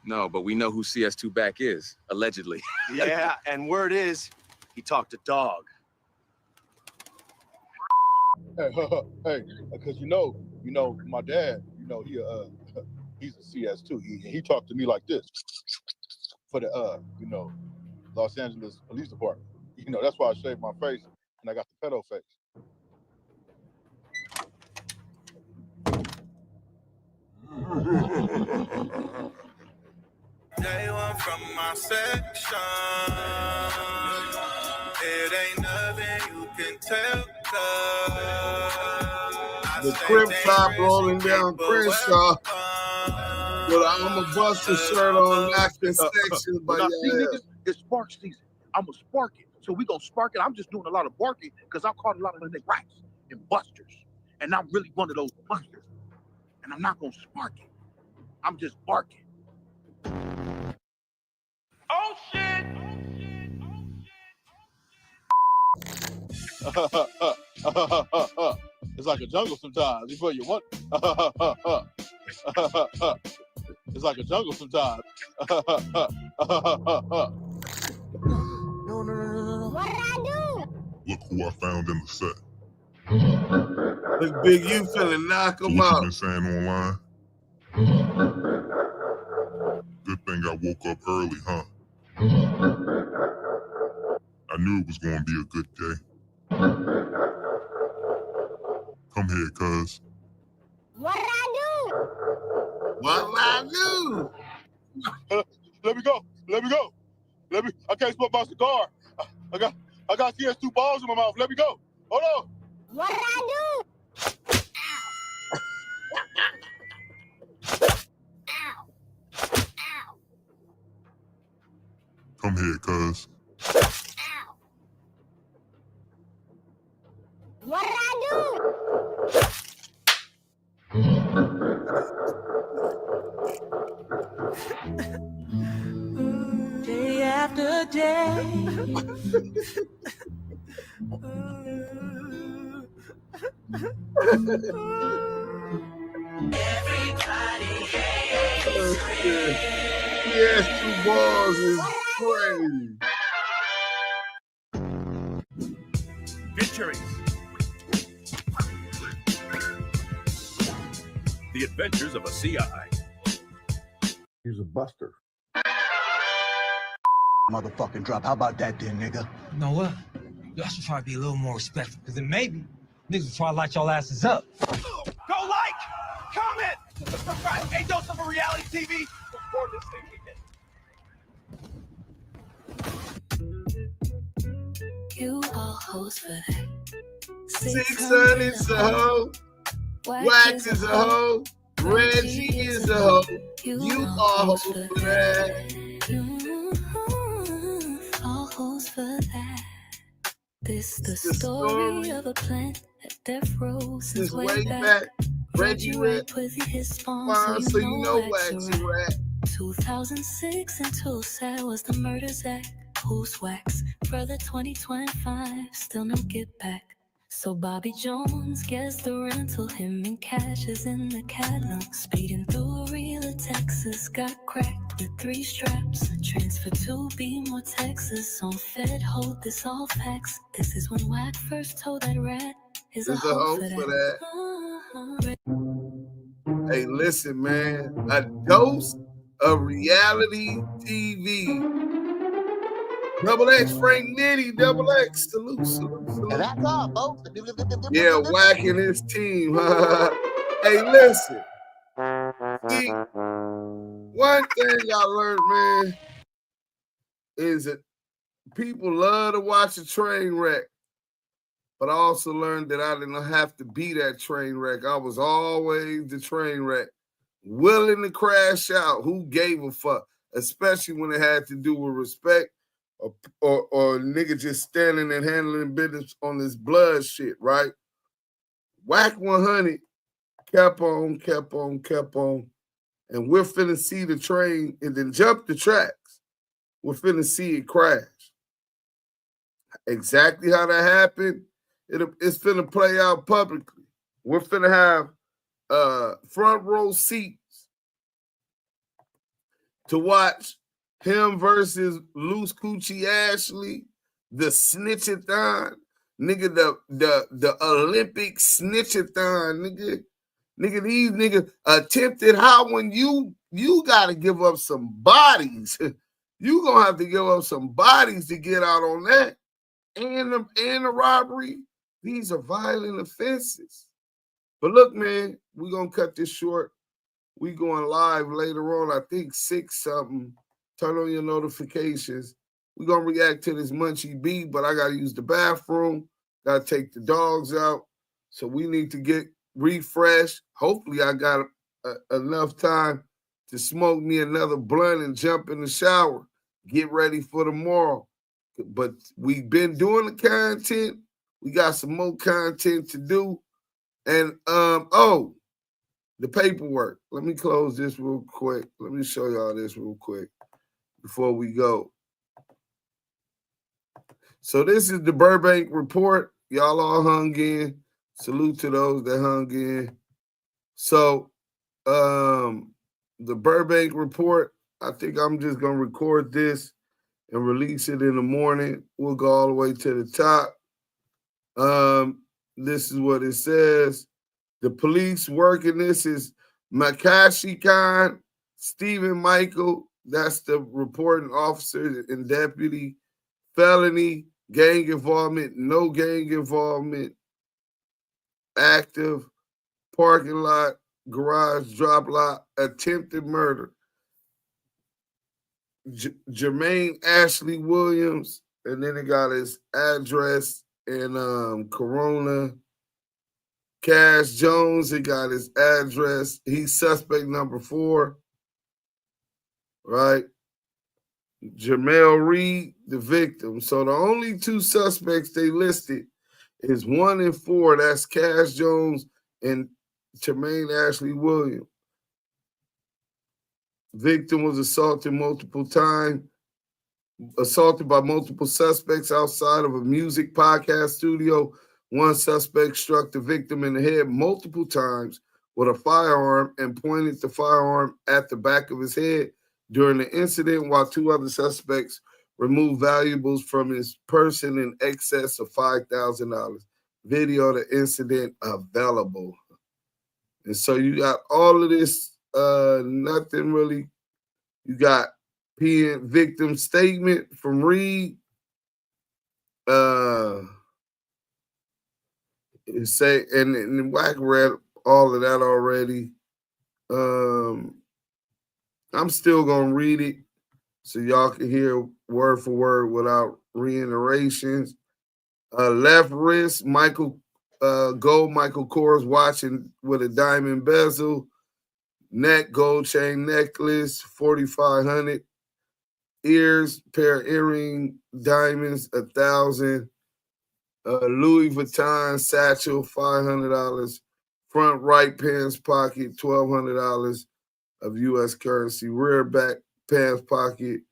No, but we know who CS2 back is, allegedly. Yeah, and word is, he talked to dog. Hey, because you know, my dad, he's a CS2. He talked to me like this for the Los Angeles Police Department. That's why I shaved my face and I got the pedo face. Day one from my section. It ain't nothing you can tell. The Crip Top rolling down Crenshaw with an I'm a Buster shirt on, knocking sections by Now, see, your niggas, it's spark season. I'm going to spark it. So we going to spark it. I'm just doing a lot of barking because I caught a lot of them rats and busters. And I'm really one of those busters. And I'm not going to spark it. I'm just barking. Oh shit! It's like a jungle sometimes. Before you want. It's like a jungle sometimes. No. What did I do? Look who I found in the set. Look, Big, you finna knock him What you out. been saying online? Good thing I woke up early, huh? I knew it was gonna be a good day. Come here, cuz. What did I do? What did I do? Let me go. I can't smoke my cigar. I got CS2 balls in my mouth. Let me go. Hold on. What did I do? Come here, cuz. What did I do? Day after day. Everybody hates Chris. Yes, 2 balls is crazy. Featuring The Adventures of a CI. He's a buster. Motherfucking drop. How about that then, nigga? You know what? Y'all should try to be a little more respectful, because then maybe Niggas try to light y'all asses up. Go like, comment, subscribe. A Dose of Reality TV. Support this thing we get. You all hoes for that. 600's a hoe. Wax is a hoe. Reggie is a hoe. You all hoes for that. All hoes for that. This the story of a plant at death row since way back. Reggie Rat with his spawn, so you know Wax a rat. 2006 until sad was the murders act. Who's Wax? Brother 2025, still no get back. So Bobby Jones gets the rental, him and Cash is in the catalog. Speeding through real Texas, got cracked with 3 straps. Transfer to Beamore, Texas, on Fed hold, this all facts. This is when Wack first told that rat is a hoe for that. Hey, listen, man. A dose of reality TV. Double X, Frank Nitty, Double X, salute. And that's all, folks. Yeah, Wack and his team. Hey, listen. See, one thing I learned, man, is that people love to watch a train wreck. But I also learned that I didn't have to be that train wreck. I was always the train wreck, willing to crash out. Who gave a fuck? Especially when it had to do with respect. Or nigga just standing and handling business on this blood shit, right? WACK100 kept on. And we're finna see the train and then jump the tracks. We're finna see it crash. Exactly how that happened, it's finna play out publicly. We're finna have front row seats to watch him versus Luce Ashley, the snitchathon, nigga, the Olympic snitchathon, nigga. Nigga, these niggas attempted how when you gotta give up some bodies. You gonna have to give up some bodies to get out on that. And the robbery. These are violent offenses. But look, man, we're gonna cut this short. We going live later on, I think 6-something. Turn on your notifications. We're going to react to this Munchie beat, but I got to use the bathroom. Got to take the dogs out. So we need to get refreshed. Hopefully I got enough time to smoke me another blunt and jump in the shower. Get ready for tomorrow. But we've been doing the content. We got some more content to do. And, the paperwork. Let me close this real quick. Let me show y'all this real quick before we go. So this is the Burbank report. Y'all all hung in. Salute to those that hung in. So the Burbank report, I think I'm just going to record this and release it in the morning. We'll go all the way to the top. This is what it says. The police working this is Makashi Khan, Stephen Michael, that's the reporting officer and deputy, felony, gang involvement, no gang involvement, active, parking lot, garage, drop lot, attempted murder. Termaine Ashley Williams, and then it got his address and Corona. Cash Jones, he got his address. He's suspect number 4, right? Jamel Reed, the victim. So the only 2 suspects they listed is 1 and 4. That's Cash Jones and Termaine Ashley Williams. Victim was assaulted by multiple suspects outside of a music podcast studio. 1 suspect struck the victim in the head multiple times with a firearm and pointed the firearm at the back of his head during the incident, while 2 other suspects removed valuables from his person in excess of $5,000. Video of the incident available. And so you got all of this, nothing really. You got victim statement from Reed. It say and WACK read all of that already. I'm still gonna read it so y'all can hear word for word without reiterations. Left wrist, gold Michael Kors watching with a diamond bezel. Neck, gold chain necklace, 4,500. Ears, pair of earring, diamonds, 1,000. Louis Vuitton satchel, $500. Front right pants pocket, $1,200 of U.S. currency. Rear back pants pocket,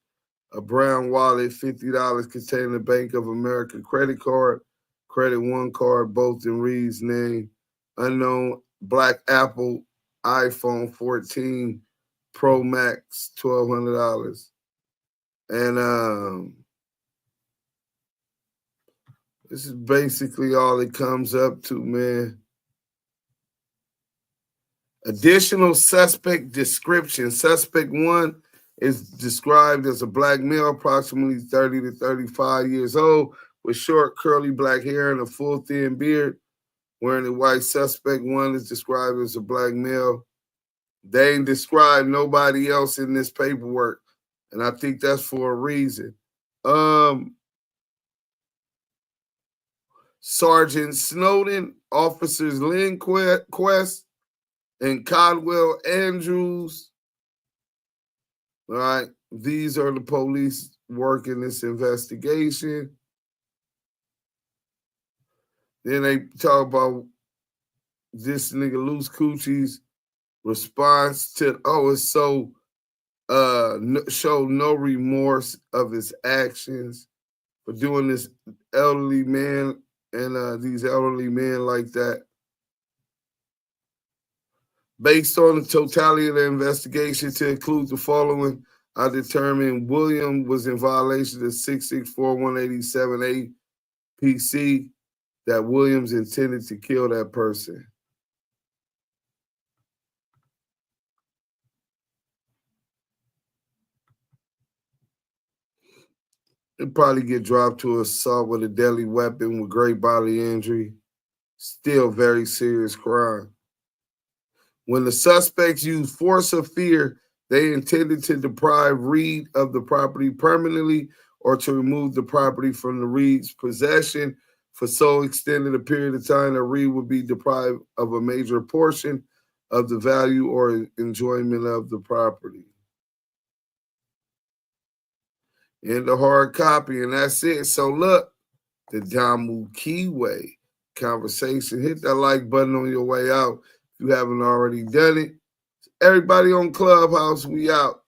a brown wallet, $50 containing a Bank of America credit card, Credit One card, both in Reed's name. Unknown black Apple iPhone 14 Pro Max, $1,200. And this is basically all it comes up to, man. Additional suspect description. Suspect 1 is described as a black male, approximately 30 to 35 years old, with short, curly black hair and a full, thin beard. Wearing a white. Suspect 1 is described as a black male. They ain't described nobody else in this paperwork, and I think that's for a reason. Sergeant Snowden, Officers Lindquist, and Caldwell Andrews. All right, these are the police working this investigation. Then they talk about this nigga Luce Coochie's response to, it's so show no remorse of his actions for doing this elderly man and these elderly men like that. Based on the totality of the investigation to include the following, I determined William was in violation of 664-187A PC, that Williams intended to kill that person. It'd probably get dropped to assault with a deadly weapon with great bodily injury. Still very serious crime. When the suspects used force or fear, they intended to deprive Reed of the property permanently or to remove the property from the Reed's possession for so extended a period of time that Reed would be deprived of a major portion of the value or enjoyment of the property. In the hard copy, and that's it. So look, the Damu Kiwe Conversation. Hit that like button on your way out if you haven't already done it. Everybody on Clubhouse, we out.